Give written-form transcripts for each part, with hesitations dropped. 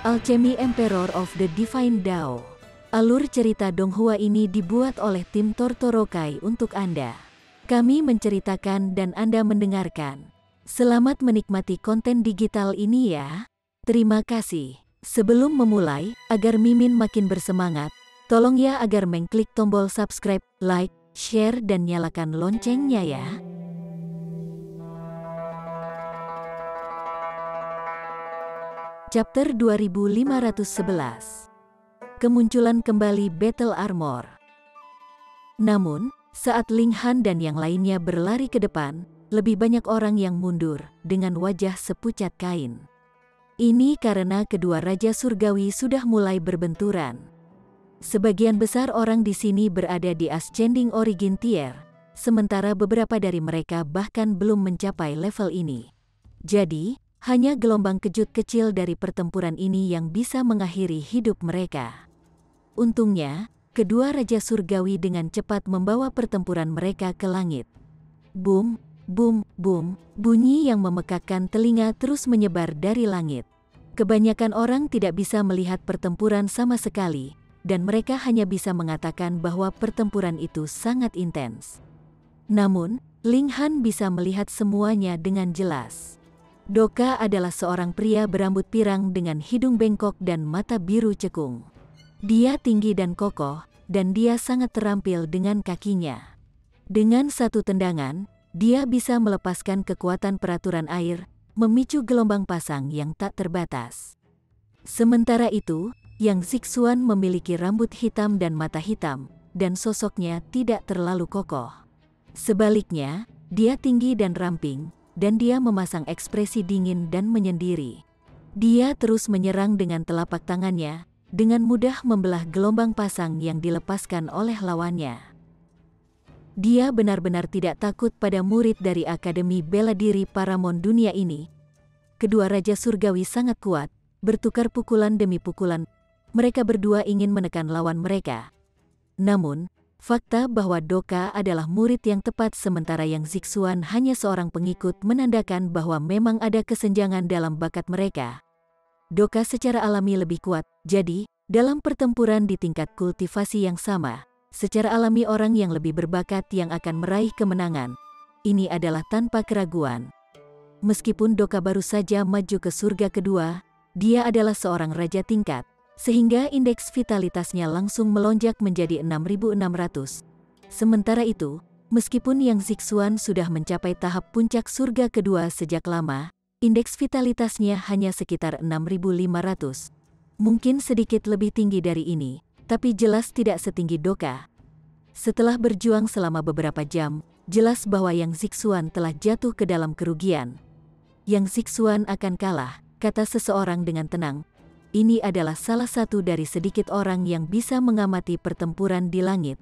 Alchemy Emperor of the Divine Dao. Alur cerita Donghua ini dibuat oleh tim Tortorokai untuk Anda. Kami menceritakan dan Anda mendengarkan. Selamat menikmati konten digital ini ya. Terima kasih. Sebelum memulai, agar Mimin makin bersemangat, tolong ya agar mengklik tombol subscribe, like, share dan nyalakan loncengnya ya. Chapter 2511. Kemunculan kembali Battle Armor. Namun, saat Ling Han dan yang lainnya berlari ke depan, lebih banyak orang yang mundur dengan wajah sepucat kain. Ini karena kedua Raja Surgawi sudah mulai berbenturan. Sebagian besar orang di sini berada di Ascending Origin Tier, sementara beberapa dari mereka bahkan belum mencapai level ini. Jadi, hanya gelombang kejut kecil dari pertempuran ini yang bisa mengakhiri hidup mereka. Untungnya, kedua Raja Surgawi dengan cepat membawa pertempuran mereka ke langit. Boom, boom, boom, bunyi yang memekakkan telinga terus menyebar dari langit. Kebanyakan orang tidak bisa melihat pertempuran sama sekali, dan mereka hanya bisa mengatakan bahwa pertempuran itu sangat intens. Namun, Ling Han bisa melihat semuanya dengan jelas. Doka adalah seorang pria berambut pirang dengan hidung bengkok dan mata biru cekung. Dia tinggi dan kokoh, dan dia sangat terampil dengan kakinya. Dengan satu tendangan, dia bisa melepaskan kekuatan peraturan air, memicu gelombang pasang yang tak terbatas. Sementara itu, Yang Zixuan memiliki rambut hitam dan mata hitam, dan sosoknya tidak terlalu kokoh. Sebaliknya, dia tinggi dan ramping, dan dia memasang ekspresi dingin dan menyendiri. Dia terus menyerang dengan telapak tangannya, dengan mudah membelah gelombang pasang yang dilepaskan oleh lawannya. Dia benar-benar tidak takut pada murid dari Akademi Bela Diri Paramon dunia ini. Kedua Raja Surgawi sangat kuat, bertukar pukulan demi pukulan. Mereka berdua ingin menekan lawan mereka. Namun, fakta bahwa Doka adalah murid yang tepat sementara Yang Zixuan hanya seorang pengikut menandakan bahwa memang ada kesenjangan dalam bakat mereka. Doka secara alami lebih kuat, jadi, dalam pertempuran di tingkat kultivasi yang sama, secara alami orang yang lebih berbakat yang akan meraih kemenangan. Ini adalah tanpa keraguan. Meskipun Doka baru saja maju ke surga kedua, dia adalah seorang raja tingkat, sehingga indeks vitalitasnya langsung melonjak menjadi 6.600. Sementara itu, meskipun Yang Zixuan sudah mencapai tahap puncak surga kedua sejak lama, indeks vitalitasnya hanya sekitar 6.500. Mungkin sedikit lebih tinggi dari ini, tapi jelas tidak setinggi Doka. Setelah berjuang selama beberapa jam, jelas bahwa Yang Zixuan telah jatuh ke dalam kerugian. Yang Zixuan akan kalah, kata seseorang dengan tenang. Ini adalah salah satu dari sedikit orang yang bisa mengamati pertempuran di langit.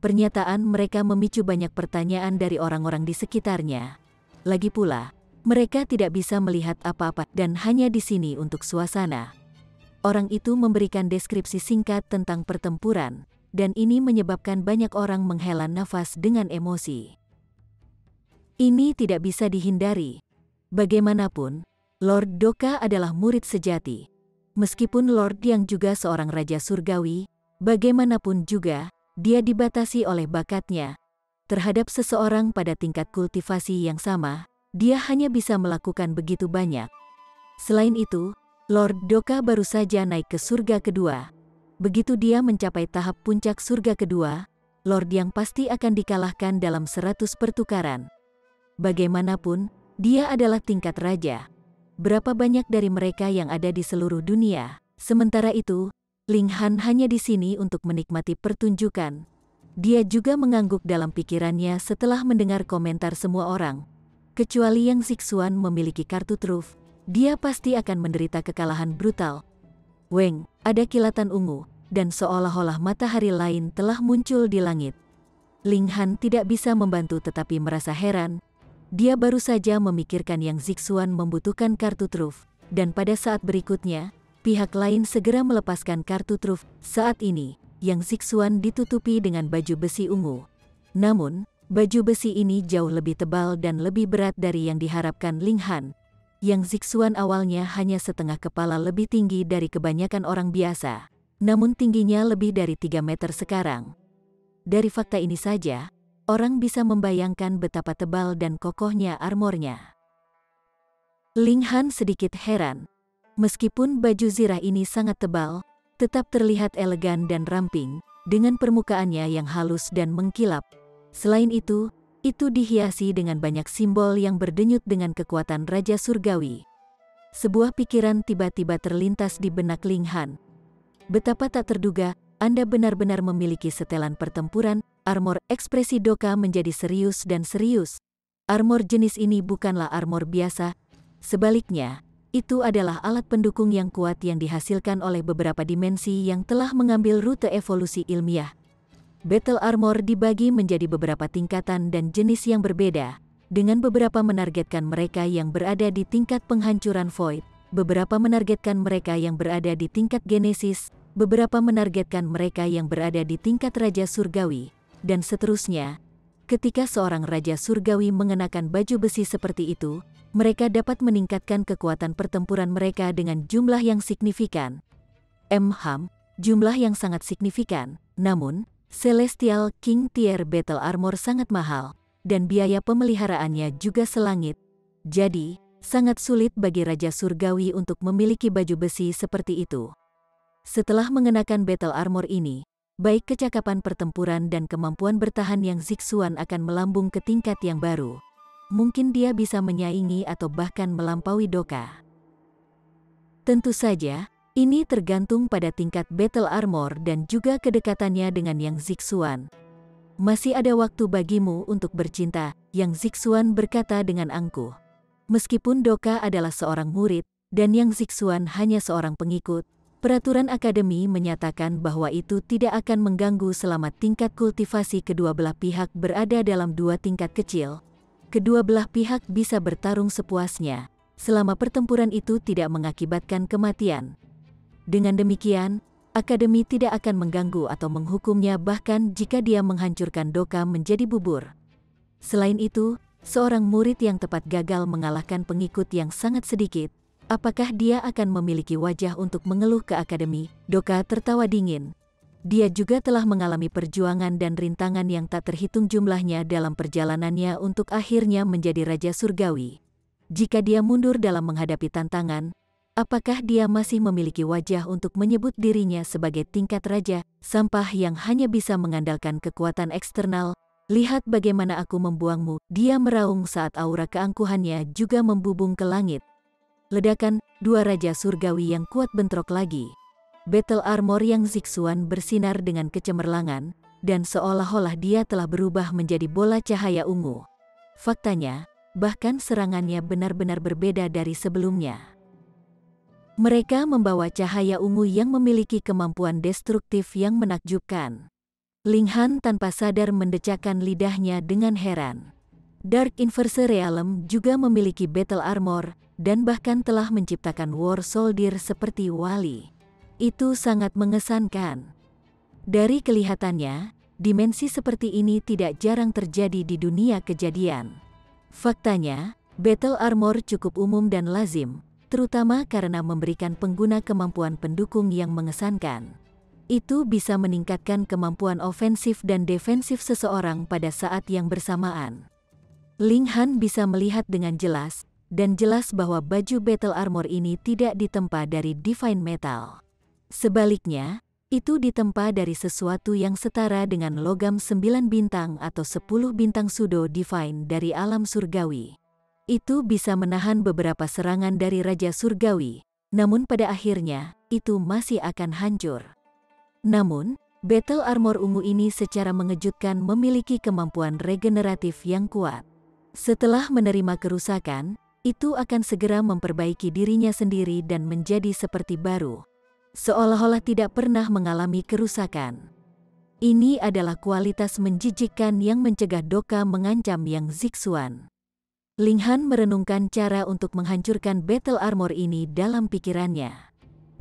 Pernyataan mereka memicu banyak pertanyaan dari orang-orang di sekitarnya. Lagi pula, mereka tidak bisa melihat apa-apa dan hanya di sini untuk suasana. Orang itu memberikan deskripsi singkat tentang pertempuran, dan ini menyebabkan banyak orang menghela nafas dengan emosi. Ini tidak bisa dihindari. Bagaimanapun, Lord Doka adalah murid sejati. Meskipun Lord yang juga seorang Raja Surgawi, bagaimanapun juga, dia dibatasi oleh bakatnya. Terhadap seseorang pada tingkat kultivasi yang sama, dia hanya bisa melakukan begitu banyak. Selain itu, Lord Doka baru saja naik ke surga kedua. Begitu dia mencapai tahap puncak surga kedua, Lord yang pasti akan dikalahkan dalam 100 pertukaran. Bagaimanapun, dia adalah tingkat raja. Berapa banyak dari mereka yang ada di seluruh dunia? Sementara itu, Ling Han hanya di sini untuk menikmati pertunjukan. Dia juga mengangguk dalam pikirannya setelah mendengar komentar semua orang. Kecuali Yang Zixuan memiliki kartu truf, dia pasti akan menderita kekalahan brutal. Weng, ada kilatan ungu, dan seolah-olah matahari lain telah muncul di langit. Ling Han tidak bisa membantu tetapi merasa heran. Dia baru saja memikirkan Yang Zixuan membutuhkan kartu truf, dan pada saat berikutnya, pihak lain segera melepaskan kartu truf. Saat ini, Yang Zixuan ditutupi dengan baju besi ungu. Namun, baju besi ini jauh lebih tebal dan lebih berat dari yang diharapkan Ling Han. Yang Zixuan awalnya hanya setengah kepala lebih tinggi dari kebanyakan orang biasa, namun tingginya lebih dari 3 meter sekarang. Dari fakta ini saja, orang bisa membayangkan betapa tebal dan kokohnya armornya. Ling Han sedikit heran. Meskipun baju zirah ini sangat tebal, tetap terlihat elegan dan ramping, dengan permukaannya yang halus dan mengkilap. Selain itu dihiasi dengan banyak simbol yang berdenyut dengan kekuatan Raja Surgawi. Sebuah pikiran tiba-tiba terlintas di benak Ling Han. Betapa tak terduga, Anda benar-benar memiliki setelan pertempuran. Armor. Ekspresi Doka menjadi serius dan serius. Armor jenis ini bukanlah armor biasa. Sebaliknya, itu adalah alat pendukung yang kuat yang dihasilkan oleh beberapa dimensi yang telah mengambil rute evolusi ilmiah. Battle armor dibagi menjadi beberapa tingkatan dan jenis yang berbeda, dengan beberapa menargetkan mereka yang berada di tingkat penghancuran Void, beberapa menargetkan mereka yang berada di tingkat Genesis, beberapa menargetkan mereka yang berada di tingkat Raja Surgawi, dan seterusnya. Ketika seorang Raja Surgawi mengenakan baju besi seperti itu, mereka dapat meningkatkan kekuatan pertempuran mereka dengan jumlah yang signifikan. Jumlah yang sangat signifikan. Namun, Celestial King Tier Battle Armor sangat mahal, dan biaya pemeliharaannya juga selangit. Jadi, sangat sulit bagi Raja Surgawi untuk memiliki baju besi seperti itu. Setelah mengenakan Battle Armor ini, baik kecakapan pertempuran dan kemampuan bertahan yang Zixuan akan melambung ke tingkat yang baru. Mungkin dia bisa menyaingi atau bahkan melampaui Doka. Tentu saja, ini tergantung pada tingkat Battle Armor dan juga kedekatannya dengan Yang Zixuan. Masih ada waktu bagimu untuk bercinta, Yang Zixuan berkata dengan angkuh. Meskipun Doka adalah seorang murid, dan Yang Zixuan hanya seorang pengikut, peraturan akademi menyatakan bahwa itu tidak akan mengganggu selama tingkat kultivasi kedua belah pihak berada dalam dua tingkat kecil. Kedua belah pihak bisa bertarung sepuasnya, selama pertempuran itu tidak mengakibatkan kematian. Dengan demikian, akademi tidak akan mengganggu atau menghukumnya bahkan jika dia menghancurkan Doka menjadi bubur. Selain itu, seorang murid yang tepat gagal mengalahkan pengikut yang sangat sedikit. Apakah dia akan memiliki wajah untuk mengeluh ke akademi? Doka tertawa dingin. Dia juga telah mengalami perjuangan dan rintangan yang tak terhitung jumlahnya dalam perjalanannya untuk akhirnya menjadi Raja Surgawi. Jika dia mundur dalam menghadapi tantangan, apakah dia masih memiliki wajah untuk menyebut dirinya sebagai tingkat raja, sampah yang hanya bisa mengandalkan kekuatan eksternal? Lihat bagaimana aku membuangmu, dia meraung saat aura keangkuhannya juga membubung ke langit. Ledakan, dua Raja Surgawi yang kuat bentrok lagi. Battle armor Yang Zixuan bersinar dengan kecemerlangan, dan seolah-olah dia telah berubah menjadi bola cahaya ungu. Faktanya, bahkan serangannya benar-benar berbeda dari sebelumnya. Mereka membawa cahaya ungu yang memiliki kemampuan destruktif yang menakjubkan. Ling Han tanpa sadar mendecakkan lidahnya dengan heran. Dark Inverse Realm juga memiliki battle armor, dan bahkan telah menciptakan war soldier seperti Wali. Itu sangat mengesankan. Dari kelihatannya, dimensi seperti ini tidak jarang terjadi di dunia kejadian. Faktanya, battle armor cukup umum dan lazim, terutama karena memberikan pengguna kemampuan pendukung yang mengesankan. Itu bisa meningkatkan kemampuan ofensif dan defensif seseorang pada saat yang bersamaan. Ling Han bisa melihat dengan jelas, dan jelas bahwa baju battle armor ini tidak ditempa dari divine metal. Sebaliknya, itu ditempa dari sesuatu yang setara dengan logam 9 bintang atau 10 bintang pseudo divine dari alam surgawi. Itu bisa menahan beberapa serangan dari Raja Surgawi, namun pada akhirnya, itu masih akan hancur. Namun, battle armor ungu ini secara mengejutkan memiliki kemampuan regeneratif yang kuat. Setelah menerima kerusakan, itu akan segera memperbaiki dirinya sendiri dan menjadi seperti baru. Seolah-olah tidak pernah mengalami kerusakan. Ini adalah kualitas menjijikkan yang mencegah Doka mengancam Yang Zixuan. Ling Han merenungkan cara untuk menghancurkan battle armor ini dalam pikirannya.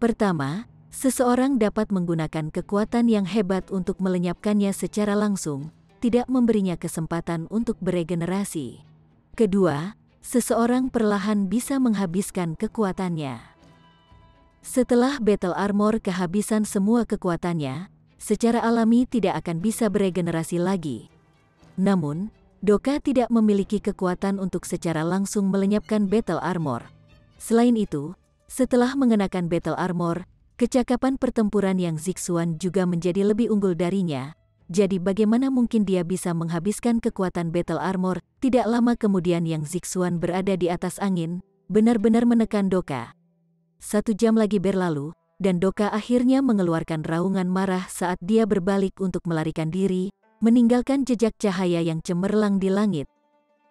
Pertama, seseorang dapat menggunakan kekuatan yang hebat untuk melenyapkannya secara langsung, tidak memberinya kesempatan untuk beregenerasi. Kedua, seseorang perlahan bisa menghabiskan kekuatannya. Setelah Battle Armor kehabisan semua kekuatannya, secara alami tidak akan bisa beregenerasi lagi. Namun, Doka tidak memiliki kekuatan untuk secara langsung melenyapkan Battle Armor. Selain itu, setelah mengenakan Battle Armor, kecakapan pertempuran yang Zixuan juga menjadi lebih unggul darinya. Jadi bagaimana mungkin dia bisa menghabiskan kekuatan Battle Armor? Tidak lama kemudian Yang Zixuan berada di atas angin, benar-benar menekan Doka. 1 jam lagi berlalu, dan Doka akhirnya mengeluarkan raungan marah saat dia berbalik untuk melarikan diri, meninggalkan jejak cahaya yang cemerlang di langit.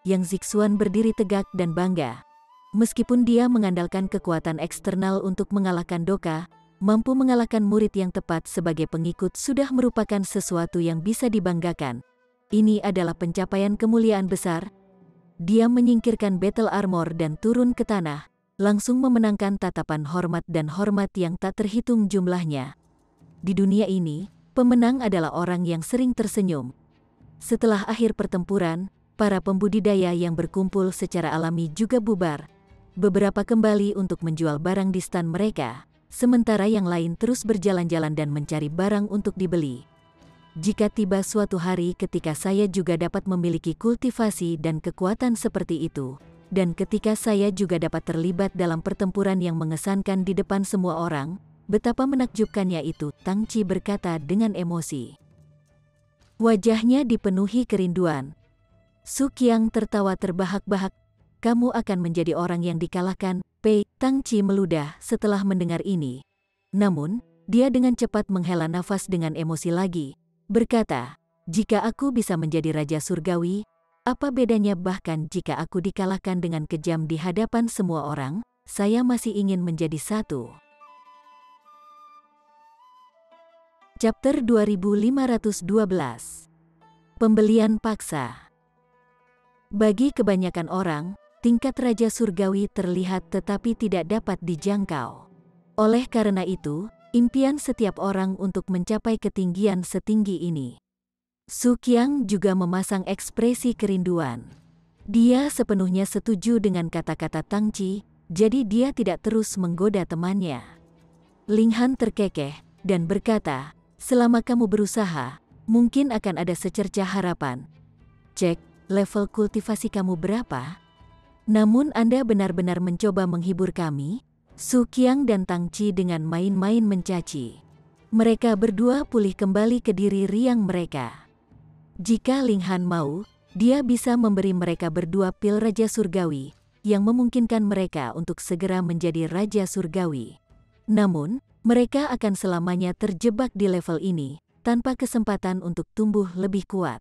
Yang Zixuan berdiri tegak dan bangga. Meskipun dia mengandalkan kekuatan eksternal untuk mengalahkan Doka, mampu mengalahkan murid yang tepat sebagai pengikut sudah merupakan sesuatu yang bisa dibanggakan. Ini adalah pencapaian kemuliaan besar. Dia menyingkirkan Battle Armor dan turun ke tanah, langsung memenangkan tatapan hormat dan hormat yang tak terhitung jumlahnya. Di dunia ini, pemenang adalah orang yang sering tersenyum. Setelah akhir pertempuran, para pembudidaya yang berkumpul secara alami juga bubar. Beberapa kembali untuk menjual barang di stan mereka, sementara yang lain terus berjalan-jalan dan mencari barang untuk dibeli. Jika tiba suatu hari ketika saya juga dapat memiliki kultivasi dan kekuatan seperti itu, dan ketika saya juga dapat terlibat dalam pertempuran yang mengesankan di depan semua orang, betapa menakjubkannya itu, Tang Qi berkata dengan emosi. Wajahnya dipenuhi kerinduan. Su Qiang tertawa terbahak-bahak. Kamu akan menjadi orang yang dikalahkan, Pei. Tang Qi meludah setelah mendengar ini. Namun, dia dengan cepat menghela nafas dengan emosi lagi, berkata, jika aku bisa menjadi Raja Surgawi, apa bedanya bahkan jika aku dikalahkan dengan kejam di hadapan semua orang, saya masih ingin menjadi satu. Chapter 2512. Pembelian paksa. Bagi kebanyakan orang, tingkat Raja Surgawi terlihat tetapi tidak dapat dijangkau. Oleh karena itu, impian setiap orang untuk mencapai ketinggian setinggi ini. Su Qiang juga memasang ekspresi kerinduan. Dia sepenuhnya setuju dengan kata-kata Tang Qi, jadi dia tidak terus menggoda temannya. Ling Han terkekeh dan berkata, selama kamu berusaha, mungkin akan ada secerca harapan. Cek, level kultivasi kamu berapa? Namun Anda benar-benar mencoba menghibur kami? Su Qiang dan Tang Qi dengan main-main mencaci. Mereka berdua pulih kembali ke diri riang mereka. Jika Ling Han mau, dia bisa memberi mereka berdua pil Raja Surgawi, yang memungkinkan mereka untuk segera menjadi Raja Surgawi. Namun, mereka akan selamanya terjebak di level ini, tanpa kesempatan untuk tumbuh lebih kuat.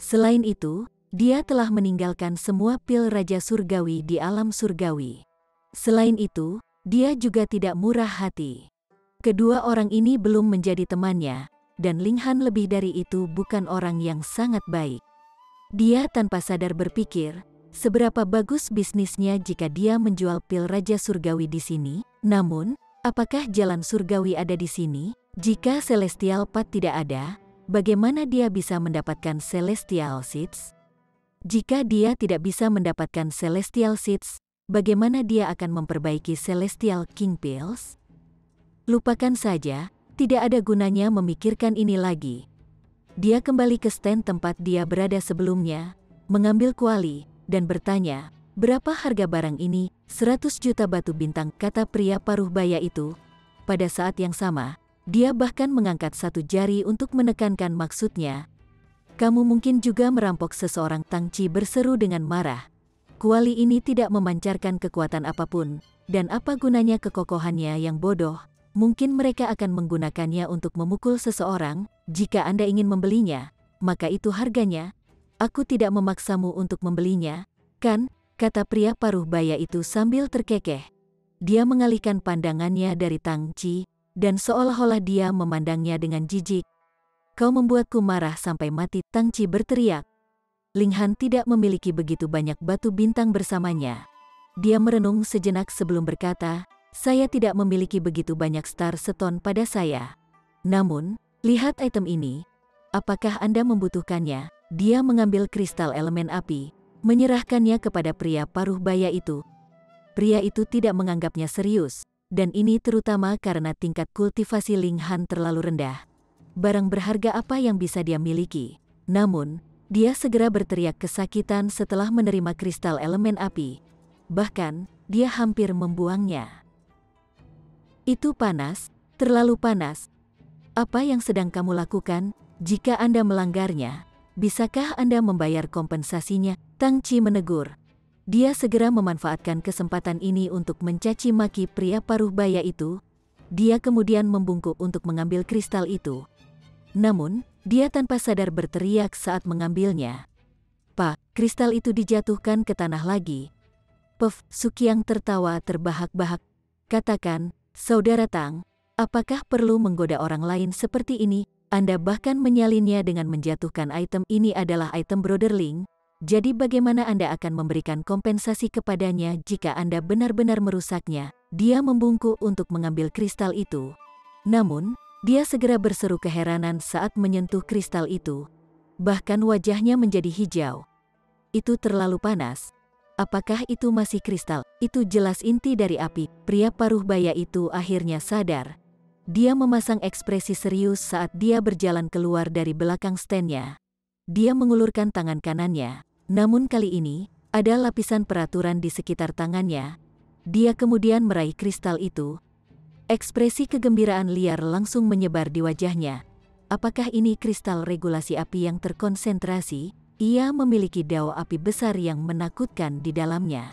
Selain itu, dia telah meninggalkan semua pil Raja Surgawi di alam surgawi. Selain itu, dia juga tidak murah hati. Kedua orang ini belum menjadi temannya, dan Ling Han lebih dari itu bukan orang yang sangat baik. Dia tanpa sadar berpikir, seberapa bagus bisnisnya jika dia menjual pil Raja Surgawi di sini. Namun, apakah jalan surgawi ada di sini? Jika Celestial Path tidak ada, bagaimana dia bisa mendapatkan Celestial Seeds? Jika dia tidak bisa mendapatkan Celestial Seeds, bagaimana dia akan memperbaiki Celestial King Pills? Lupakan saja, tidak ada gunanya memikirkan ini lagi. Dia kembali ke stand tempat dia berada sebelumnya, mengambil kuali, dan bertanya, berapa harga barang ini? 100 juta batu bintang, kata pria paruh baya itu. Pada saat yang sama, dia bahkan mengangkat satu jari untuk menekankan maksudnya. Kamu mungkin juga merampok seseorang, Tang Qi berseru dengan marah. Kuali ini tidak memancarkan kekuatan apapun, dan apa gunanya kekokohannya yang bodoh? Mungkin mereka akan menggunakannya untuk memukul seseorang. Jika Anda ingin membelinya, maka itu harganya. Aku tidak memaksamu untuk membelinya, kan? Kata pria paruh baya itu sambil terkekeh. Dia mengalihkan pandangannya dari Tang Qi, dan seolah-olah dia memandangnya dengan jijik. Kau membuatku marah sampai mati, Tang Qi berteriak. Ling Han tidak memiliki begitu banyak batu bintang bersamanya. Dia merenung sejenak sebelum berkata, saya tidak memiliki begitu banyak Star Stone pada saya. Namun, lihat item ini. Apakah Anda membutuhkannya? Dia mengambil kristal elemen api, menyerahkannya kepada pria paruh baya itu. Pria itu tidak menganggapnya serius, dan ini terutama karena tingkat kultivasi Ling Han terlalu rendah. Barang berharga apa yang bisa dia miliki? Namun, dia segera berteriak kesakitan setelah menerima kristal elemen api. Bahkan, dia hampir membuangnya. Itu panas, terlalu panas. Apa yang sedang kamu lakukan? Jika Anda melanggarnya, bisakah Anda membayar kompensasinya? Tang Qi menegur. Dia segera memanfaatkan kesempatan ini untuk mencaci maki pria paruh baya itu. Dia kemudian membungkuk untuk mengambil kristal itu. Namun, dia tanpa sadar berteriak saat mengambilnya. Pak, kristal itu dijatuhkan ke tanah lagi. Pef, Suqiang tertawa terbahak-bahak. Katakan, Saudara Tang, apakah perlu menggoda orang lain seperti ini? Anda bahkan menyalinnya dengan menjatuhkan item ini adalah item Broderling. Jadi bagaimana Anda akan memberikan kompensasi kepadanya jika Anda benar-benar merusaknya? Dia membungkuk untuk mengambil kristal itu. Namun, dia segera berseru keheranan saat menyentuh kristal itu. Bahkan wajahnya menjadi hijau. Itu terlalu panas. Apakah itu masih kristal? Itu jelas inti dari api. Pria paruh baya itu akhirnya sadar. Dia memasang ekspresi serius saat dia berjalan keluar dari belakang standnya. Dia mengulurkan tangan kanannya. Namun kali ini, ada lapisan peraturan di sekitar tangannya. Dia kemudian meraih kristal itu. Ekspresi kegembiraan liar langsung menyebar di wajahnya. Apakah ini kristal regulasi api yang terkonsentrasi? Ia memiliki dao api besar yang menakutkan di dalamnya.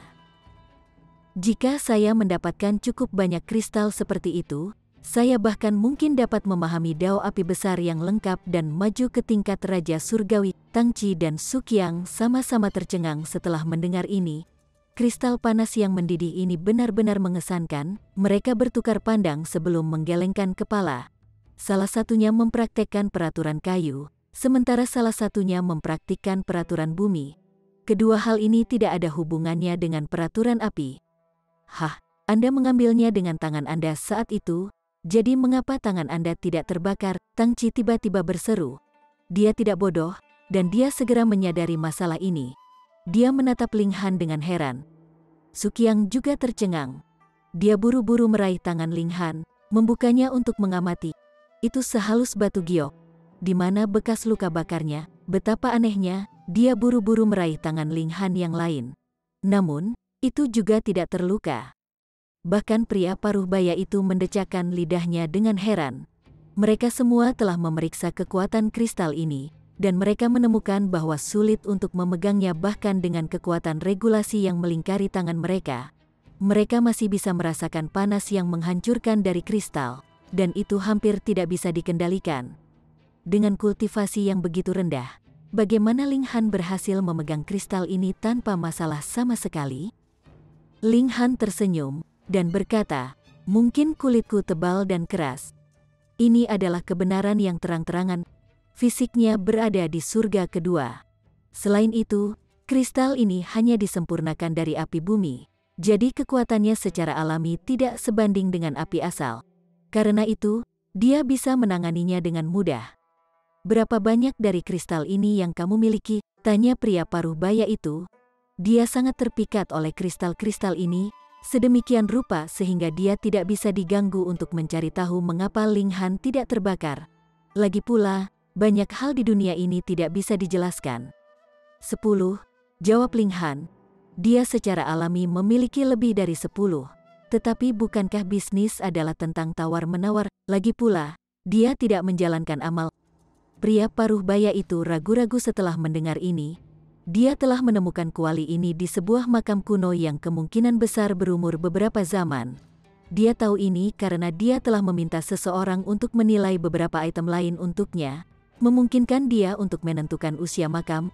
Jika saya mendapatkan cukup banyak kristal seperti itu, saya bahkan mungkin dapat memahami dao api besar yang lengkap dan maju ke tingkat Raja Surgawi. Tang Qi dan Suqiang sama-sama tercengang setelah mendengar ini. Kristal panas yang mendidih ini benar-benar mengesankan. Mereka bertukar pandang sebelum menggelengkan kepala. Salah satunya mempraktekkan peraturan kayu, sementara salah satunya mempraktikkan peraturan bumi. Kedua hal ini tidak ada hubungannya dengan peraturan api. Hah, Anda mengambilnya dengan tangan Anda saat itu? Jadi mengapa tangan Anda tidak terbakar? Tang Qi tiba-tiba berseru. Dia tidak bodoh, dan dia segera menyadari masalah ini. Dia menatap Ling Han dengan heran. Suqiang juga tercengang. Dia buru-buru meraih tangan Ling Han, membukanya untuk mengamati. Itu sehalus batu giok. Di mana bekas luka bakarnya? Betapa anehnya, dia buru-buru meraih tangan Ling Han yang lain. Namun, itu juga tidak terluka. Bahkan pria paruh baya itu mendecakkan lidahnya dengan heran. Mereka semua telah memeriksa kekuatan kristal ini, dan mereka menemukan bahwa sulit untuk memegangnya bahkan dengan kekuatan regulasi yang melingkari tangan mereka. Mereka masih bisa merasakan panas yang menghancurkan dari kristal, dan itu hampir tidak bisa dikendalikan. Dengan kultivasi yang begitu rendah, bagaimana Ling Han berhasil memegang kristal ini tanpa masalah sama sekali? Ling Han tersenyum dan berkata, mungkin kulitku tebal dan keras. Ini adalah kebenaran yang terang-terangan. Fisiknya berada di surga kedua. Selain itu, kristal ini hanya disempurnakan dari api bumi. Jadi kekuatannya secara alami tidak sebanding dengan api asal. Karena itu, dia bisa menanganinya dengan mudah. Berapa banyak dari kristal ini yang kamu miliki? Tanya pria paruh baya itu. Dia sangat terpikat oleh kristal-kristal ini, sedemikian rupa sehingga dia tidak bisa diganggu untuk mencari tahu mengapa Ling Han tidak terbakar. Lagi pula, banyak hal di dunia ini tidak bisa dijelaskan. 10, jawab Ling Han. Dia secara alami memiliki lebih dari 10. Tetapi bukankah bisnis adalah tentang tawar-menawar? Lagi pula, dia tidak menjalankan amal. Pria paruh baya itu ragu-ragu setelah mendengar ini. Dia telah menemukan kuali ini di sebuah makam kuno yang kemungkinan besar berumur beberapa zaman. Dia tahu ini karena dia telah meminta seseorang untuk menilai beberapa item lain untuknya, memungkinkan dia untuk menentukan usia makam.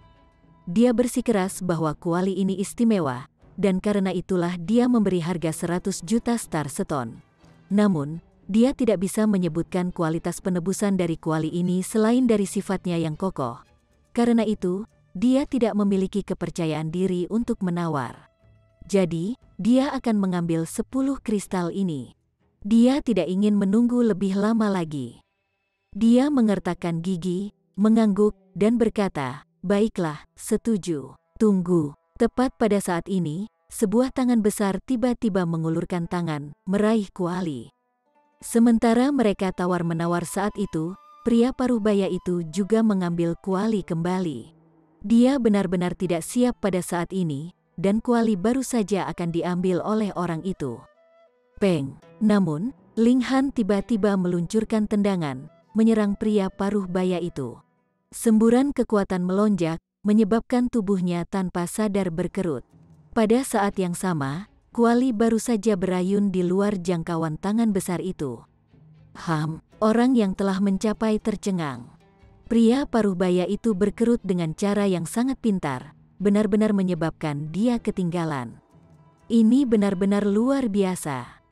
Dia bersikeras bahwa kuali ini istimewa, dan karena itulah dia memberi harga 100 juta star stone. Namun, dia tidak bisa menyebutkan kualitas penebusan dari kuali ini selain dari sifatnya yang kokoh. Karena itu, dia tidak memiliki kepercayaan diri untuk menawar. Jadi, dia akan mengambil 10 kristal ini. Dia tidak ingin menunggu lebih lama lagi. Dia mengertakkan gigi, mengangguk, dan berkata, baiklah, setuju. Tunggu, Tepat pada saat ini, sebuah tangan besar tiba-tiba mengulurkan tangan, meraih kuali. Sementara mereka tawar-menawar saat itu, pria paruhbaya itu juga mengambil kuali kembali. Dia benar-benar tidak siap pada saat ini, dan kuali baru saja akan diambil oleh orang itu. Peng! Namun, Ling Han tiba-tiba meluncurkan tendangan, menyerang pria paruhbaya itu. Semburan kekuatan melonjak, menyebabkan tubuhnya tanpa sadar berkerut. Pada saat yang sama, kuali baru saja berayun di luar jangkauan tangan besar itu. Orang yang telah mencapai tercengang. Pria paruhbaya itu berkerut dengan cara yang sangat pintar, benar-benar menyebabkan dia ketinggalan. Ini benar-benar luar biasa.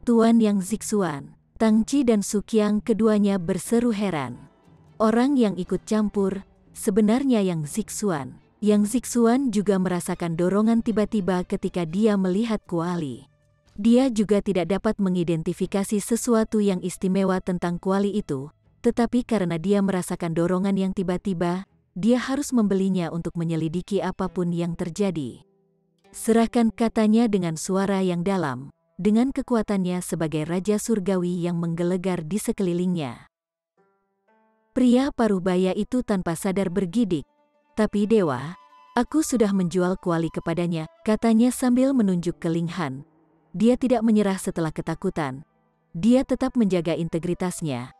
Tuan Yang Zixuan, Tang Qi dan Su Qiang keduanya berseru heran. Orang yang ikut campur, sebenarnya Yang Zixuan. Yang Zixuan juga merasakan dorongan tiba-tiba ketika dia melihat kuali. Dia juga tidak dapat mengidentifikasi sesuatu yang istimewa tentang kuali itu, tetapi karena dia merasakan dorongan yang tiba-tiba, dia harus membelinya untuk menyelidiki apapun yang terjadi. Serahkan, katanya dengan suara yang dalam, dengan kekuatannya sebagai Raja Surgawi yang menggelegar di sekelilingnya. Pria paruhbaya itu tanpa sadar bergidik. Tapi dewa, aku sudah menjual kuali kepadanya, katanya sambil menunjuk ke Ling Han. Dia tidak menyerah setelah ketakutan. Dia tetap menjaga integritasnya.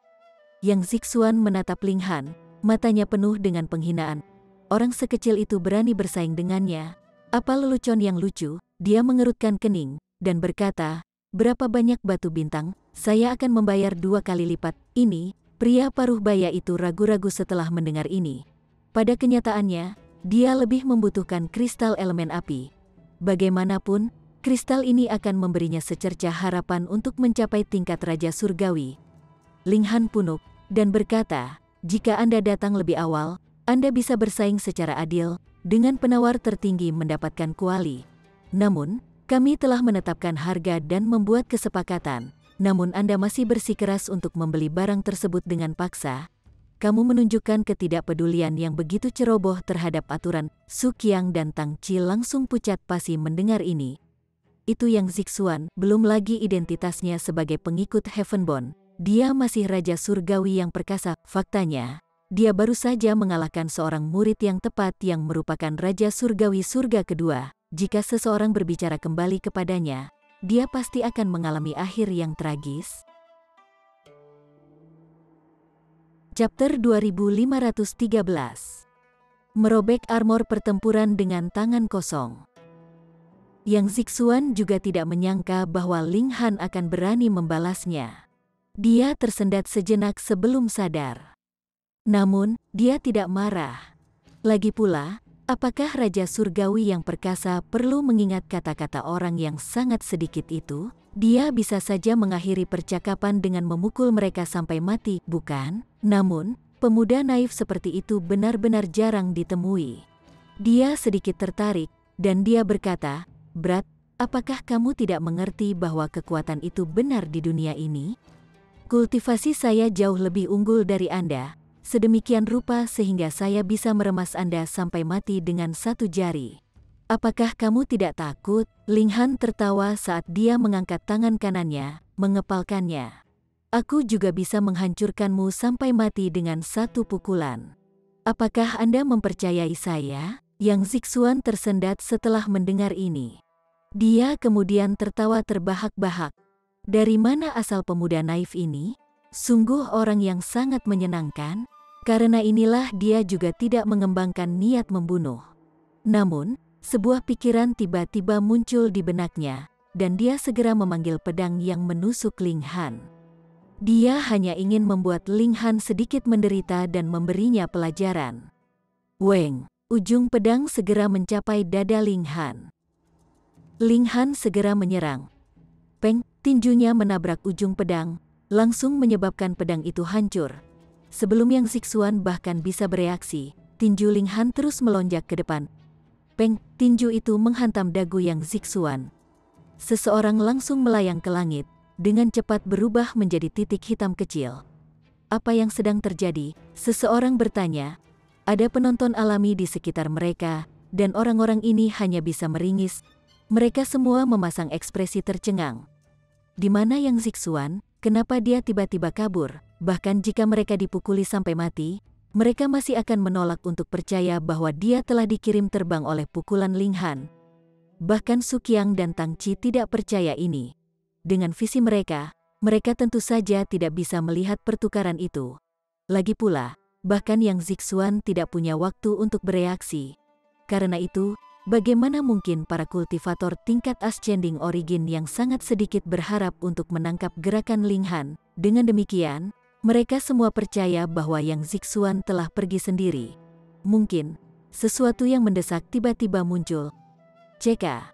Yang Zixuan menatap Ling Han, matanya penuh dengan penghinaan. Orang sekecil itu berani bersaing dengannya. Apa lelucon yang lucu? Dia mengerutkan kening dan berkata, berapa banyak batu bintang? Saya akan membayar 2 kali lipat. Ini, pria paruhbaya itu ragu-ragu setelah mendengar ini. Pada kenyataannya, dia lebih membutuhkan kristal elemen api. Bagaimanapun, kristal ini akan memberinya secercah harapan untuk mencapai tingkat Raja Surgawi. Ling Han punuk dan berkata, jika Anda datang lebih awal, Anda bisa bersaing secara adil, dengan penawar tertinggi mendapatkan kuali. Namun, kami telah menetapkan harga dan membuat kesepakatan, namun Anda masih bersikeras untuk membeli barang tersebut dengan paksa. Kamu menunjukkan ketidakpedulian yang begitu ceroboh terhadap aturan. Su Qiang dan Tang Qi langsung pucat pasi mendengar ini. Itu Yang Zixuan, belum lagi identitasnya sebagai pengikut Heavenborn. Dia masih Raja Surgawi yang perkasa. Faktanya, dia baru saja mengalahkan seorang murid yang tepat yang merupakan Raja Surgawi surga kedua. Jika seseorang berbicara kembali kepadanya, dia pasti akan mengalami akhir yang tragis. Chapter 2513. Merobek armor pertempuran dengan tangan kosong. Yang Zixuan juga tidak menyangka bahwa Ling Han akan berani membalasnya. Dia tersendat sejenak sebelum sadar. Namun, dia tidak marah. Lagi pula, apakah Raja Surgawi yang perkasa perlu mengingat kata-kata orang yang sangat sedikit itu? Dia bisa saja mengakhiri percakapan dengan memukul mereka sampai mati, bukan? Namun, pemuda naif seperti itu benar-benar jarang ditemui. Dia sedikit tertarik, dan dia berkata, Brat, apakah kamu tidak mengerti bahwa kekuatan itu benar di dunia ini? Kultivasi saya jauh lebih unggul dari Anda, sedemikian rupa sehingga saya bisa meremas Anda sampai mati dengan 1 jari. Apakah kamu tidak takut? Ling Han tertawa saat dia mengangkat tangan kanannya, mengepalkannya. Aku juga bisa menghancurkanmu sampai mati dengan 1 pukulan. Apakah Anda mempercayai saya? Yang Zixuan tersendat setelah mendengar ini. Dia kemudian tertawa terbahak-bahak. Dari mana asal pemuda naif ini? Sungguh orang yang sangat menyenangkan. Karena inilah dia juga tidak mengembangkan niat membunuh. Namun, sebuah pikiran tiba-tiba muncul di benaknya, dan dia segera memanggil pedang yang menusuk Ling Han. Dia hanya ingin membuat Ling Han sedikit menderita dan memberinya pelajaran. Weng! Ujung pedang segera mencapai dada Ling Han. Ling Han segera menyerang. Peng! Tinjunya menabrak ujung pedang, langsung menyebabkan pedang itu hancur. Sebelum Yang Zixuan bahkan bisa bereaksi, tinju Ling Han terus melonjak ke depan. Peng! Tinju itu menghantam dagu Yang Zixuan. Seseorang langsung melayang ke langit, dengan cepat berubah menjadi titik hitam kecil. Apa yang sedang terjadi? Seseorang bertanya. Ada penonton alami di sekitar mereka, dan orang-orang ini hanya bisa meringis. Mereka semua memasang ekspresi tercengang. Di mana Yang Zixuan? Kenapa dia tiba-tiba kabur? Bahkan jika mereka dipukuli sampai mati, mereka masih akan menolak untuk percaya bahwa dia telah dikirim terbang oleh pukulan Ling Han. Bahkan Su Qiang dan Tang Qi tidak percaya ini. Dengan visi mereka tentu saja tidak bisa melihat pertukaran itu. Lagi pula, bahkan Yang Zixuan tidak punya waktu untuk bereaksi. Karena itu, bagaimana mungkin para kultivator tingkat ascending origin yang sangat sedikit berharap untuk menangkap gerakan Ling Han? Dengan demikian, mereka semua percaya bahwa Yang Zixuan telah pergi sendiri. Mungkin, sesuatu yang mendesak tiba-tiba muncul. CK.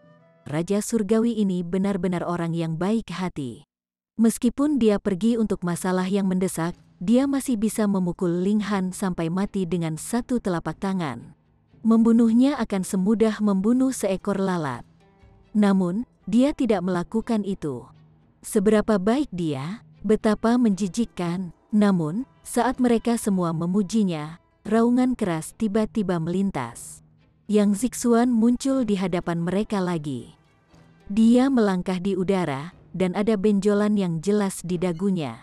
Raja Surgawi ini benar-benar orang yang baik hati. Meskipun dia pergi untuk masalah yang mendesak, dia masih bisa memukul Ling Han sampai mati dengan satu telapak tangan. Membunuhnya akan semudah membunuh seekor lalat. Namun, dia tidak melakukan itu. Seberapa baik dia, betapa menjijikkan. Namun, saat mereka semua memujinya, raungan keras tiba-tiba melintas. Yang Zixuan muncul di hadapan mereka lagi. Dia melangkah di udara, dan ada benjolan yang jelas di dagunya.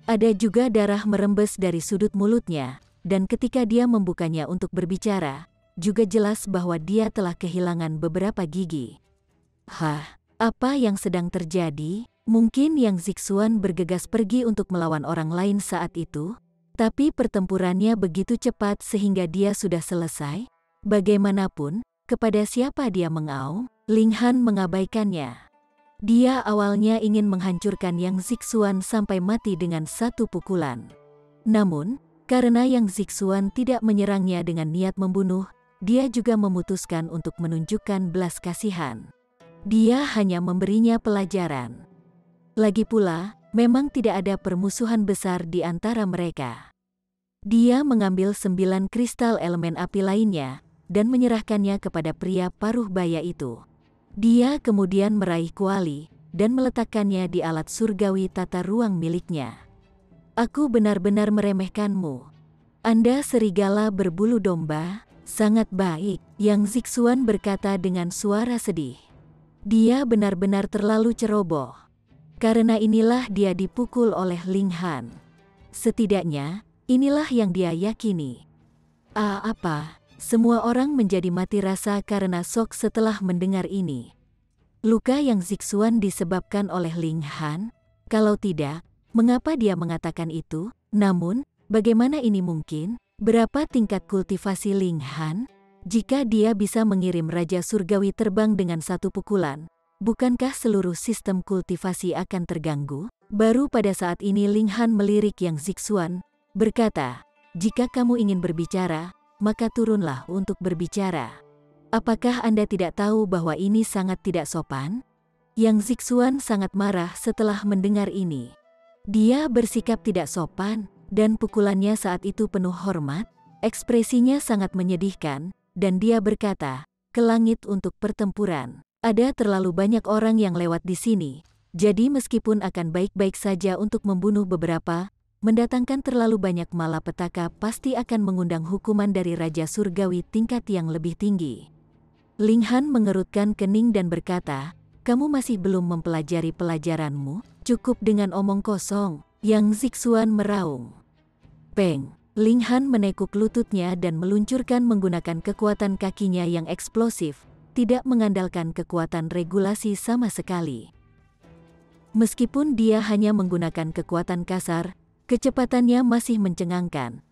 Ada juga darah merembes dari sudut mulutnya, dan ketika dia membukanya untuk berbicara, juga jelas bahwa dia telah kehilangan beberapa gigi. Hah, apa yang sedang terjadi? Mungkin Yang Zixuan bergegas pergi untuk melawan orang lain saat itu, tapi pertempurannya begitu cepat sehingga dia sudah selesai. Bagaimanapun, kepada siapa dia mengaum? Ling Han mengabaikannya. Dia awalnya ingin menghancurkan Yang Zixuan sampai mati dengan satu pukulan. Namun, karena Yang Zixuan tidak menyerangnya dengan niat membunuh, dia juga memutuskan untuk menunjukkan belas kasihan. Dia hanya memberinya pelajaran. Lagi pula, memang tidak ada permusuhan besar di antara mereka. Dia mengambil 9 kristal elemen api lainnya dan menyerahkannya kepada pria paruh baya itu. Dia kemudian meraih kuali dan meletakkannya di alat surgawi tata ruang miliknya. Aku benar-benar meremehkanmu. Anda serigala berbulu domba, sangat baik, Yang Zixuan berkata dengan suara sedih. Dia benar-benar terlalu ceroboh. Karena inilah dia dipukul oleh Ling Han. Setidaknya, inilah yang dia yakini. Apa? Semua orang menjadi mati rasa karena shock setelah mendengar ini. Luka Yang Zixuan disebabkan oleh Ling Han? Kalau tidak, mengapa dia mengatakan itu? Namun, bagaimana ini mungkin? Berapa tingkat kultivasi Ling Han? Jika dia bisa mengirim Raja Surgawi terbang dengan satu pukulan, bukankah seluruh sistem kultivasi akan terganggu? Baru pada saat ini Ling Han melirik Yang Zixuan, berkata, "Jika kamu ingin berbicara, maka turunlah untuk berbicara. Apakah Anda tidak tahu bahwa ini sangat tidak sopan?" Yang Zixuan sangat marah setelah mendengar ini. Dia bersikap tidak sopan, dan pukulannya saat itu penuh hormat. Ekspresinya sangat menyedihkan, dan dia berkata, "Ke langit untuk pertempuran. Ada terlalu banyak orang yang lewat di sini, jadi meskipun akan baik-baik saja untuk membunuh beberapa, mendatangkan terlalu banyak malapetaka pasti akan mengundang hukuman dari Raja Surgawi tingkat yang lebih tinggi." Ling Han mengerutkan kening dan berkata, "Kamu masih belum mempelajari pelajaranmu? Cukup dengan omong kosong." Yang Zixuan meraung. Peng! Ling Han menekuk lututnya dan meluncurkan menggunakan kekuatan kakinya yang eksplosif, tidak mengandalkan kekuatan regulasi sama sekali. Meskipun dia hanya menggunakan kekuatan kasar, kecepatannya masih mencengangkan.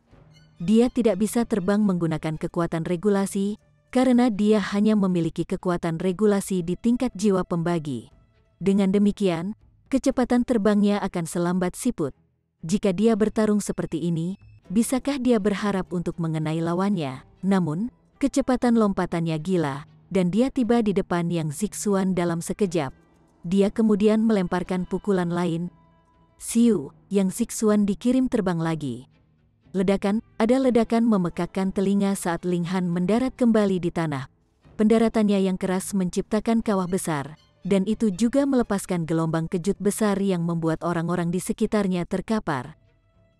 Dia tidak bisa terbang menggunakan kekuatan regulasi, karena dia hanya memiliki kekuatan regulasi di tingkat jiwa pembagi. Dengan demikian, kecepatan terbangnya akan selambat siput. Jika dia bertarung seperti ini, bisakah dia berharap untuk mengenai lawannya? Namun, kecepatan lompatannya gila, dan dia tiba di depan Yang Zixuan dalam sekejap. Dia kemudian melemparkan pukulan lain. Siu, Yang Zixuan dikirim terbang lagi. Ada ledakan memekakkan telinga saat Ling Han mendarat kembali di tanah. Pendaratannya yang keras menciptakan kawah besar, dan itu juga melepaskan gelombang kejut besar yang membuat orang-orang di sekitarnya terkapar.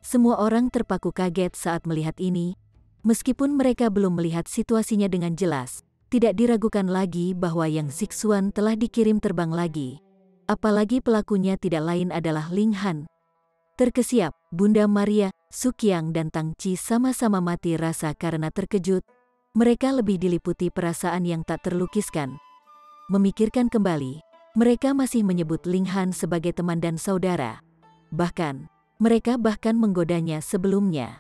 Semua orang terpaku kaget saat melihat ini. Meskipun mereka belum melihat situasinya dengan jelas, tidak diragukan lagi bahwa Yang Zixuan telah dikirim terbang lagi. Apalagi pelakunya tidak lain adalah Ling Han. Terkesiap, Bunda Maria, Su Qiang dan Tang Qi sama-sama mati rasa karena terkejut. Mereka lebih diliputi perasaan yang tak terlukiskan. Memikirkan kembali, mereka masih menyebut Ling Han sebagai teman dan saudara. Bahkan, mereka menggodanya sebelumnya.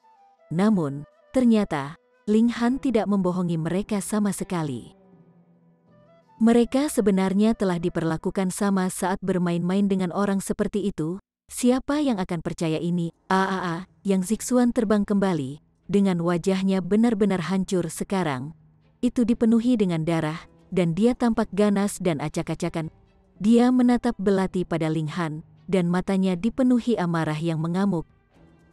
Namun, ternyata, Ling Han tidak membohongi mereka sama sekali. Mereka sebenarnya telah diperlakukan sama saat bermain-main dengan orang seperti itu. Siapa yang akan percaya ini? Yang Zixuan terbang kembali, dengan wajahnya benar-benar hancur sekarang. Itu dipenuhi dengan darah, dan dia tampak ganas dan acak-acakan. Dia menatap belati pada Ling Han, dan matanya dipenuhi amarah yang mengamuk.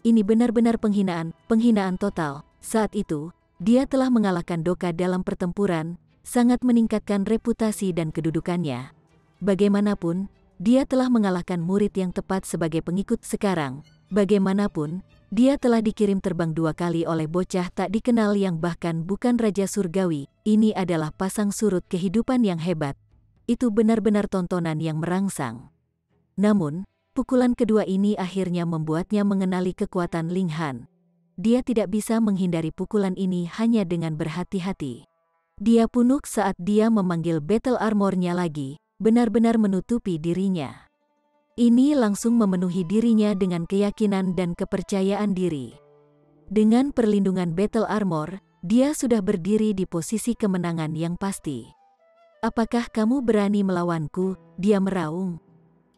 Ini benar-benar penghinaan total. Saat itu, dia telah mengalahkan Doka dalam pertempuran, sangat meningkatkan reputasi dan kedudukannya. Bagaimanapun, dia telah mengalahkan murid yang tepat sebagai pengikut sekarang. Bagaimanapun, dia telah dikirim terbang 2 kali oleh bocah tak dikenal yang bahkan bukan Raja Surgawi. Ini adalah pasang surut kehidupan yang hebat. Itu benar-benar tontonan yang merangsang. Namun, pukulan kedua ini akhirnya membuatnya mengenali kekuatan Ling Han. Dia tidak bisa menghindari pukulan ini hanya dengan berhati-hati. Dia punuk saat dia memanggil battle armor-nya lagi, benar-benar menutupi dirinya. Ini langsung memenuhi dirinya dengan keyakinan dan kepercayaan diri. Dengan perlindungan battle armor, dia sudah berdiri di posisi kemenangan yang pasti. Apakah kamu berani melawanku? Dia meraung.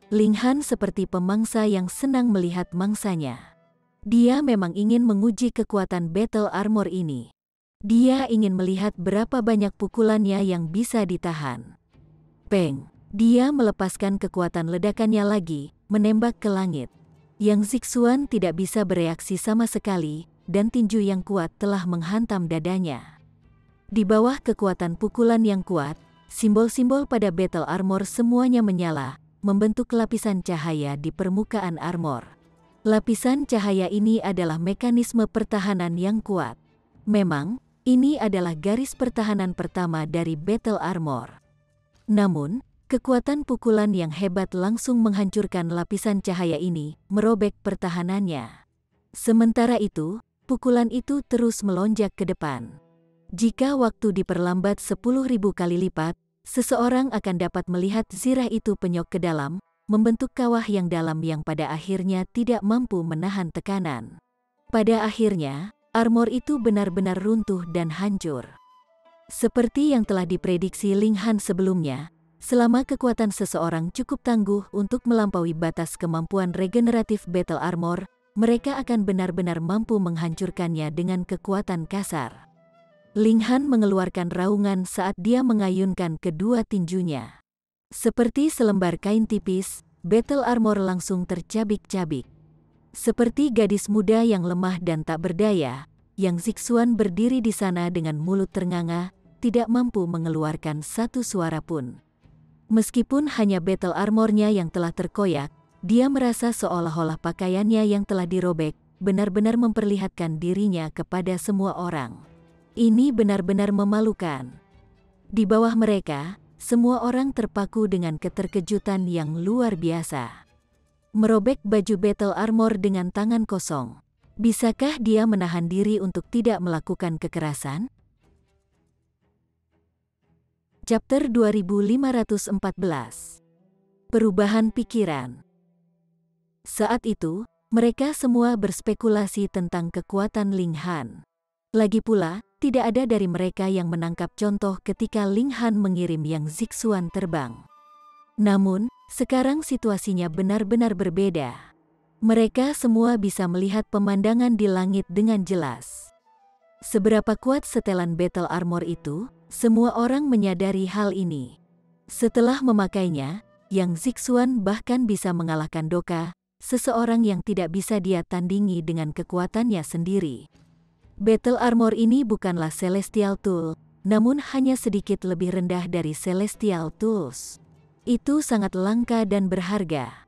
Ling Han seperti pemangsa yang senang melihat mangsanya. Dia memang ingin menguji kekuatan battle armor ini. Dia ingin melihat berapa banyak pukulannya yang bisa ditahan. Peng! Dia melepaskan kekuatan ledakannya lagi, menembak ke langit. Yang Zixuan tidak bisa bereaksi sama sekali, dan tinju yang kuat telah menghantam dadanya. Di bawah kekuatan pukulan yang kuat, simbol-simbol pada battle armor semuanya menyala, membentuk lapisan cahaya di permukaan armor. Lapisan cahaya ini adalah mekanisme pertahanan yang kuat. Memang, ini adalah garis pertahanan pertama dari battle armor. Namun, kekuatan pukulan yang hebat langsung menghancurkan lapisan cahaya ini, merobek pertahanannya. Sementara itu, pukulan itu terus melonjak ke depan. Jika waktu diperlambat 10.000 kali lipat, seseorang akan dapat melihat zirah itu penyok ke dalam, membentuk kawah yang dalam yang pada akhirnya tidak mampu menahan tekanan. Pada akhirnya, armor itu benar-benar runtuh dan hancur. Seperti yang telah diprediksi Ling Han sebelumnya, selama kekuatan seseorang cukup tangguh untuk melampaui batas kemampuan regeneratif battle armor, mereka akan benar-benar mampu menghancurkannya dengan kekuatan kasar. Ling Han mengeluarkan raungan saat dia mengayunkan kedua tinjunya. Seperti selembar kain tipis, battle armor langsung tercabik-cabik. Seperti gadis muda yang lemah dan tak berdaya, Yang Zixuan berdiri di sana dengan mulut ternganga, tidak mampu mengeluarkan satu suara pun. Meskipun hanya battle armornya yang telah terkoyak, dia merasa seolah-olah pakaiannya yang telah dirobek, benar-benar memperlihatkan dirinya kepada semua orang. Ini benar-benar memalukan. Di bawah mereka, semua orang terpaku dengan keterkejutan yang luar biasa. Merobek baju battle armor dengan tangan kosong. Bisakah dia menahan diri untuk tidak melakukan kekerasan? Chapter 2514. Perubahan pikiran. Saat itu, mereka semua berspekulasi tentang kekuatan Ling Han. Lagi pula, tidak ada dari mereka yang menangkap contoh ketika Ling Han mengirim Yang Zixuan terbang. Namun, sekarang situasinya benar-benar berbeda. Mereka semua bisa melihat pemandangan di langit dengan jelas. Seberapa kuat setelan battle armor itu, semua orang menyadari hal ini. Setelah memakainya, Yang Zixuan bahkan bisa mengalahkan Doka, seseorang yang tidak bisa dia tandingi dengan kekuatannya sendiri. Battle armor ini bukanlah Celestial Tool, namun hanya sedikit lebih rendah dari Celestial Tools. Itu sangat langka dan berharga.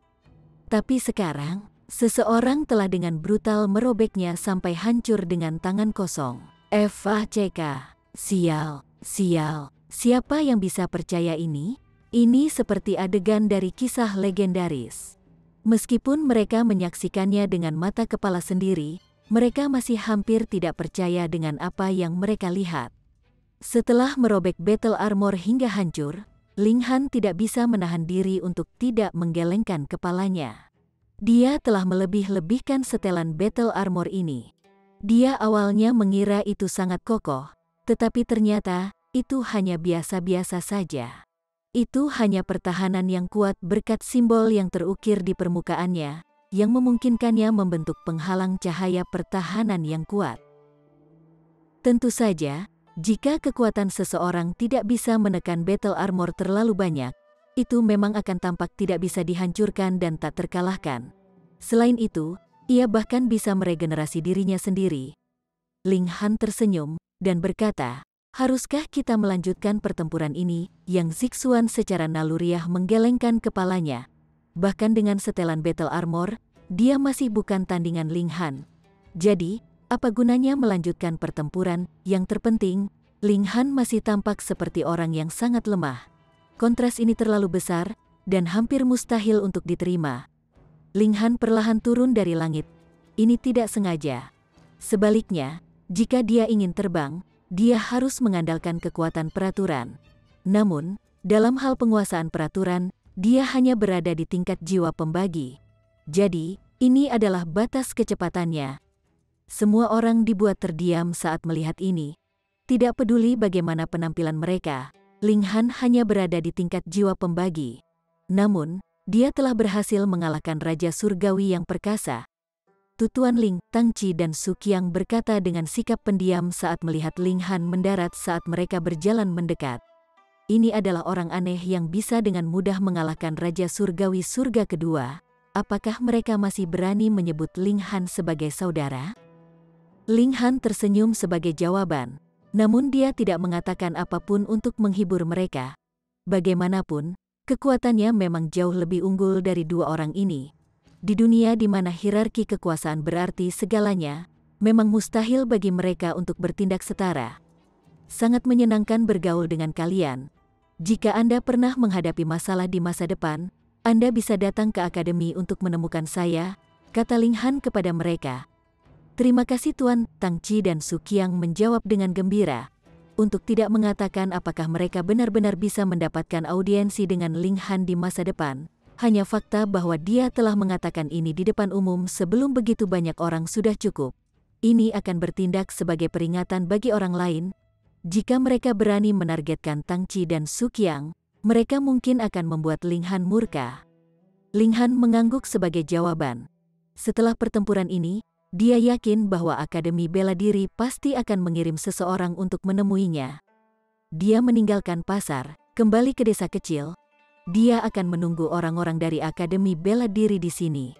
Tapi sekarang, seseorang telah dengan brutal merobeknya sampai hancur dengan tangan kosong. FACK, sial, sial, Siapa yang bisa percaya ini? Ini seperti adegan dari kisah legendaris. Meskipun mereka menyaksikannya dengan mata kepala sendiri, mereka masih hampir tidak percaya dengan apa yang mereka lihat. Setelah merobek battle armor hingga hancur, Ling Han tidak bisa menahan diri untuk tidak menggelengkan kepalanya. Dia telah melebih-lebihkan setelan battle armor ini. Dia awalnya mengira itu sangat kokoh, tetapi ternyata itu hanya biasa-biasa saja. Itu hanya pertahanan yang kuat berkat simbol yang terukir di permukaannya, yang memungkinkannya membentuk penghalang cahaya pertahanan yang kuat. Tentu saja, jika kekuatan seseorang tidak bisa menekan battle armor terlalu banyak, itu memang akan tampak tidak bisa dihancurkan dan tak terkalahkan. Selain itu, ia bahkan bisa meregenerasi dirinya sendiri. Ling Han tersenyum dan berkata, "Haruskah kita melanjutkan pertempuran ini?" Yang Zixuan secara naluriah menggelengkan kepalanya. Bahkan dengan setelan battle armor, dia masih bukan tandingan Ling Han. Jadi, apa gunanya melanjutkan pertempuran? Yang terpenting, Ling Han masih tampak seperti orang yang sangat lemah. Kontras ini terlalu besar dan hampir mustahil untuk diterima. Ling Han perlahan turun dari langit. Ini tidak sengaja. Sebaliknya, jika dia ingin terbang, dia harus mengandalkan kekuatan peraturan. Namun, dalam hal penguasaan peraturan, dia hanya berada di tingkat jiwa pembagi. Jadi, ini adalah batas kecepatannya. Semua orang dibuat terdiam saat melihat ini. Tidak peduli bagaimana penampilan mereka, Ling Han hanya berada di tingkat jiwa pembagi. Namun, dia telah berhasil mengalahkan Raja Surgawi yang perkasa. Tutuan Ling, Tang Qi dan Su Qiang berkata dengan sikap pendiam saat melihat Ling Han mendarat saat mereka berjalan mendekat. Ini adalah orang aneh yang bisa dengan mudah mengalahkan Raja Surgawi surga kedua. Apakah mereka masih berani menyebut Ling Han sebagai saudara? Ling Han tersenyum sebagai jawaban, namun dia tidak mengatakan apapun untuk menghibur mereka. Bagaimanapun, kekuatannya memang jauh lebih unggul dari dua orang ini. Di dunia di mana hierarki kekuasaan berarti segalanya, memang mustahil bagi mereka untuk bertindak setara. Sangat menyenangkan bergaul dengan kalian. Jika Anda pernah menghadapi masalah di masa depan, Anda bisa datang ke akademi untuk menemukan saya, kata Ling Han kepada mereka. Terima kasih Tuan, Tang Qi dan Su Qiang menjawab dengan gembira. Untuk tidak mengatakan apakah mereka benar-benar bisa mendapatkan audiensi dengan Ling Han di masa depan. Hanya fakta bahwa dia telah mengatakan ini di depan umum sebelum begitu banyak orang sudah cukup. Ini akan bertindak sebagai peringatan bagi orang lain. Jika mereka berani menargetkan Tang Qi dan Su Qiang, mereka mungkin akan membuat Ling Han murka. Ling Han mengangguk sebagai jawaban. Setelah pertempuran ini, dia yakin bahwa Akademi Bela Diri pasti akan mengirim seseorang untuk menemuinya. Dia meninggalkan pasar, kembali ke desa kecil. Dia akan menunggu orang-orang dari Akademi Bela Diri di sini.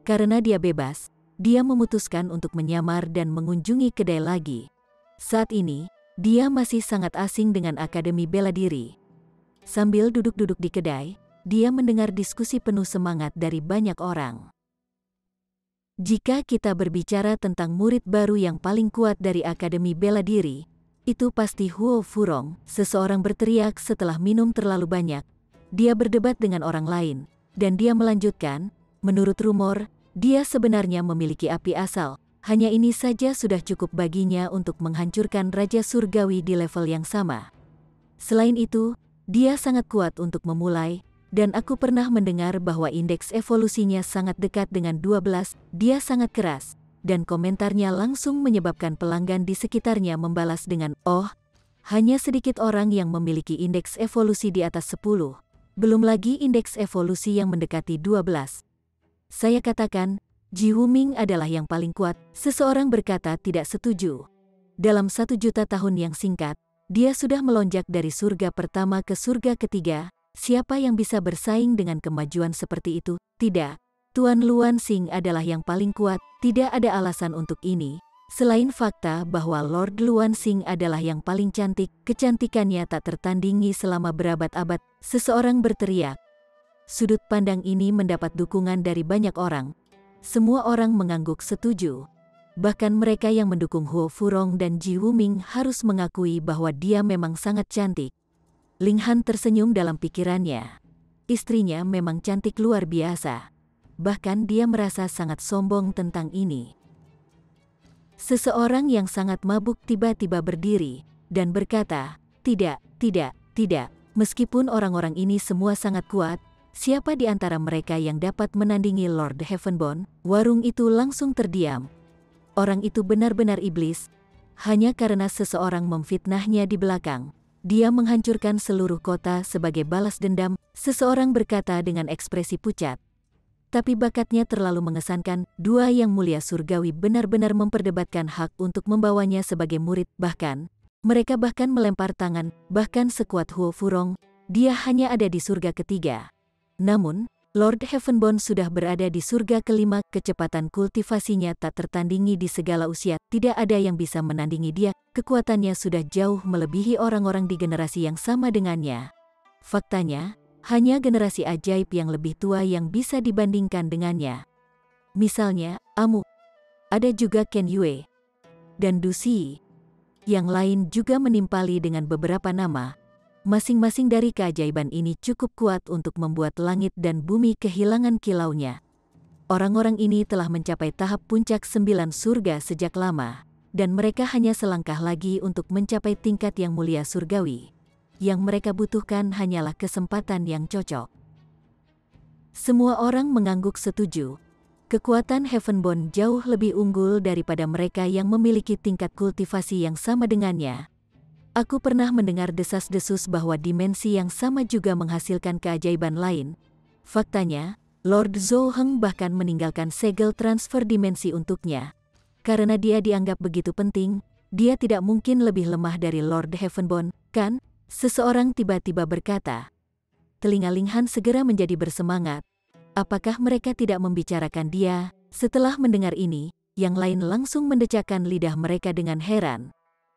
Karena dia bebas, dia memutuskan untuk menyamar dan mengunjungi kedai lagi. Saat ini, dia masih sangat asing dengan Akademi Bela Diri. Sambil duduk-duduk di kedai, dia mendengar diskusi penuh semangat dari banyak orang. Jika kita berbicara tentang murid baru yang paling kuat dari Akademi Bela Diri, itu pasti Huo Furong, seseorang berteriak setelah minum terlalu banyak. Dia berdebat dengan orang lain, dan dia melanjutkan, menurut rumor, dia sebenarnya memiliki api asal, hanya ini saja sudah cukup baginya untuk menghancurkan Raja Surgawi di level yang sama. Selain itu, dia sangat kuat untuk memulai, dan aku pernah mendengar bahwa indeks evolusinya sangat dekat dengan 12, dia sangat keras, dan komentarnya langsung menyebabkan pelanggan di sekitarnya membalas dengan, "Oh, hanya sedikit orang yang memiliki indeks evolusi di atas 10. Belum lagi indeks evolusi yang mendekati 12. Saya katakan, Ji Wuming adalah yang paling kuat." Seseorang berkata tidak setuju. Dalam 1 juta tahun yang singkat, dia sudah melonjak dari surga pertama ke surga ketiga. Siapa yang bisa bersaing dengan kemajuan seperti itu? Tidak. Tuan Luan Xing adalah yang paling kuat, tidak ada alasan untuk ini. Selain fakta bahwa Lord Luan Xing adalah yang paling cantik, kecantikannya tak tertandingi selama berabad-abad, seseorang berteriak. Sudut pandang ini mendapat dukungan dari banyak orang. Semua orang mengangguk setuju. Bahkan mereka yang mendukung Huo Furong dan Ji Wuming harus mengakui bahwa dia memang sangat cantik. Ling Han tersenyum dalam pikirannya. Istrinya memang cantik luar biasa. Bahkan dia merasa sangat sombong tentang ini. Seseorang yang sangat mabuk tiba-tiba berdiri dan berkata, "Tidak, tidak, tidak. Meskipun orang-orang ini semua sangat kuat, siapa di antara mereka yang dapat menandingi Lord Heavenborn?" Warung itu langsung terdiam. Orang itu benar-benar iblis. Hanya karena seseorang memfitnahnya di belakang, dia menghancurkan seluruh kota sebagai balas dendam, seseorang berkata dengan ekspresi pucat. Tapi bakatnya terlalu mengesankan, dua yang mulia surgawi benar-benar memperdebatkan hak untuk membawanya sebagai murid, mereka bahkan melempar tangan, bahkan sekuat Huo Furong, dia hanya ada di surga ketiga. Namun, Lord Heavenborn sudah berada di surga kelima, kecepatan kultivasinya tak tertandingi di segala usia, tidak ada yang bisa menandingi dia, kekuatannya sudah jauh melebihi orang-orang di generasi yang sama dengannya. Faktanya, hanya generasi ajaib yang lebih tua yang bisa dibandingkan dengannya. Misalnya, Amu, ada juga Ken Yue, dan Du Si. Yang lain juga menimpali dengan beberapa nama. Masing-masing dari keajaiban ini cukup kuat untuk membuat langit dan bumi kehilangan kilaunya. Orang-orang ini telah mencapai tahap puncak 9 surga sejak lama, dan mereka hanya selangkah lagi untuk mencapai tingkat yang mulia surgawi. Yang mereka butuhkan hanyalah kesempatan yang cocok. Semua orang mengangguk setuju. Kekuatan Heavenborn jauh lebih unggul daripada mereka yang memiliki tingkat kultivasi yang sama dengannya. Aku pernah mendengar desas-desus bahwa dimensi yang sama juga menghasilkan keajaiban lain. Faktanya, Lord Zhou Heng bahkan meninggalkan segel transfer dimensi untuknya. Karena dia dianggap begitu penting, dia tidak mungkin lebih lemah dari Lord Heavenborn, kan? Seseorang tiba-tiba berkata. Telinga Ling Han segera menjadi bersemangat. Apakah mereka tidak membicarakan dia? Setelah mendengar ini, yang lain langsung mendecakkan lidah mereka dengan heran.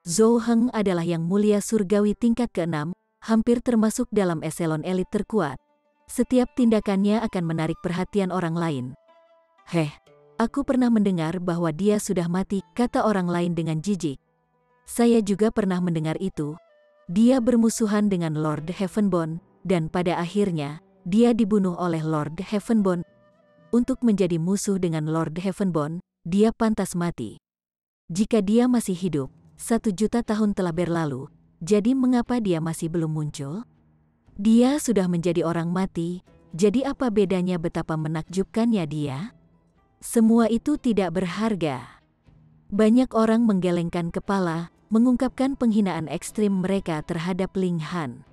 Zhou Heng adalah yang mulia surgawi tingkat ke-6, hampir termasuk dalam eselon elit terkuat. Setiap tindakannya akan menarik perhatian orang lain. Aku pernah mendengar bahwa dia sudah mati, kata orang lain dengan jijik. Saya juga pernah mendengar itu. Dia bermusuhan dengan Lord Heavenborn, dan pada akhirnya, dia dibunuh oleh Lord Heavenborn. Untuk menjadi musuh dengan Lord Heavenborn, dia pantas mati. Jika dia masih hidup, 1 juta tahun telah berlalu, jadi mengapa dia masih belum muncul? Dia sudah menjadi orang mati, jadi apa bedanya betapa menakjubkannya dia? Semua itu tidak berharga. Banyak orang menggelengkan kepala, mengungkapkan penghinaan ekstrim mereka terhadap Ling Han.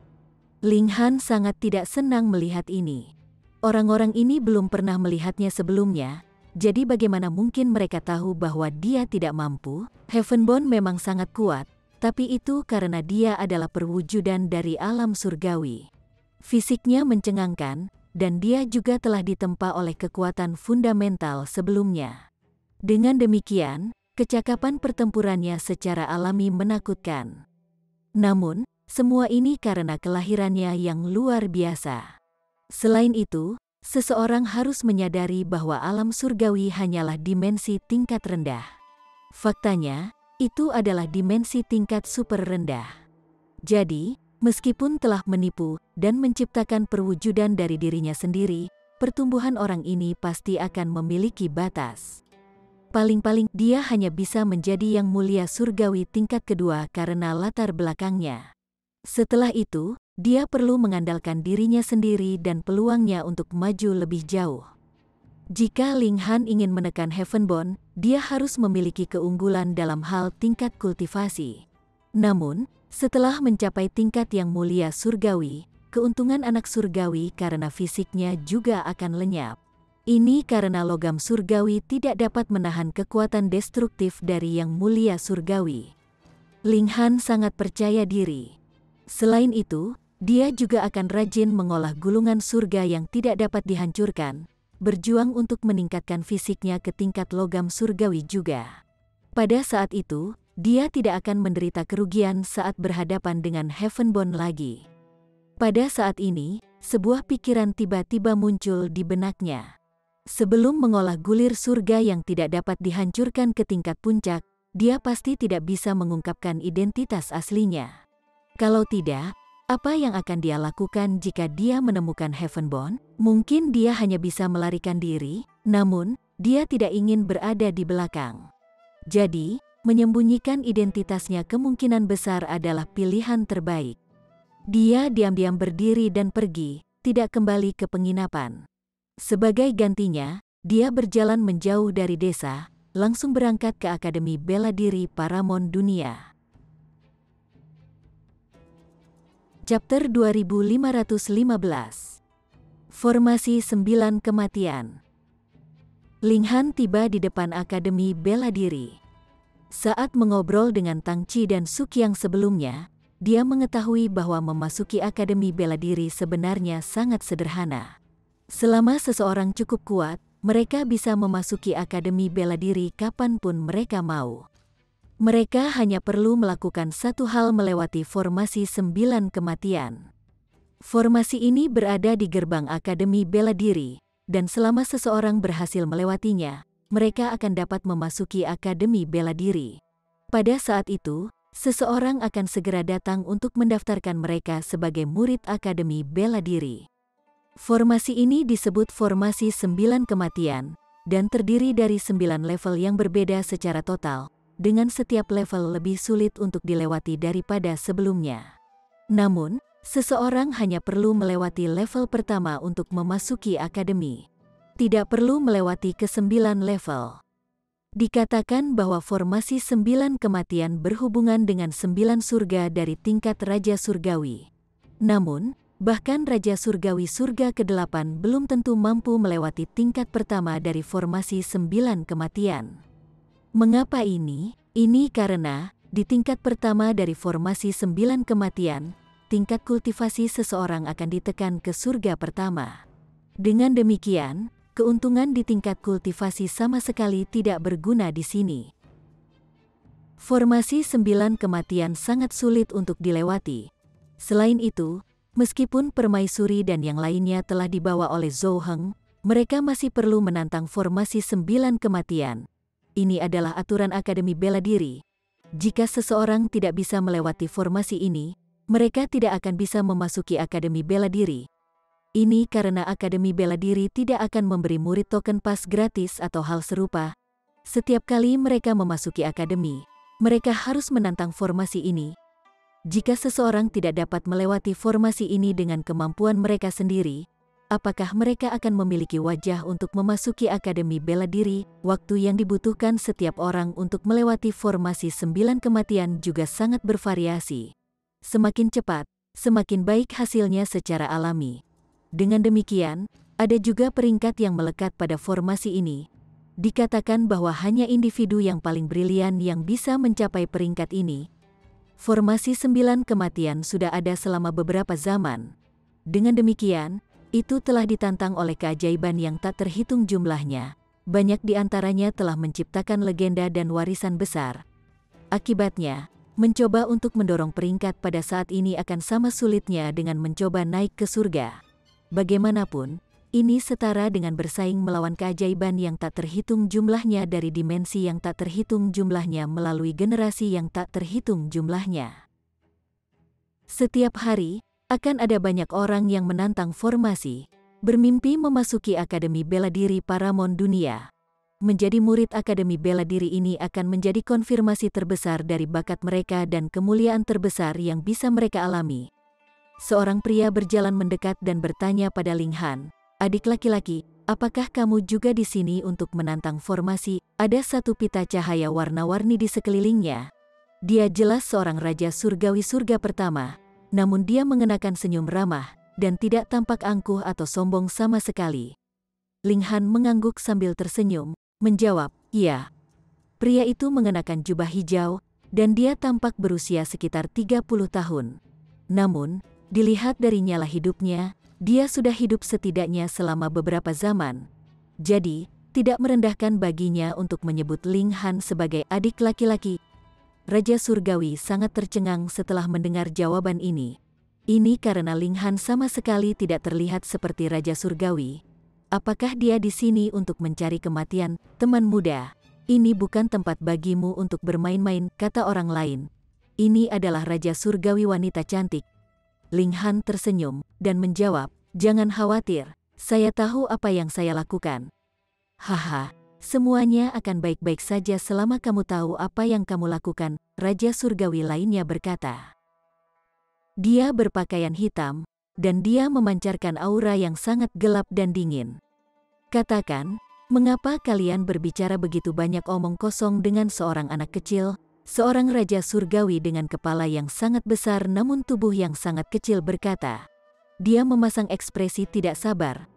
Ling Han sangat tidak senang melihat ini. Orang-orang ini belum pernah melihatnya sebelumnya. Jadi bagaimana mungkin mereka tahu bahwa dia tidak mampu? Heavenborn memang sangat kuat, tapi itu karena dia adalah perwujudan dari alam surgawi. Fisiknya mencengangkan, dan dia juga telah ditempa oleh kekuatan fundamental sebelumnya. Dengan demikian, kecakapan pertempurannya secara alami menakutkan. Namun, semua ini karena kelahirannya yang luar biasa. Selain itu, seseorang harus menyadari bahwa alam surgawi hanyalah dimensi tingkat rendah. Faktanya, itu adalah dimensi tingkat super rendah. Jadi, meskipun telah menipu dan menciptakan perwujudan dari dirinya sendiri, pertumbuhan orang ini pasti akan memiliki batas. Paling-paling dia hanya bisa menjadi yang mulia surgawi tingkat kedua karena latar belakangnya. Setelah itu, dia perlu mengandalkan dirinya sendiri dan peluangnya untuk maju lebih jauh. Jika Ling Han ingin menekan Heavenborn, dia harus memiliki keunggulan dalam hal tingkat kultivasi. Namun, setelah mencapai tingkat yang mulia surgawi, keuntungan anak surgawi karena fisiknya juga akan lenyap. Ini karena logam surgawi tidak dapat menahan kekuatan destruktif dari yang mulia surgawi. Ling Han sangat percaya diri. Selain itu, dia juga akan rajin mengolah gulungan surga yang tidak dapat dihancurkan, berjuang untuk meningkatkan fisiknya ke tingkat logam surgawi juga. Pada saat itu, dia tidak akan menderita kerugian saat berhadapan dengan Heavenborn lagi. Pada saat ini, sebuah pikiran tiba-tiba muncul di benaknya. Sebelum mengolah gulir surga yang tidak dapat dihancurkan ke tingkat puncak, dia pasti tidak bisa mengungkapkan identitas aslinya. Kalau tidak, Apa yang akan dia lakukan jika dia menemukan Heavenborn? Mungkin dia hanya bisa melarikan diri, namun dia tidak ingin berada di belakang. Jadi, menyembunyikan identitasnya kemungkinan besar adalah pilihan terbaik. Dia diam-diam berdiri dan pergi, tidak kembali ke penginapan. Sebagai gantinya, dia berjalan menjauh dari desa, langsung berangkat ke Akademi Bela Diri Paramount Dunia. Chapter 2515. Formasi 9 Kematian. Ling Han tiba di depan Akademi Bela Diri. Saat mengobrol dengan Tang Chi dan Suk yang sebelumnya, dia mengetahui bahwa memasuki Akademi Bela Diri sebenarnya sangat sederhana. Selama seseorang cukup kuat, mereka bisa memasuki Akademi Bela Diri kapanpun mereka mau. Mereka hanya perlu melakukan satu hal, melewati formasi 9 kematian. Formasi ini berada di gerbang Akademi Bela Diri, dan selama seseorang berhasil melewatinya, mereka akan dapat memasuki Akademi Bela Diri. Pada saat itu, seseorang akan segera datang untuk mendaftarkan mereka sebagai murid Akademi Bela Diri. Formasi ini disebut formasi 9 kematian, dan terdiri dari 9 level yang berbeda secara total, dengan setiap level lebih sulit untuk dilewati daripada sebelumnya. Namun, seseorang hanya perlu melewati level pertama untuk memasuki akademi. Tidak perlu melewati ke-9 level. Dikatakan bahwa formasi 9 kematian berhubungan dengan 9 surga dari tingkat Raja Surgawi. Namun, bahkan Raja Surgawi surga ke-8 belum tentu mampu melewati tingkat pertama dari formasi 9 kematian. Mengapa ini? Ini karena, di tingkat pertama dari formasi 9 kematian, tingkat kultivasi seseorang akan ditekan ke surga pertama. Dengan demikian, keuntungan di tingkat kultivasi sama sekali tidak berguna di sini. Formasi 9 kematian sangat sulit untuk dilewati. Selain itu, meskipun permaisuri dan yang lainnya telah dibawa oleh Zhou Heng, mereka masih perlu menantang formasi 9 kematian. Ini adalah aturan Akademi Bela Diri. Jika seseorang tidak bisa melewati formasi ini, mereka tidak akan bisa memasuki Akademi Bela Diri. Ini karena Akademi Bela Diri tidak akan memberi murid token pas gratis atau hal serupa. Setiap kali mereka memasuki akademi, mereka harus menantang formasi ini. Jika seseorang tidak dapat melewati formasi ini dengan kemampuan mereka sendiri, apakah mereka akan memiliki wajah untuk memasuki Akademi Bela Diri? Waktu yang dibutuhkan setiap orang untuk melewati formasi 9 kematian juga sangat bervariasi. Semakin cepat, semakin baik hasilnya secara alami. Dengan demikian, ada juga peringkat yang melekat pada formasi ini. Dikatakan bahwa hanya individu yang paling brilian yang bisa mencapai peringkat ini. Formasi 9 kematian sudah ada selama beberapa zaman. Dengan demikian, itu telah ditantang oleh keajaiban yang tak terhitung jumlahnya. Banyak di antaranya telah menciptakan legenda dan warisan besar. Akibatnya, mencoba untuk mendorong peringkat pada saat ini akan sama sulitnya dengan mencoba naik ke surga. Bagaimanapun, ini setara dengan bersaing melawan keajaiban yang tak terhitung jumlahnya dari dimensi yang tak terhitung jumlahnya melalui generasi yang tak terhitung jumlahnya. Setiap hari, akan ada banyak orang yang menantang formasi, bermimpi memasuki Akademi Bela Diri Paramount Dunia. Menjadi murid Akademi Bela Diri ini akan menjadi konfirmasi terbesar dari bakat mereka dan kemuliaan terbesar yang bisa mereka alami. Seorang pria berjalan mendekat dan bertanya pada Ling Han, "Adik laki-laki, apakah kamu juga di sini untuk menantang formasi?" Ada satu pita cahaya warna-warni di sekelilingnya. Dia jelas seorang Raja Surgawi surga pertama. Namun dia mengenakan senyum ramah, dan tidak tampak angkuh atau sombong sama sekali. Ling Han mengangguk sambil tersenyum, menjawab, "Iya." Pria itu mengenakan jubah hijau, dan dia tampak berusia sekitar 30 tahun. Namun, dilihat dari nyala hidupnya, dia sudah hidup setidaknya selama beberapa zaman. Jadi, tidak merendahkan baginya untuk menyebut Ling Han sebagai adik laki-laki. Raja Surgawi sangat tercengang setelah mendengar jawaban ini. Ini karena Ling Han sama sekali tidak terlihat seperti Raja Surgawi. "Apakah dia di sini untuk mencari kematian, teman muda? Ini bukan tempat bagimu untuk bermain-main," kata orang lain. "Ini adalah Raja Surgawi wanita cantik." Ling Han tersenyum dan menjawab, "Jangan khawatir, saya tahu apa yang saya lakukan." "Haha, semuanya akan baik-baik saja selama kamu tahu apa yang kamu lakukan," Raja Surgawi lainnya berkata. Dia berpakaian hitam, dan dia memancarkan aura yang sangat gelap dan dingin. "Katakan, mengapa kalian berbicara begitu banyak omong kosong dengan seorang anak kecil?" Seorang Raja Surgawi dengan kepala yang sangat besar namun tubuh yang sangat kecil berkata. Dia memasang ekspresi tidak sabar.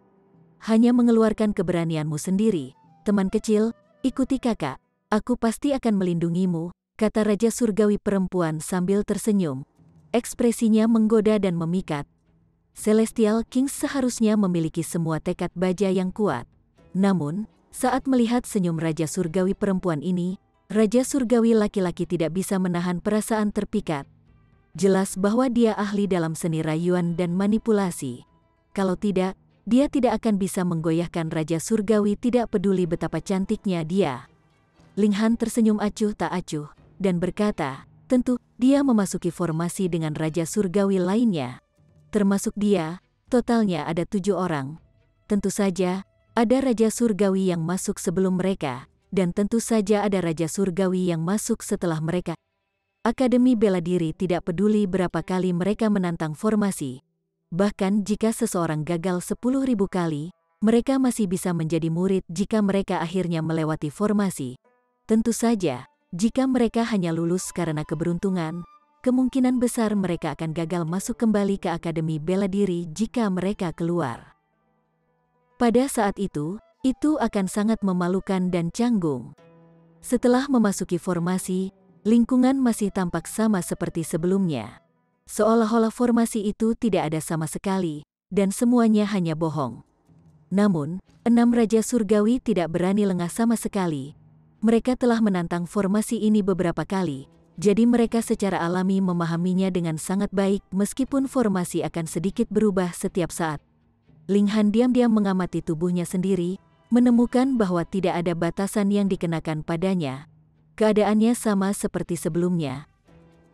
"Hanya mengeluarkan keberanianmu sendiri, teman kecil, ikuti kakak, aku pasti akan melindungimu," kata Raja Surgawi perempuan sambil tersenyum. Ekspresinya menggoda dan memikat. Celestial Kings seharusnya memiliki semua tekad baja yang kuat. Namun, saat melihat senyum Raja Surgawi perempuan ini, Raja Surgawi laki-laki tidak bisa menahan perasaan terpikat. Jelas bahwa dia ahli dalam seni rayuan dan manipulasi. Kalau tidak, dia tidak akan bisa menggoyahkan Raja Surgawi tidak peduli betapa cantiknya dia. Ling Han tersenyum acuh tak acuh, dan berkata, tentu, dia memasuki formasi dengan Raja Surgawi lainnya. Termasuk dia, totalnya ada 7 orang. Tentu saja, ada Raja Surgawi yang masuk sebelum mereka. Dan tentu saja ada Raja Surgawi yang masuk setelah mereka. Akademi Bela Diri tidak peduli berapa kali mereka menantang formasi. Bahkan jika seseorang gagal 10.000 kali, mereka masih bisa menjadi murid jika mereka akhirnya melewati formasi. Tentu saja, jika mereka hanya lulus karena keberuntungan, kemungkinan besar mereka akan gagal masuk kembali ke Akademi Bela Diri jika mereka keluar. Pada saat itu akan sangat memalukan dan canggung. Setelah memasuki formasi, lingkungan masih tampak sama seperti sebelumnya. Seolah-olah formasi itu tidak ada sama sekali, dan semuanya hanya bohong. Namun, 6 Raja Surgawi tidak berani lengah sama sekali. Mereka telah menantang formasi ini beberapa kali, jadi mereka secara alami memahaminya dengan sangat baik meskipun formasi akan sedikit berubah setiap saat. Ling Han diam-diam mengamati tubuhnya sendiri, menemukan bahwa tidak ada batasan yang dikenakan padanya. Keadaannya sama seperti sebelumnya.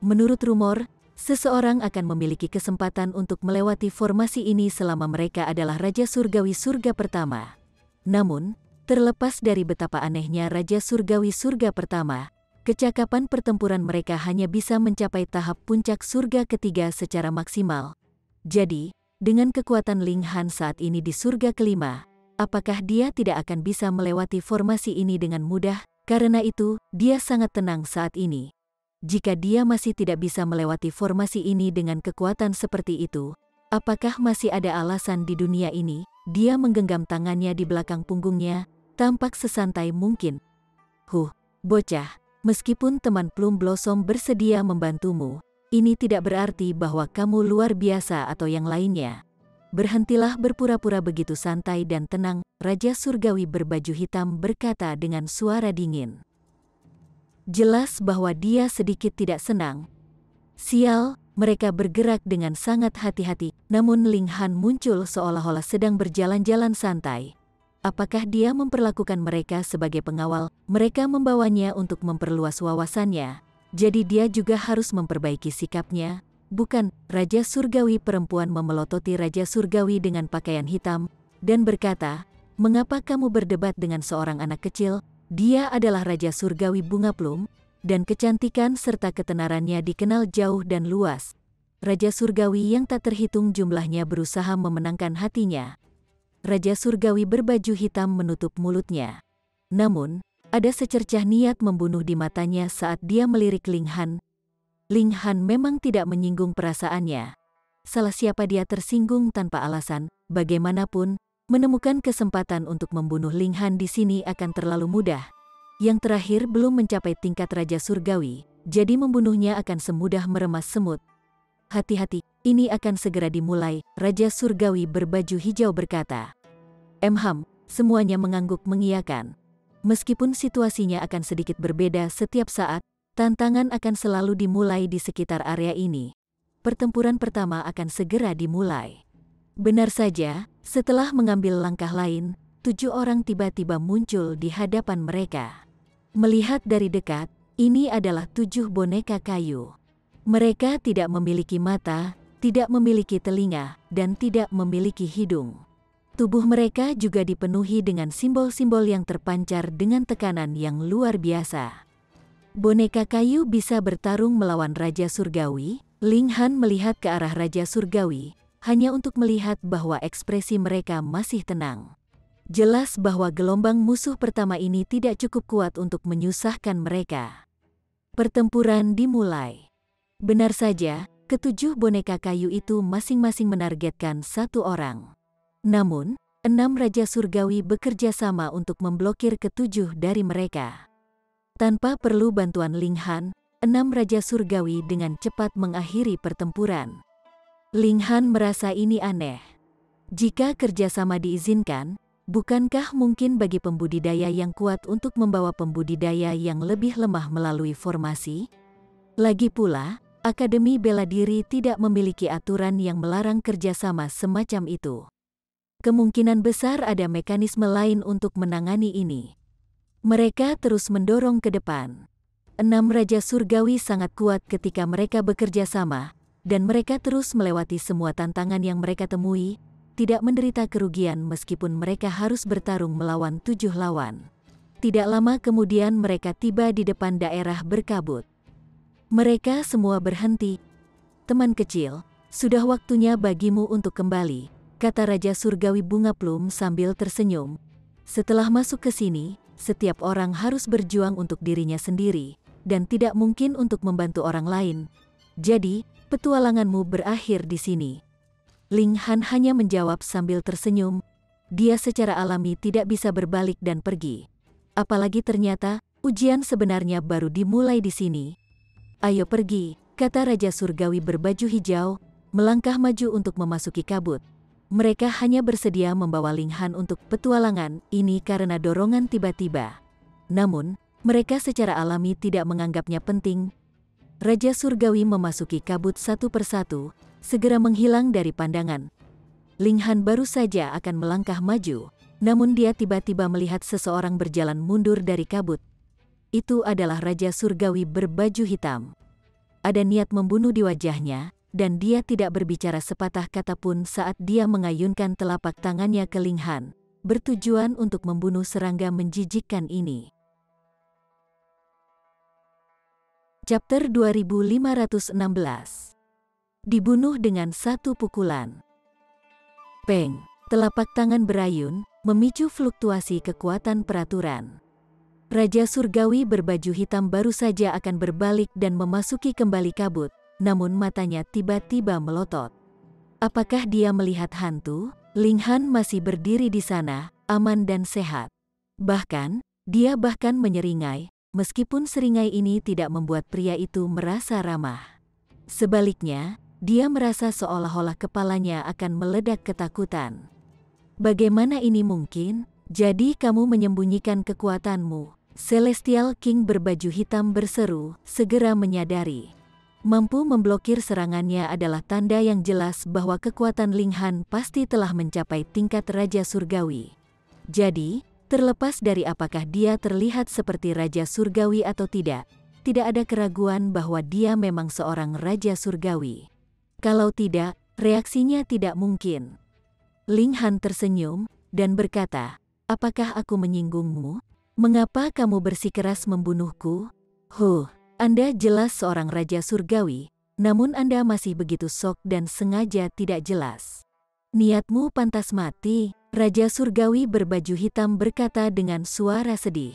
Menurut rumor, seseorang akan memiliki kesempatan untuk melewati formasi ini selama mereka adalah Raja Surgawi Surga Pertama. Namun, terlepas dari betapa anehnya Raja Surgawi Surga Pertama, kecakapan pertempuran mereka hanya bisa mencapai tahap puncak surga ketiga secara maksimal. Jadi, dengan kekuatan Ling Han saat ini di surga kelima, apakah dia tidak akan bisa melewati formasi ini dengan mudah? Karena itu, dia sangat tenang saat ini. Jika dia masih tidak bisa melewati formasi ini dengan kekuatan seperti itu, apakah masih ada alasan di dunia ini? Dia menggenggam tangannya di belakang punggungnya, tampak sesantai mungkin. Bocah, meskipun teman Plum Blossom bersedia membantumu, ini tidak berarti bahwa kamu luar biasa atau yang lainnya. Berhentilah berpura-pura begitu santai dan tenang, Raja Surgawi berbaju hitam berkata dengan suara dingin. Jelas bahwa dia sedikit tidak senang. Sial, mereka bergerak dengan sangat hati-hati, namun Ling Han muncul seolah-olah sedang berjalan-jalan santai. Apakah dia memperlakukan mereka sebagai pengawal? Mereka membawanya untuk memperluas wawasannya, jadi dia juga harus memperbaiki sikapnya. Bukan, Raja Surgawi perempuan memelototi Raja Surgawi dengan pakaian hitam, dan berkata, "Mengapa kamu berdebat dengan seorang anak kecil? Dia adalah Raja Surgawi Bunga Plum, dan kecantikan serta ketenarannya dikenal jauh dan luas." Raja Surgawi yang tak terhitung jumlahnya berusaha memenangkan hatinya. Raja Surgawi berbaju hitam menutup mulutnya. Namun, ada secercah niat membunuh di matanya saat dia melirik Ling Han. Ling Han memang tidak menyinggung perasaannya. Salah siapa dia tersinggung tanpa alasan, bagaimanapun, menemukan kesempatan untuk membunuh Ling Han di sini akan terlalu mudah. Yang terakhir belum mencapai tingkat Raja Surgawi, jadi membunuhnya akan semudah meremas semut. Hati-hati, ini akan segera dimulai, Raja Surgawi berbaju hijau berkata. Semuanya mengangguk mengiyakan. Meskipun situasinya akan sedikit berbeda setiap saat, tantangan akan selalu dimulai di sekitar area ini. Pertempuran pertama akan segera dimulai. Benar saja, setelah mengambil langkah lain, 7 orang tiba-tiba muncul di hadapan mereka. Melihat dari dekat, ini adalah 7 boneka kayu. Mereka tidak memiliki mata, tidak memiliki telinga, dan tidak memiliki hidung. Tubuh mereka juga dipenuhi dengan simbol-simbol yang terpancar dengan tekanan yang luar biasa. Boneka kayu bisa bertarung melawan Raja Surgawi. Ling Han melihat ke arah Raja Surgawi, hanya untuk melihat bahwa ekspresi mereka masih tenang. Jelas bahwa gelombang musuh pertama ini tidak cukup kuat untuk menyusahkan mereka. Pertempuran dimulai. Benar saja, ketujuh boneka kayu itu masing-masing menargetkan satu orang. Namun, 6 Raja Surgawi bekerja sama untuk memblokir ketujuh dari mereka. Tanpa perlu bantuan Ling Han, 6 Raja Surgawi dengan cepat mengakhiri pertempuran. Ling Han merasa ini aneh. Jika kerjasama diizinkan, bukankah mungkin bagi pembudidaya yang kuat untuk membawa pembudidaya yang lebih lemah melalui formasi? Lagi pula, Akademi Bela Diri tidak memiliki aturan yang melarang kerjasama semacam itu. Kemungkinan besar ada mekanisme lain untuk menangani ini. Mereka terus mendorong ke depan. 6 Raja Surgawi sangat kuat ketika mereka bekerja sama, dan mereka terus melewati semua tantangan yang mereka temui, tidak menderita kerugian meskipun mereka harus bertarung melawan 7 lawan. Tidak lama kemudian mereka tiba di depan daerah berkabut. Mereka semua berhenti. "Teman kecil, sudah waktunya bagimu untuk kembali," kata Raja Surgawi Bunga Plum sambil tersenyum. "Setelah masuk ke sini, setiap orang harus berjuang untuk dirinya sendiri, dan tidak mungkin untuk membantu orang lain. Jadi, petualanganmu berakhir di sini." Ling Han hanya menjawab sambil tersenyum. Dia secara alami tidak bisa berbalik dan pergi. Apalagi ternyata, ujian sebenarnya baru dimulai di sini. "Ayo pergi," kata Raja Surgawi berbaju hijau, melangkah maju untuk memasuki kabut. Mereka hanya bersedia membawa Ling Han untuk petualangan ini karena dorongan tiba-tiba. Namun, mereka secara alami tidak menganggapnya penting. Raja Surgawi memasuki kabut satu persatu, segera menghilang dari pandangan. Ling Han baru saja akan melangkah maju, namun dia tiba-tiba melihat seseorang berjalan mundur dari kabut. Itu adalah Raja Surgawi berbaju hitam. Ada niat membunuh di wajahnya, dan dia tidak berbicara sepatah kata pun saat dia mengayunkan telapak tangannya ke Ling Han, bertujuan untuk membunuh serangga menjijikkan ini. Chapter 2516. Dibunuh dengan satu pukulan. Peng, telapak tangan berayun, memicu fluktuasi kekuatan peraturan. Raja Surgawi berbaju hitam baru saja akan berbalik dan memasuki kembali kabut. Namun matanya tiba-tiba melotot. Apakah dia melihat hantu? Ling Han masih berdiri di sana, aman dan sehat. Bahkan, dia menyeringai, meskipun seringai ini tidak membuat pria itu merasa ramah. Sebaliknya, dia merasa seolah-olah kepalanya akan meledak ketakutan. "Bagaimana ini mungkin? Jadi kamu menyembunyikan kekuatanmu?" Celestial King berbaju hitam berseru, segera menyadari. Mampu memblokir serangannya adalah tanda yang jelas bahwa kekuatan Ling Han pasti telah mencapai tingkat Raja Surgawi. Jadi, terlepas dari apakah dia terlihat seperti Raja Surgawi atau tidak ada keraguan bahwa dia memang seorang Raja Surgawi. Kalau tidak, reaksinya tidak mungkin. Ling Han tersenyum dan berkata, "Apakah aku menyinggungmu? Mengapa kamu bersikeras membunuhku? Anda jelas seorang Raja Surgawi, namun Anda masih begitu syok dan sengaja tidak jelas. Niatmu pantas mati," Raja Surgawi berbaju hitam berkata dengan suara sedih.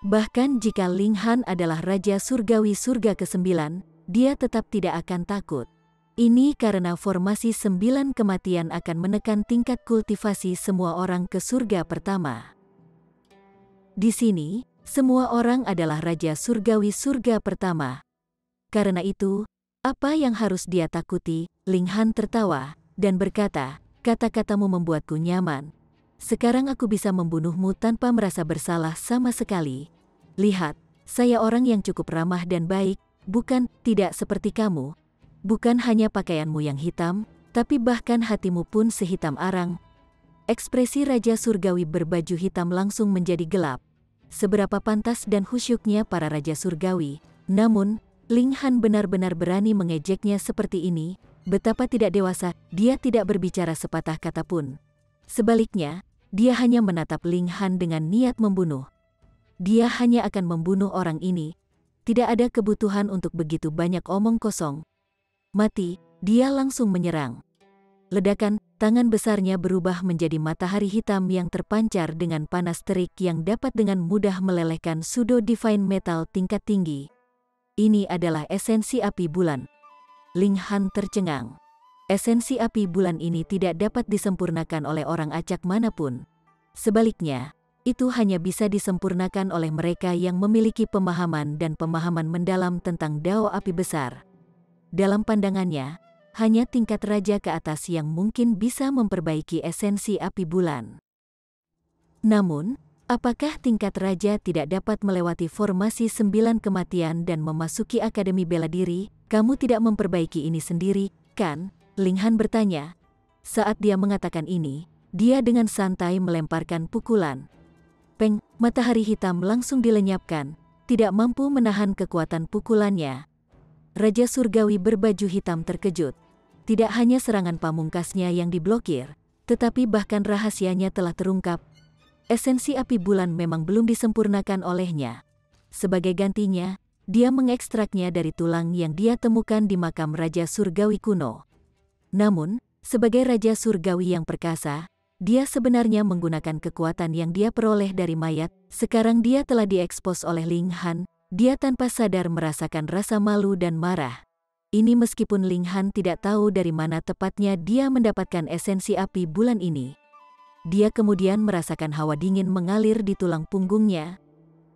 Bahkan jika Ling Han adalah Raja Surgawi surga ke-9, dia tetap tidak akan takut. Ini karena formasi 9 kematian akan menekan tingkat kultivasi semua orang ke surga pertama. Di sini, semua orang adalah Raja Surgawi surga pertama. Karena itu, apa yang harus dia takuti? Ling Han tertawa dan berkata, "Kata-katamu membuatku nyaman. Sekarang aku bisa membunuhmu tanpa merasa bersalah sama sekali. Lihat, saya orang yang cukup ramah dan baik, bukan tidak seperti kamu. Bukan hanya pakaianmu yang hitam, tapi bahkan hatimu pun sehitam arang." Ekspresi Raja Surgawi berbaju hitam langsung menjadi gelap. Seberapa pantas dan khusyuknya para Raja Surgawi, namun, Ling Han benar-benar berani mengejeknya seperti ini. Betapa tidak dewasa, dia tidak berbicara sepatah kata pun. Sebaliknya, dia hanya menatap Ling Han dengan niat membunuh. Dia hanya akan membunuh orang ini. Tidak ada kebutuhan untuk begitu banyak omong kosong. Mati, dia langsung menyerang. Ledakan, tangan besarnya berubah menjadi matahari hitam yang terpancar dengan panas terik yang dapat dengan mudah melelehkan pseudo divine metal tingkat tinggi. Ini adalah esensi api bulan. Ling Han tercengang. Esensi api bulan ini tidak dapat disempurnakan oleh orang acak manapun. Sebaliknya, itu hanya bisa disempurnakan oleh mereka yang memiliki pemahaman dan pemahaman mendalam tentang Dao api besar. Dalam pandangannya, hanya tingkat raja ke atas yang mungkin bisa memperbaiki esensi api bulan. Namun, apakah tingkat raja tidak dapat melewati formasi 9 kematian dan memasuki Akademi Bela Diri? Kamu tidak memperbaiki ini sendiri, kan? Ling Han bertanya. Saat dia mengatakan ini, dia dengan santai melemparkan pukulan. Peng, matahari hitam langsung dilenyapkan, tidak mampu menahan kekuatan pukulannya. Raja Surgawi berbaju hitam terkejut. Tidak hanya serangan pamungkasnya yang diblokir, tetapi bahkan rahasianya telah terungkap. Esensi api bulan memang belum disempurnakan olehnya. Sebagai gantinya, dia mengekstraknya dari tulang yang dia temukan di makam Raja Surgawi kuno. Namun, sebagai Raja Surgawi yang perkasa, dia sebenarnya menggunakan kekuatan yang dia peroleh dari mayat. Sekarang dia telah diekspos oleh Ling Han, dia tanpa sadar merasakan rasa malu dan marah. Ini meskipun Ling Han tidak tahu dari mana tepatnya dia mendapatkan esensi api bulan ini. Dia kemudian merasakan hawa dingin mengalir di tulang punggungnya.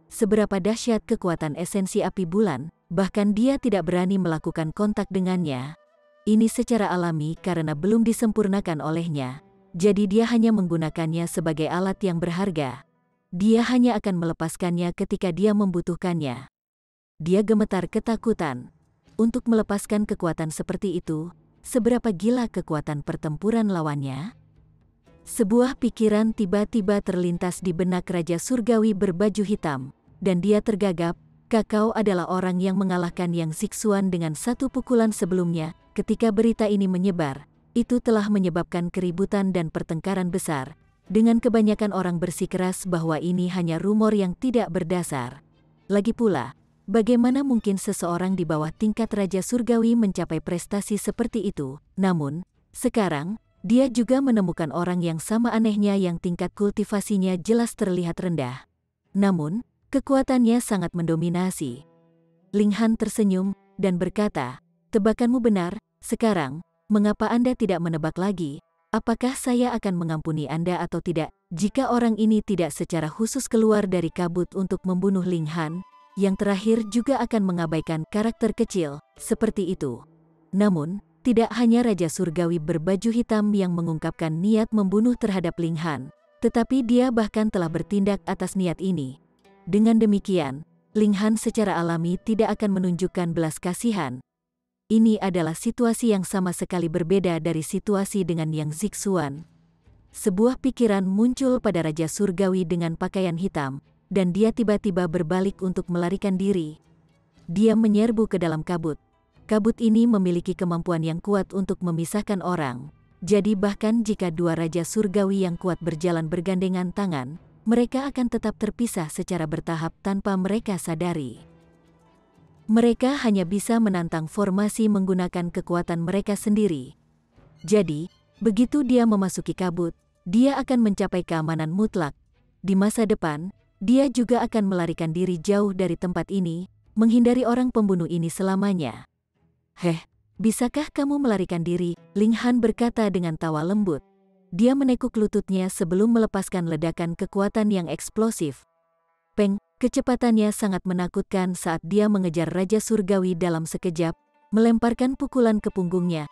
Seberapa dahsyat kekuatan esensi api bulan, bahkan dia tidak berani melakukan kontak dengannya. Ini secara alami karena belum disempurnakan olehnya. Jadi dia hanya menggunakannya sebagai alat yang berharga. Dia hanya akan melepaskannya ketika dia membutuhkannya. Dia gemetar ketakutan. Untuk melepaskan kekuatan seperti itu, seberapa gila kekuatan pertempuran lawannya? Sebuah pikiran tiba-tiba terlintas di benak Raja Surgawi berbaju hitam, dan dia tergagap. Kakao adalah orang yang mengalahkan Yang Zixuan dengan satu pukulan sebelumnya. Ketika berita ini menyebar, itu telah menyebabkan keributan dan pertengkaran besar, dengan kebanyakan orang bersikeras bahwa ini hanya rumor yang tidak berdasar. Lagi pula, bagaimana mungkin seseorang di bawah tingkat Raja Surgawi mencapai prestasi seperti itu? Namun, sekarang, dia juga menemukan orang yang sama anehnya yang tingkat kultivasinya jelas terlihat rendah. Namun, kekuatannya sangat mendominasi. Ling Han tersenyum dan berkata, "Tebakanmu benar, sekarang, mengapa Anda tidak menebak lagi? Apakah saya akan mengampuni Anda atau tidak? Jika orang ini tidak secara khusus keluar dari kabut untuk membunuh Ling Han, yang terakhir juga akan mengabaikan karakter kecil, seperti itu." Namun, tidak hanya Raja Surgawi berbaju hitam yang mengungkapkan niat membunuh terhadap Ling Han, tetapi dia bahkan telah bertindak atas niat ini. Dengan demikian, Ling Han secara alami tidak akan menunjukkan belas kasihan. Ini adalah situasi yang sama sekali berbeda dari situasi dengan Yang Zixuan. Sebuah pikiran muncul pada Raja Surgawi dengan pakaian hitam, dan dia tiba-tiba berbalik untuk melarikan diri. Dia menyerbu ke dalam kabut. Kabut ini memiliki kemampuan yang kuat untuk memisahkan orang. Jadi bahkan jika dua Raja Surgawi yang kuat berjalan bergandengan tangan, mereka akan tetap terpisah secara bertahap tanpa mereka sadari. Mereka hanya bisa menantang formasi menggunakan kekuatan mereka sendiri. Jadi, begitu dia memasuki kabut, dia akan mencapai keamanan mutlak. Di masa depan, dia juga akan melarikan diri jauh dari tempat ini, menghindari orang pembunuh ini selamanya. "Heh, bisakah kamu melarikan diri?" Ling Han berkata dengan tawa lembut. Dia menekuk lututnya sebelum melepaskan ledakan kekuatan yang eksplosif. Peng, kecepatannya sangat menakutkan saat dia mengejar Raja Surgawi dalam sekejap, melemparkan pukulan ke punggungnya.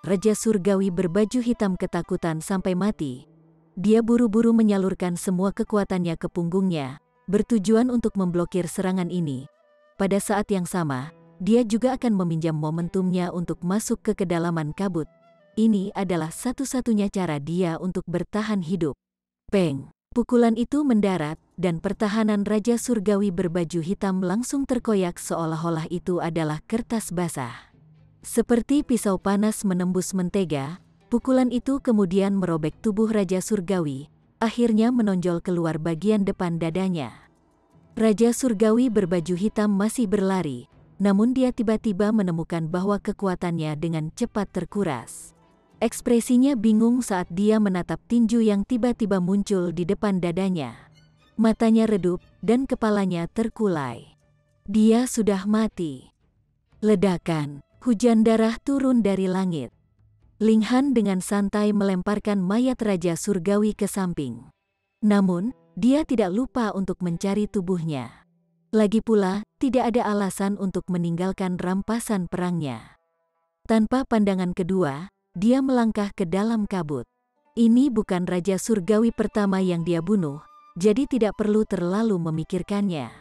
Raja Surgawi berbaju hitam ketakutan sampai mati. Dia buru-buru menyalurkan semua kekuatannya ke punggungnya, bertujuan untuk memblokir serangan ini. Pada saat yang sama, dia juga akan meminjam momentumnya untuk masuk ke kedalaman kabut. Ini adalah satu-satunya cara dia untuk bertahan hidup. Peng! Pukulan itu mendarat, dan pertahanan Raja Surgawi berbaju hitam langsung terkoyak seolah-olah itu adalah kertas basah. Seperti pisau panas menembus mentega, pukulan itu kemudian merobek tubuh Raja Surgawi, akhirnya menonjol keluar bagian depan dadanya. Raja Surgawi berbaju hitam masih berlari, namun dia tiba-tiba menemukan bahwa kekuatannya dengan cepat terkuras. Ekspresinya bingung saat dia menatap tinju yang tiba-tiba muncul di depan dadanya. Matanya redup dan kepalanya terkulai. Dia sudah mati. Ledakan, hujan darah turun dari langit. Ling Han dengan santai melemparkan mayat Raja Surgawi ke samping. Namun, dia tidak lupa untuk mencari tubuhnya. Lagi pula, tidak ada alasan untuk meninggalkan rampasan perangnya. Tanpa pandangan kedua, dia melangkah ke dalam kabut. Ini bukan Raja Surgawi pertama yang dia bunuh, jadi tidak perlu terlalu memikirkannya.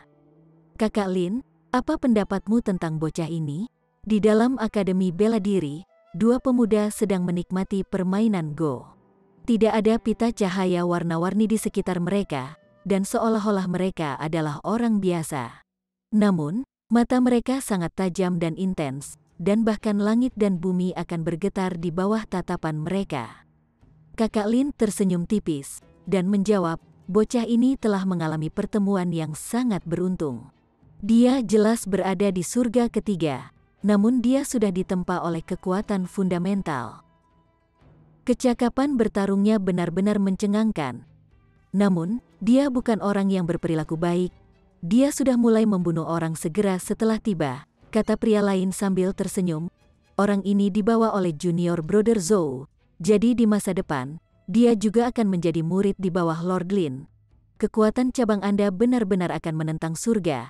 Kakak Lin, apa pendapatmu tentang bocah ini? Di dalam Akademi Bela Diri, dua pemuda sedang menikmati permainan Go. Tidak ada pita cahaya warna-warni di sekitar mereka, dan seolah-olah mereka adalah orang biasa. Namun, mata mereka sangat tajam dan intens, dan bahkan langit dan bumi akan bergetar di bawah tatapan mereka. Kakak Lin tersenyum tipis, dan menjawab, bocah ini telah mengalami pertemuan yang sangat beruntung. Dia jelas berada di surga ketiga, namun dia sudah ditempa oleh kekuatan fundamental. Kecakapan bertarungnya benar-benar mencengangkan. Namun, dia bukan orang yang berperilaku baik. Dia sudah mulai membunuh orang segera setelah tiba, kata pria lain sambil tersenyum. Orang ini dibawa oleh Junior Brother Zhou, jadi di masa depan, dia juga akan menjadi murid di bawah Lord Lin. Kekuatan cabang Anda benar-benar akan menentang surga.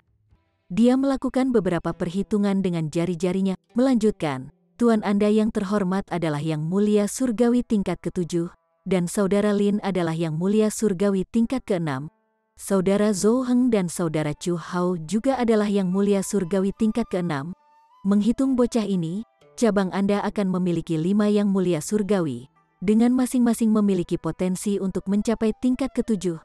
Dia melakukan beberapa perhitungan dengan jari-jarinya, melanjutkan, Tuan Anda yang terhormat adalah Yang Mulia Surgawi tingkat ke-7, dan Saudara Lin adalah Yang Mulia Surgawi tingkat ke-6. Saudara Zhou Heng dan Saudara Chu Hao juga adalah Yang Mulia Surgawi tingkat ke-6. Menghitung bocah ini, cabang Anda akan memiliki 5 Yang Mulia Surgawi, dengan masing-masing memiliki potensi untuk mencapai tingkat ke-7.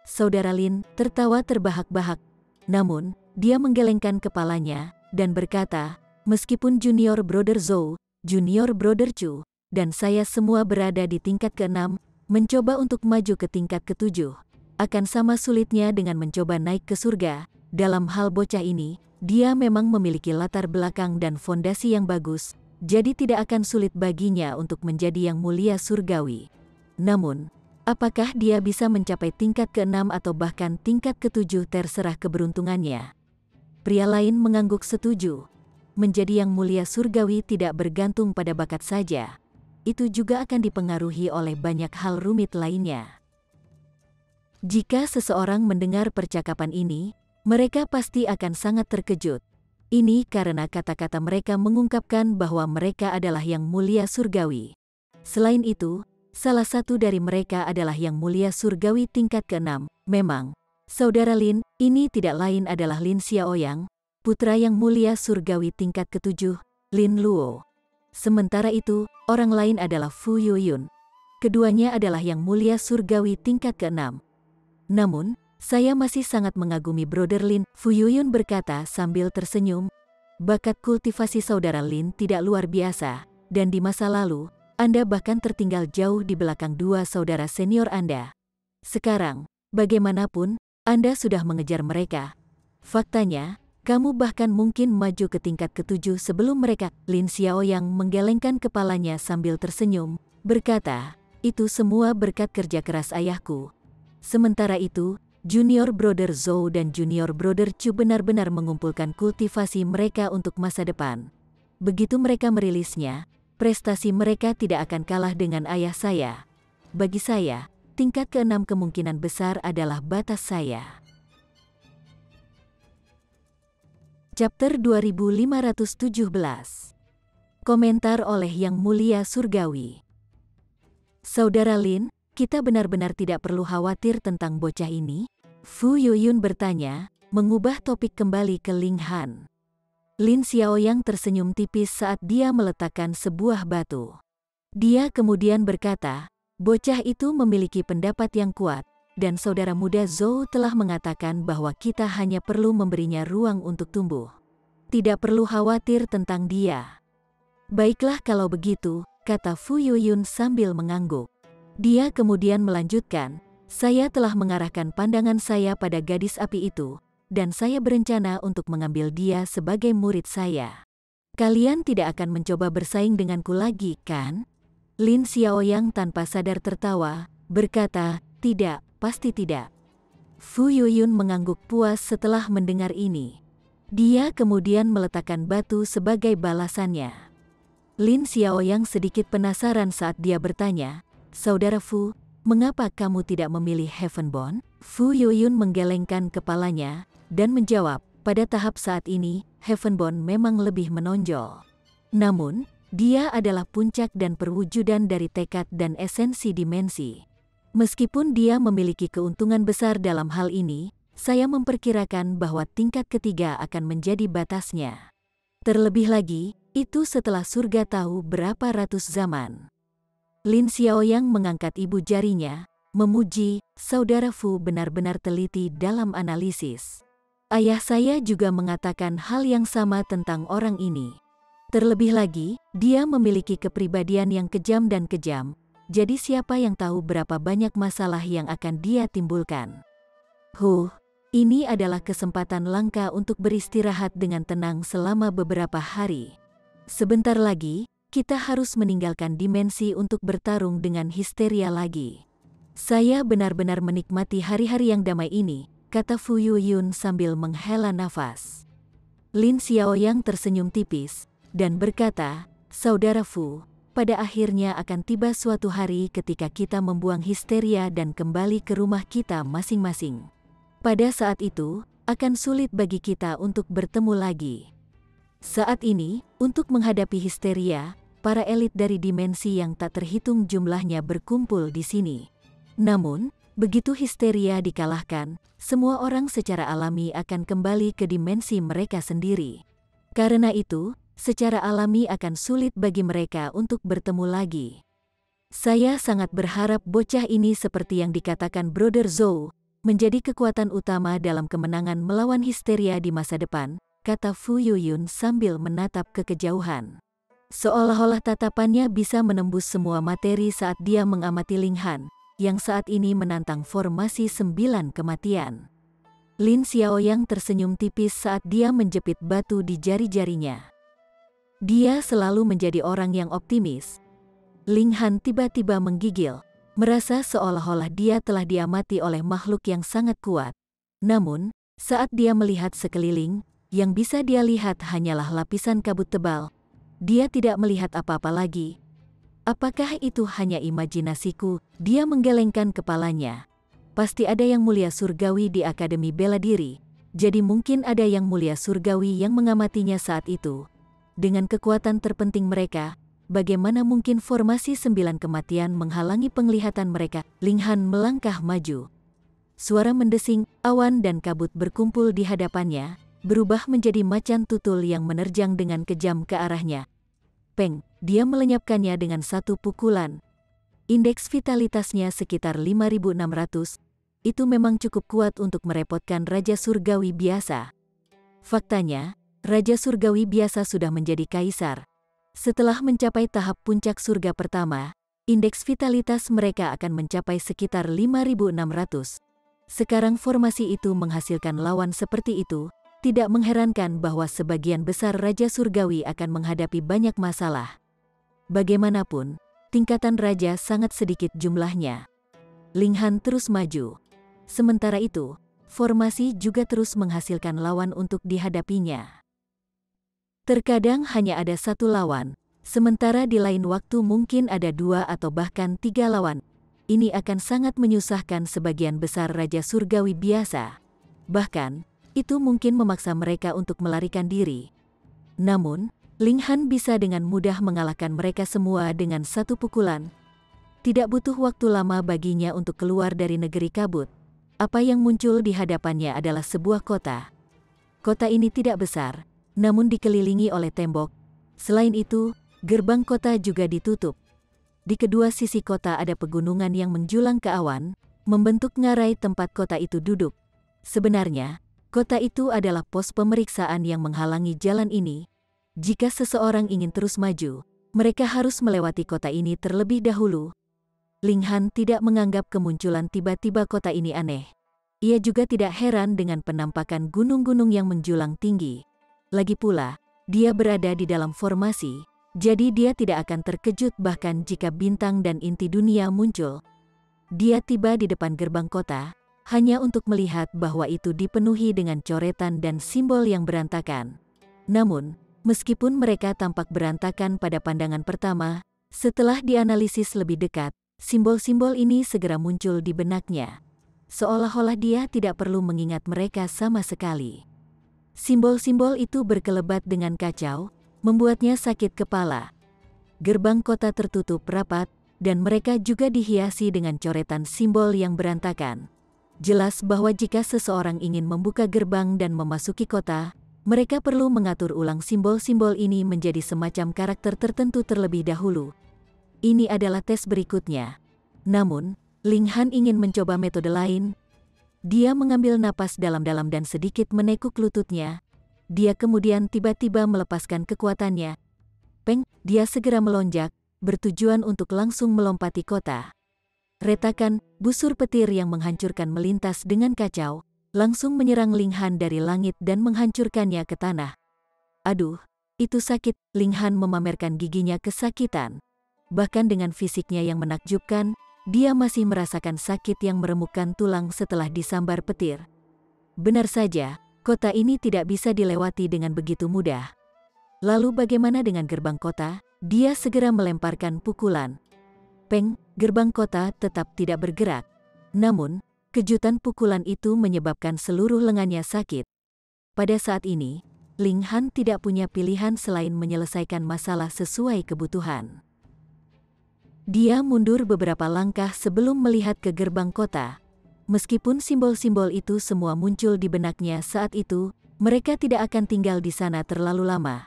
Saudara Lin tertawa terbahak-bahak, namun, dia menggelengkan kepalanya, dan berkata, meskipun Junior Brother Zhou, Junior Brother Chu, dan saya semua berada di tingkat ke-6, mencoba untuk maju ke tingkat ke-7, akan sama sulitnya dengan mencoba naik ke surga. Dalam hal bocah ini, dia memang memiliki latar belakang dan fondasi yang bagus, jadi tidak akan sulit baginya untuk menjadi Yang Mulia Surgawi. Namun, apakah dia bisa mencapai tingkat ke-6 atau bahkan tingkat ke-7 terserah keberuntungannya. Pria lain mengangguk setuju. Menjadi Yang Mulia Surgawi tidak bergantung pada bakat saja. Itu juga akan dipengaruhi oleh banyak hal rumit lainnya. Jika seseorang mendengar percakapan ini, mereka pasti akan sangat terkejut. Ini karena kata-kata mereka mengungkapkan bahwa mereka adalah Yang Mulia Surgawi. Selain itu, salah satu dari mereka adalah Yang Mulia Surgawi tingkat ke-6. Memang, Saudara Lin, ini tidak lain adalah Lin Xiaoyang, putra Yang Mulia Surgawi tingkat ke-7, Lin Luo. Sementara itu, orang lain adalah Fu Yuyun. Keduanya adalah Yang Mulia Surgawi tingkat ke-6. Namun, saya masih sangat mengagumi Brother Lin, Fu Yuyun berkata sambil tersenyum. Bakat kultivasi Saudara Lin tidak luar biasa, dan di masa lalu, Anda bahkan tertinggal jauh di belakang dua saudara senior Anda. Sekarang, bagaimanapun, Anda sudah mengejar mereka. Faktanya, kamu bahkan mungkin maju ke tingkat ke-7 sebelum mereka. Lin Xiaoyang menggelengkan kepalanya sambil tersenyum, berkata, itu semua berkat kerja keras ayahku. Sementara itu, Junior Brother Zhou dan Junior Brother Chu benar-benar mengumpulkan kultivasi mereka untuk masa depan. Begitu mereka merilisnya, prestasi mereka tidak akan kalah dengan ayah saya. Bagi saya, tingkat ke-6 kemungkinan besar adalah batas saya. Chapter 2517. Komentar oleh Yang Mulia Surgawi. Saudara Lin, kita benar-benar tidak perlu khawatir tentang bocah ini? Fu Yuyun bertanya, mengubah topik kembali ke Ling Han. Lin Xiaoyang tersenyum tipis saat dia meletakkan sebuah batu. Dia kemudian berkata, bocah itu memiliki pendapat yang kuat, dan saudara muda Zhou telah mengatakan bahwa kita hanya perlu memberinya ruang untuk tumbuh. Tidak perlu khawatir tentang dia. Baiklah kalau begitu, kata Fu Yuyun sambil mengangguk. Dia kemudian melanjutkan, saya telah mengarahkan pandangan saya pada gadis api itu, dan saya berencana untuk mengambil dia sebagai murid saya. Kalian tidak akan mencoba bersaing denganku lagi, kan? Lin Xiaoyang tanpa sadar tertawa, berkata, tidak, pasti tidak. Fu Yuyun mengangguk puas setelah mendengar ini. Dia kemudian meletakkan batu sebagai balasannya. Lin Xiaoyang sedikit penasaran saat dia bertanya, Saudara Fu, mengapa kamu tidak memilih Heavenborn? Fu Yuyun menggelengkan kepalanya, dan menjawab, pada tahap saat ini, Heavenborn memang lebih menonjol. Namun, dia adalah puncak dan perwujudan dari tekad dan esensi dimensi. Meskipun dia memiliki keuntungan besar dalam hal ini, saya memperkirakan bahwa tingkat ketiga akan menjadi batasnya. Terlebih lagi, itu setelah surga tahu berapa ratus zaman. Lin Xiaoyang mengangkat ibu jarinya, memuji, Saudara Fu benar-benar teliti dalam analisis. Ayah saya juga mengatakan hal yang sama tentang orang ini. Terlebih lagi, dia memiliki kepribadian yang kejam dan kejam, jadi siapa yang tahu berapa banyak masalah yang akan dia timbulkan. Ini adalah kesempatan langka untuk beristirahat dengan tenang selama beberapa hari. Sebentar lagi, kita harus meninggalkan dimensi untuk bertarung dengan histeria lagi. Saya benar-benar menikmati hari-hari yang damai ini, kata Fu Yuyun sambil menghela nafas. Lin Xiaoyang tersenyum tipis, dan berkata, Saudara Fu, pada akhirnya akan tiba suatu hari ketika kita membuang histeria dan kembali ke rumah kita masing-masing. Pada saat itu, akan sulit bagi kita untuk bertemu lagi. Saat ini, untuk menghadapi histeria, para elit dari dimensi yang tak terhitung jumlahnya berkumpul di sini. Namun, begitu histeria dikalahkan, semua orang secara alami akan kembali ke dimensi mereka sendiri. Karena itu, secara alami akan sulit bagi mereka untuk bertemu lagi. Saya sangat berharap bocah ini seperti yang dikatakan Brother Zhou, menjadi kekuatan utama dalam kemenangan melawan histeria di masa depan, kata Fu Yuyun sambil menatap ke kejauhan. Seolah-olah tatapannya bisa menembus semua materi saat dia mengamati Ling Han, yang saat ini menantang formasi 9 kematian. Lin Xiaoyang tersenyum tipis saat dia menjepit batu di jari-jarinya. Dia selalu menjadi orang yang optimis. Ling Han tiba-tiba menggigil, merasa seolah-olah dia telah diamati oleh makhluk yang sangat kuat. Namun, saat dia melihat sekeliling, yang bisa dia lihat hanyalah lapisan kabut tebal. Dia tidak melihat apa-apa lagi. Apakah itu hanya imajinasiku? Dia menggelengkan kepalanya. Pasti ada yang mulia surgawi di Akademi Bela Diri, jadi mungkin ada yang mulia surgawi yang mengamatinya saat itu. Dengan kekuatan terpenting mereka, bagaimana mungkin formasi 9 kematian menghalangi penglihatan mereka? Ling Han melangkah maju. Suara mendesing, awan dan kabut berkumpul di hadapannya, berubah menjadi macan tutul yang menerjang dengan kejam ke arahnya. Peng, dia melenyapkannya dengan satu pukulan. Indeks vitalitasnya sekitar 5.600, itu memang cukup kuat untuk merepotkan Raja Surgawi biasa. Faktanya, Raja Surgawi biasa sudah menjadi kaisar. Setelah mencapai tahap puncak surga pertama, indeks vitalitas mereka akan mencapai sekitar 5.600. Sekarang formasi itu menghasilkan lawan seperti itu, tidak mengherankan bahwa sebagian besar Raja Surgawi akan menghadapi banyak masalah. Bagaimanapun, tingkatan Raja sangat sedikit jumlahnya. Ling Han terus maju. Sementara itu, formasi juga terus menghasilkan lawan untuk dihadapinya. Terkadang hanya ada satu lawan, sementara di lain waktu mungkin ada 2 atau bahkan 3 lawan. Ini akan sangat menyusahkan sebagian besar Raja Surgawi biasa. Bahkan, itu mungkin memaksa mereka untuk melarikan diri. Namun, Ling Han bisa dengan mudah mengalahkan mereka semua dengan satu pukulan. Tidak butuh waktu lama baginya untuk keluar dari negeri kabut. Apa yang muncul di hadapannya adalah sebuah kota. Kota ini tidak besar, namun dikelilingi oleh tembok. Selain itu, gerbang kota juga ditutup. Di kedua sisi kota ada pegunungan yang menjulang ke awan, membentuk ngarai tempat kota itu duduk. Sebenarnya, kota itu adalah pos pemeriksaan yang menghalangi jalan ini. jika seseorang ingin terus maju, mereka harus melewati kota ini terlebih dahulu. Ling Han tidak menganggap kemunculan tiba-tiba kota ini aneh. Ia juga tidak heran dengan penampakan gunung-gunung yang menjulang tinggi. Lagi pula, dia berada di dalam formasi, jadi dia tidak akan terkejut bahkan jika bintang dan inti dunia muncul. Dia tiba di depan gerbang kota, hanya untuk melihat bahwa itu dipenuhi dengan coretan dan simbol yang berantakan. Namun, meskipun mereka tampak berantakan pada pandangan pertama, setelah dianalisis lebih dekat, simbol-simbol ini segera muncul di benaknya. Seolah-olah dia tidak perlu mengingat mereka sama sekali. Simbol-simbol itu berkelebat dengan kacau, membuatnya sakit kepala. Gerbang kota tertutup rapat, dan mereka juga dihiasi dengan coretan simbol yang berantakan. Jelas bahwa jika seseorang ingin membuka gerbang dan memasuki kota, mereka perlu mengatur ulang simbol-simbol ini menjadi semacam karakter tertentu terlebih dahulu. Ini adalah tes berikutnya. Namun, Ling Han ingin mencoba metode lain. Dia mengambil napas dalam-dalam dan sedikit menekuk lututnya. Dia kemudian tiba-tiba melepaskan kekuatannya. Peng, dia segera melonjak, bertujuan untuk langsung melompati kota. Retakan, busur petir yang menghancurkan melintas dengan kacau, langsung menyerang Ling Han dari langit dan menghancurkannya ke tanah. Aduh, itu sakit, Ling Han memamerkan giginya kesakitan. Bahkan dengan fisiknya yang menakjubkan, dia masih merasakan sakit yang meremukkan tulang setelah disambar petir. Benar saja, kota ini tidak bisa dilewati dengan begitu mudah. Lalu bagaimana dengan gerbang kota? Dia segera melemparkan pukulan. Peng, gerbang kota tetap tidak bergerak. Namun, kejutan pukulan itu menyebabkan seluruh lengannya sakit. Pada saat ini, Ling Han tidak punya pilihan selain menyelesaikan masalah sesuai kebutuhan. Dia mundur beberapa langkah sebelum melihat ke gerbang kota. Meskipun simbol-simbol itu semua muncul di benaknya saat itu, mereka tidak akan tinggal di sana terlalu lama.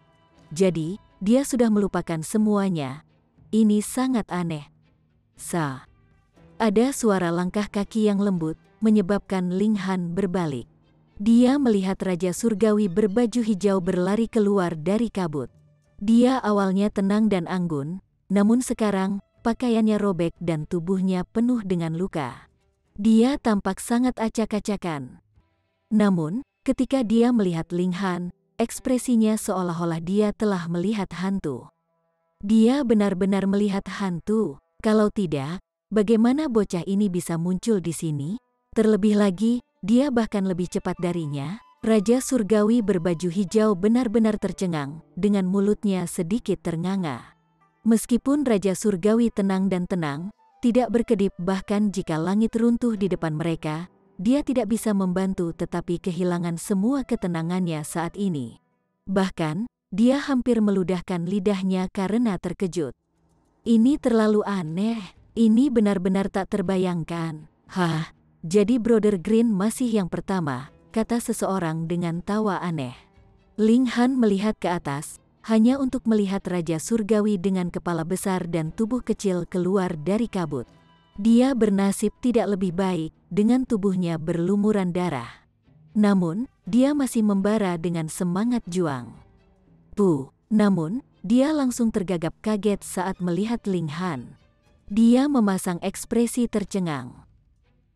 Jadi, dia sudah melupakan semuanya. Ini sangat aneh. Ada suara langkah kaki yang lembut, menyebabkan Ling Han berbalik. Dia melihat Raja Surgawi berbaju hijau berlari keluar dari kabut. Dia awalnya tenang dan anggun, namun sekarang, pakaiannya robek dan tubuhnya penuh dengan luka. Dia tampak sangat acak-acakan. Namun, ketika dia melihat Ling Han, ekspresinya seolah-olah dia telah melihat hantu. Dia benar-benar melihat hantu. Kalau tidak, bagaimana bocah ini bisa muncul di sini? Terlebih lagi, dia bahkan lebih cepat darinya. Raja Surgawi berbaju hijau benar-benar tercengang, dengan mulutnya sedikit ternganga. Meskipun Raja Surgawi tenang dan tenang, tidak berkedip bahkan jika langit runtuh di depan mereka, dia tidak bisa membantu tetapi kehilangan semua ketenangannya saat ini. Bahkan, dia hampir meludahkan lidahnya karena terkejut. Ini terlalu aneh, ini benar-benar tak terbayangkan. Hah, jadi Brother Green masih yang pertama, kata seseorang dengan tawa aneh. Ling Han melihat ke atas, hanya untuk melihat Raja Surgawi dengan kepala besar dan tubuh kecil keluar dari kabut. Dia bernasib tidak lebih baik, dengan tubuhnya berlumuran darah. Namun, dia masih membara dengan semangat juang. Namun, dia langsung tergagap kaget saat melihat Ling Han. Dia memasang ekspresi tercengang.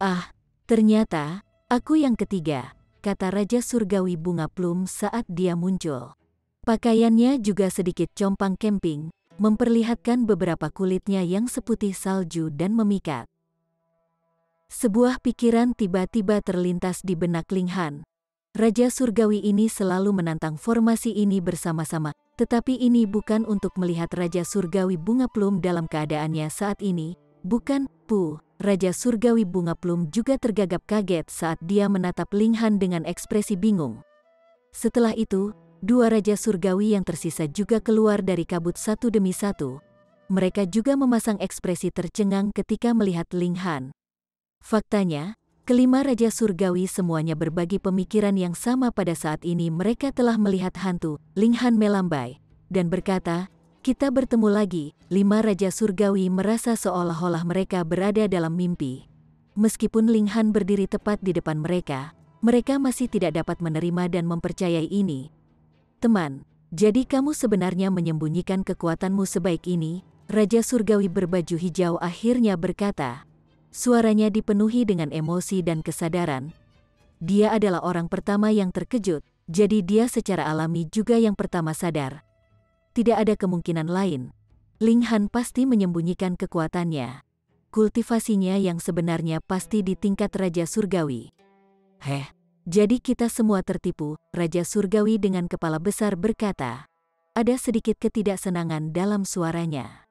Ah, ternyata, aku yang ketiga, kata Raja Surgawi Bunga Plum saat dia muncul. Pakaiannya juga sedikit compang camping, memperlihatkan beberapa kulitnya yang seputih salju dan memikat. Sebuah pikiran tiba-tiba terlintas di benak Ling Han. Raja Surgawi ini selalu menantang formasi ini bersama-sama, tetapi ini bukan untuk melihat Raja Surgawi Bunga Plum dalam keadaannya saat ini, bukan. Raja Surgawi Bunga Plum juga tergagap kaget saat dia menatap Ling Han dengan ekspresi bingung. Setelah itu, dua Raja Surgawi yang tersisa juga keluar dari kabut satu demi satu. Mereka juga memasang ekspresi tercengang ketika melihat Ling Han. Faktanya, kelima Raja Surgawi semuanya berbagi pemikiran yang sama pada saat ini. Mereka telah melihat hantu. Ling Han melambai dan berkata, "Kita bertemu lagi." Lima Raja Surgawi merasa seolah-olah mereka berada dalam mimpi. Meskipun Ling Han berdiri tepat di depan mereka, mereka masih tidak dapat menerima dan mempercayai ini. "Teman," Jadi kamu sebenarnya menyembunyikan kekuatanmu sebaik ini? Raja Surgawi berbaju hijau akhirnya berkata. Suaranya dipenuhi dengan emosi dan kesadaran. Dia adalah orang pertama yang terkejut, jadi dia secara alami juga yang pertama sadar. Tidak ada kemungkinan lain. Ling Han pasti menyembunyikan kekuatannya. Kultivasinya yang sebenarnya pasti di tingkat Raja Surgawi. Jadi kita semua tertipu, Raja Surgawi dengan kepala besar berkata. Ada sedikit ketidaksenangan dalam suaranya.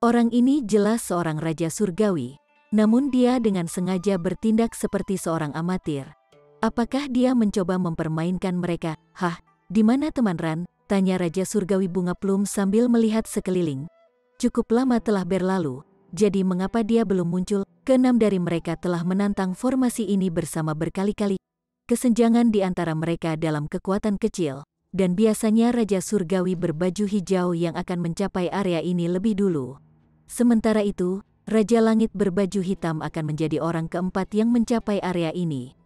Orang ini jelas seorang Raja Surgawi, namun dia dengan sengaja bertindak seperti seorang amatir. Apakah dia mencoba mempermainkan mereka? Di mana teman Ran? Tanya Raja Surgawi Bunga Plum sambil melihat sekeliling. Cukup lama telah berlalu, jadi mengapa dia belum muncul? Keenam dari mereka telah menantang formasi ini bersama berkali-kali. Kesenjangan di antara mereka dalam kekuatan kecil, dan biasanya Raja Surgawi berbaju hijau yang akan mencapai area ini lebih dulu. Sementara itu, Raja Langit berbaju hitam akan menjadi orang keempat yang mencapai area ini.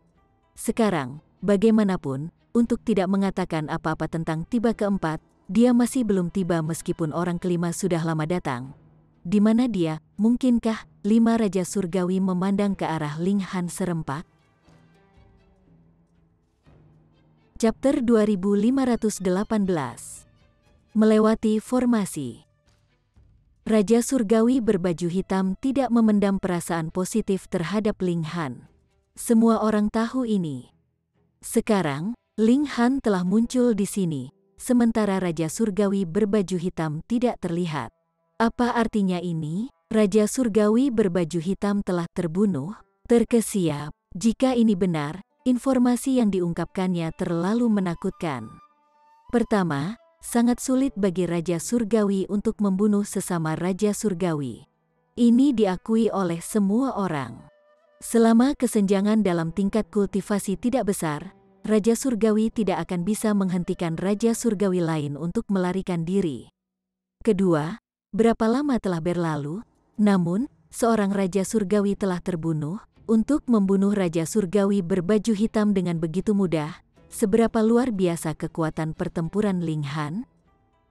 Sekarang, bagaimanapun, untuk tidak mengatakan apa-apa tentang tiba keempat, dia masih belum tiba meskipun orang kelima sudah lama datang. Di mana dia? Mungkinkah 5 Raja Surgawi memandang ke arah Ling Han serempak? Chapter 2518. Melewati formasi. Raja Surgawi berbaju hitam tidak memendam perasaan positif terhadap Ling Han. Semua orang tahu ini. Sekarang, Ling Han telah muncul di sini, sementara Raja Surgawi berbaju hitam tidak terlihat. Apa artinya ini? Raja Surgawi berbaju hitam telah terbunuh? Terkesiap, jika ini benar, informasi yang diungkapkannya terlalu menakutkan. Pertama, sangat sulit bagi Raja Surgawi untuk membunuh sesama Raja Surgawi. Ini diakui oleh semua orang. Selama kesenjangan dalam tingkat kultivasi tidak besar, Raja Surgawi tidak akan bisa menghentikan Raja Surgawi lain untuk melarikan diri. Kedua, berapa lama telah berlalu, namun, seorang Raja Surgawi telah terbunuh. Untuk membunuh Raja Surgawi berbaju hitam dengan begitu mudah, seberapa luar biasa kekuatan pertempuran Ling Han?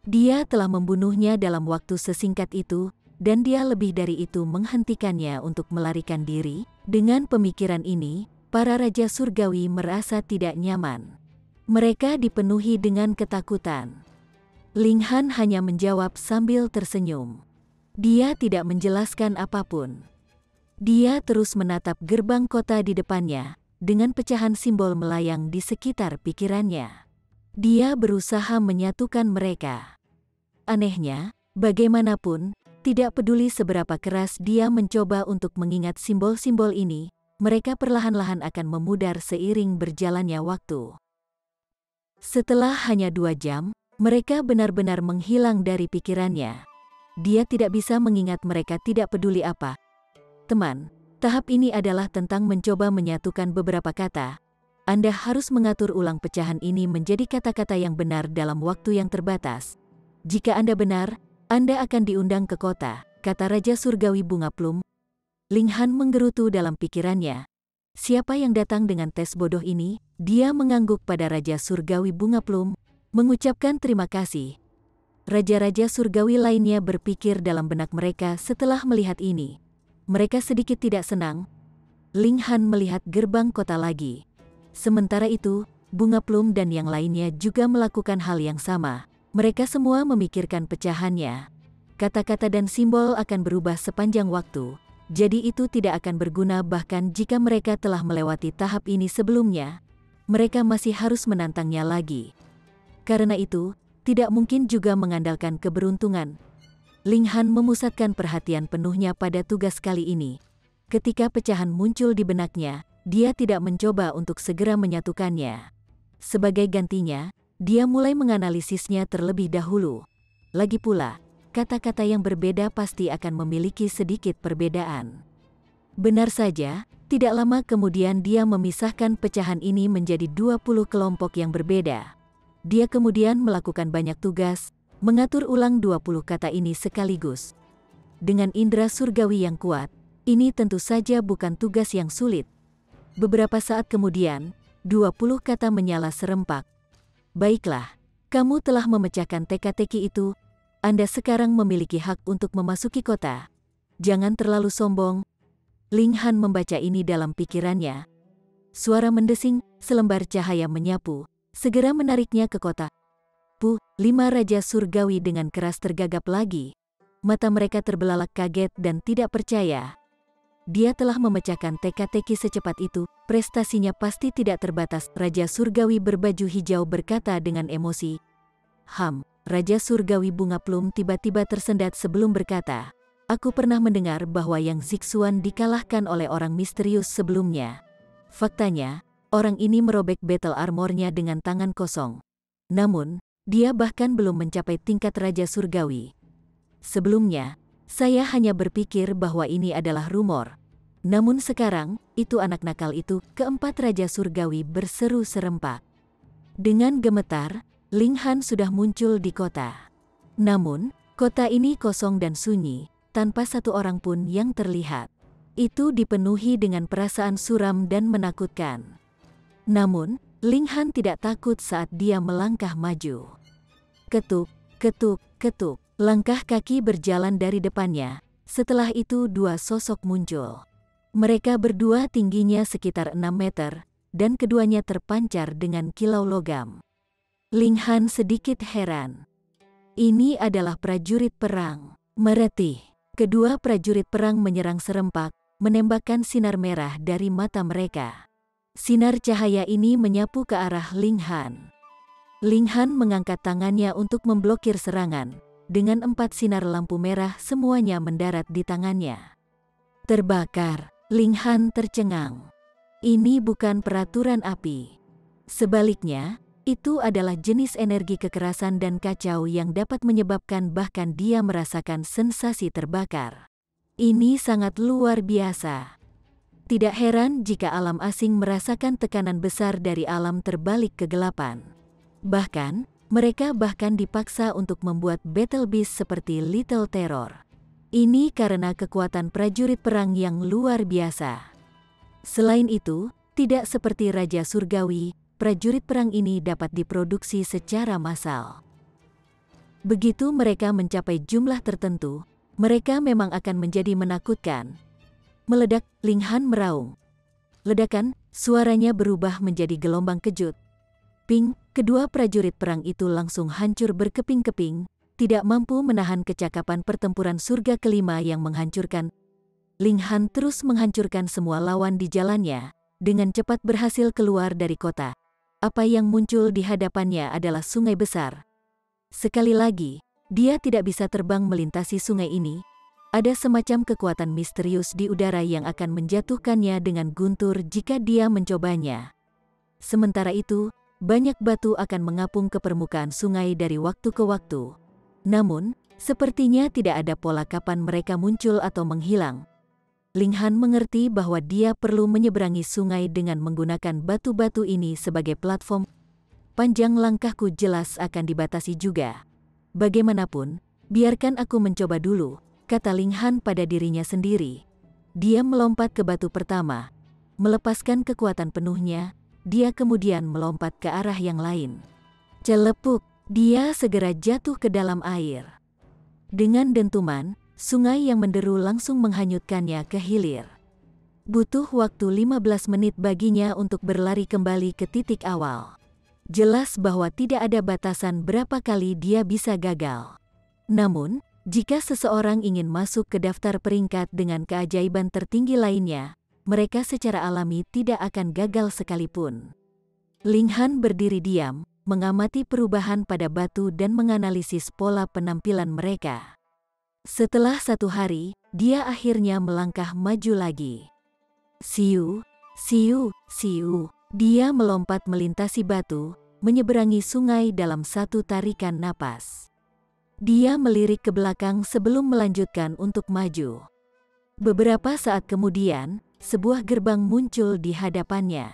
Dia telah membunuhnya dalam waktu sesingkat itu, dan dia lebih dari itu menghentikannya untuk melarikan diri. Dengan pemikiran ini, para Raja Surgawi merasa tidak nyaman. Mereka dipenuhi dengan ketakutan. Ling Han hanya menjawab sambil tersenyum. Dia tidak menjelaskan apapun. Dia terus menatap gerbang kota di depannya, dengan pecahan simbol melayang di sekitar pikirannya. Dia berusaha menyatukan mereka. Anehnya, bagaimanapun, tidak peduli seberapa keras dia mencoba untuk mengingat simbol-simbol ini, mereka perlahan-lahan akan memudar seiring berjalannya waktu. Setelah hanya 2 jam, mereka benar-benar menghilang dari pikirannya. Dia tidak bisa mengingat mereka tidak peduli apa. Teman, tahap ini adalah tentang mencoba menyatukan beberapa kata. Anda harus mengatur ulang pecahan ini menjadi kata-kata yang benar dalam waktu yang terbatas. Jika Anda benar, Anda akan diundang ke kota, kata Raja Surgawi Bunga Plum. Ling Han menggerutu dalam pikirannya. Siapa yang datang dengan tes bodoh ini? Dia mengangguk pada Raja Surgawi Bunga Plum, mengucapkan terima kasih. Raja-raja surgawi lainnya berpikir dalam benak mereka setelah melihat ini. Mereka sedikit tidak senang. Ling Han melihat gerbang kota lagi. Sementara itu, Bunga Plum dan yang lainnya juga melakukan hal yang sama. Mereka semua memikirkan pecahannya. Kata-kata dan simbol akan berubah sepanjang waktu. Jadi itu tidak akan berguna bahkan jika mereka telah melewati tahap ini sebelumnya. Mereka masih harus menantangnya lagi. Karena itu, tidak mungkin juga mengandalkan keberuntungan. Ling Han memusatkan perhatian penuhnya pada tugas kali ini. Ketika pecahan muncul di benaknya, dia tidak mencoba untuk segera menyatukannya. Sebagai gantinya, dia mulai menganalisisnya terlebih dahulu. Lagi pula, kata-kata yang berbeda pasti akan memiliki sedikit perbedaan. Benar saja, tidak lama kemudian dia memisahkan pecahan ini menjadi 20 kelompok yang berbeda. Dia kemudian melakukan banyak tugas, mengatur ulang 20 kata ini sekaligus. Dengan indera surgawi yang kuat, ini tentu saja bukan tugas yang sulit. Beberapa saat kemudian, 20 kata menyala serempak. Baiklah, Kamu telah memecahkan teka-teki itu. Anda sekarang memiliki hak untuk memasuki kota. Jangan terlalu sombong. Ling Han membaca ini dalam pikirannya. Suara mendesing, selembar cahaya menyapu, segera menariknya ke kota. 5 Raja Surgawi dengan keras tergagap lagi. Mata mereka terbelalak kaget dan tidak percaya. Dia telah memecahkan teka-teki secepat itu, prestasinya pasti tidak terbatas. Raja Surgawi berbaju hijau berkata dengan emosi. Raja Surgawi Bunga Plum tiba-tiba tersendat sebelum berkata, aku pernah mendengar bahwa Yang Zixuan dikalahkan oleh orang misterius sebelumnya. Faktanya, orang ini merobek battle armornya dengan tangan kosong. Namun, dia bahkan belum mencapai tingkat Raja Surgawi. Sebelumnya, saya hanya berpikir bahwa ini adalah rumor. Namun sekarang, itu anak nakal itu, keempat Raja Surgawi berseru serempak. Dengan gemetar, Ling Han sudah muncul di kota. Namun, kota ini kosong dan sunyi, tanpa satu orang pun yang terlihat. Itu dipenuhi dengan perasaan suram dan menakutkan. Namun, Ling Han tidak takut saat dia melangkah maju. Ketuk, ketuk, ketuk. Langkah kaki berjalan dari depannya. Setelah itu 2 sosok muncul. Mereka berdua tingginya sekitar 6 meter, dan keduanya terpancar dengan kilau logam. Ling Han sedikit heran. Ini adalah prajurit perang. Meretih. Kedua prajurit perang menyerang serempak, menembakkan sinar merah dari mata mereka. Sinar cahaya ini menyapu ke arah Ling Han. Ling Han mengangkat tangannya untuk memblokir serangan. Dengan 4 sinar lampu merah semuanya mendarat di tangannya. Terbakar, Ling Han tercengang. Ini bukan peraturan api. Sebaliknya, itu adalah jenis energi kekerasan dan kacau yang dapat menyebabkan bahkan dia merasakan sensasi terbakar. Ini sangat luar biasa. Tidak heran jika alam asing merasakan tekanan besar dari alam terbalik kegelapan. Bahkan, mereka bahkan dipaksa untuk membuat battle beast seperti Little Terror. Ini karena kekuatan prajurit perang yang luar biasa. Selain itu, tidak seperti Raja Surgawi, prajurit perang ini dapat diproduksi secara massal. Begitu mereka mencapai jumlah tertentu, mereka memang akan menjadi menakutkan. Meledak, Ling Han meraung. Ledakan, suaranya berubah menjadi gelombang kejut. Ping, kedua prajurit perang itu langsung hancur berkeping-keping, tidak mampu menahan kecakapan pertempuran surga kelima yang menghancurkan. Ling Han terus menghancurkan semua lawan di jalannya, dengan cepat berhasil keluar dari kota. Apa yang muncul di hadapannya adalah sungai besar. Sekali lagi, dia tidak bisa terbang melintasi sungai ini. Ada semacam kekuatan misterius di udara yang akan menjatuhkannya dengan guntur jika dia mencobanya. Sementara itu, banyak batu akan mengapung ke permukaan sungai dari waktu ke waktu. Namun, sepertinya tidak ada pola kapan mereka muncul atau menghilang. Ling Han mengerti bahwa dia perlu menyeberangi sungai dengan menggunakan batu-batu ini sebagai platform. Panjang langkahku jelas akan dibatasi juga. Bagaimanapun, biarkan aku mencoba dulu, kata Ling Han pada dirinya sendiri. Dia melompat ke batu pertama, melepaskan kekuatan penuhnya. Dia kemudian melompat ke arah yang lain. Celepuk, dia segera jatuh ke dalam air. Dengan dentuman, sungai yang menderu langsung menghanyutkannya ke hilir. Butuh waktu 15 menit baginya untuk berlari kembali ke titik awal. Jelas bahwa tidak ada batasan berapa kali dia bisa gagal. Namun, jika seseorang ingin masuk ke daftar peringkat dengan keajaiban tertinggi lainnya, mereka secara alami tidak akan gagal sekalipun. Ling Han berdiri diam, mengamati perubahan pada batu dan menganalisis pola penampilan mereka. Setelah 1 hari, dia akhirnya melangkah maju lagi. Siu, siu, siu. Dia melompat melintasi batu, menyeberangi sungai dalam 1 tarikan napas. Dia melirik ke belakang sebelum melanjutkan untuk maju. Beberapa saat kemudian, sebuah gerbang muncul di hadapannya.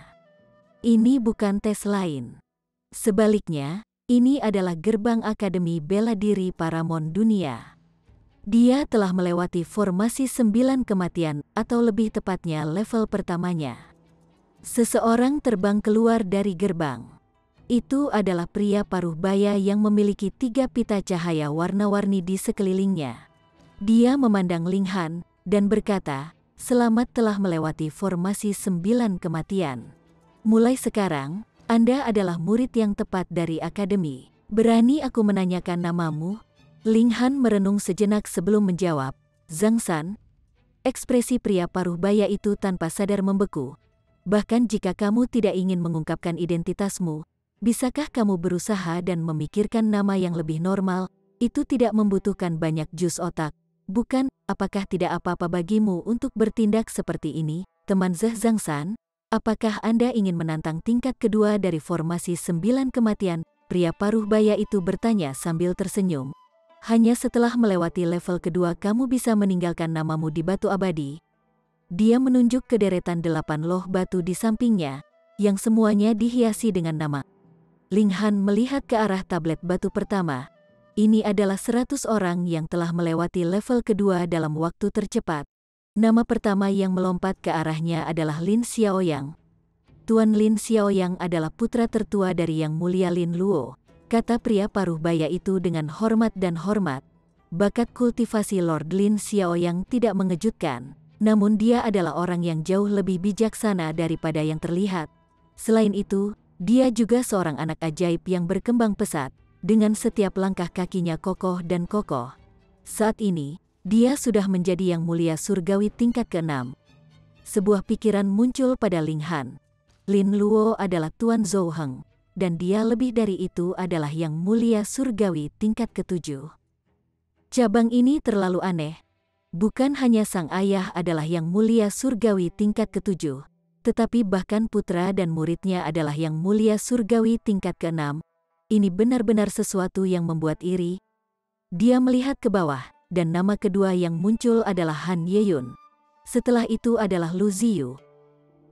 Ini bukan tes lain. Sebaliknya, ini adalah gerbang Akademi Bela Diri Paramount Dunia. Dia telah melewati formasi 9 kematian atau lebih tepatnya level pertamanya. Seseorang terbang keluar dari gerbang. Itu adalah pria paruh baya yang memiliki 3 pita cahaya warna-warni di sekelilingnya. Dia memandang Ling Han dan berkata, "Selamat telah melewati formasi 9 kematian. Mulai sekarang, Anda adalah murid yang tepat dari akademi. Berani aku menanyakan namamu?" Ling Han merenung sejenak sebelum menjawab, "Zhang San." Ekspresi pria paruh baya itu tanpa sadar membeku. "Bahkan jika kamu tidak ingin mengungkapkan identitasmu, bisakah kamu berusaha dan memikirkan nama yang lebih normal? Itu tidak membutuhkan banyak jus otak, bukan? Apakah tidak apa-apa bagimu untuk bertindak seperti ini, teman Zhang San? Apakah Anda ingin menantang tingkat kedua dari formasi 9 kematian?" Pria paruh baya itu bertanya sambil tersenyum. "Hanya setelah melewati level kedua kamu bisa meninggalkan namamu di batu abadi." Dia menunjuk ke deretan 8 loh batu di sampingnya, yang semuanya dihiasi dengan nama. Ling Han melihat ke arah tablet batu pertama. Ini adalah 100 orang yang telah melewati level kedua dalam waktu tercepat. Nama pertama yang melompat ke arahnya adalah Lin Xiaoyang. "Tuan Lin Xiaoyang adalah putra tertua dari Yang Mulia Lin Luo," kata pria paruh baya itu dengan hormat dan hormat. Bakat kultivasi Lord Lin Xiaoyang tidak mengejutkan, namun dia adalah orang yang jauh lebih bijaksana daripada yang terlihat. Selain itu, dia juga seorang anak ajaib yang berkembang pesat, dengan setiap langkah kakinya kokoh dan kokoh. Saat ini, dia sudah menjadi Yang Mulia Surgawi tingkat ke-6. Sebuah pikiran muncul pada Ling Han. Lin Luo adalah Tuan Zhou Heng, dan dia lebih dari itu adalah Yang Mulia Surgawi tingkat ke-7. Cabang ini terlalu aneh. Bukan hanya sang ayah adalah Yang Mulia Surgawi tingkat ke-7, tetapi bahkan putra dan muridnya adalah Yang Mulia Surgawi tingkat ke-6. Ini benar-benar sesuatu yang membuat iri. Dia melihat ke bawah, dan nama kedua yang muncul adalah Han Yeyun. Setelah itu adalah Lu Ziyu.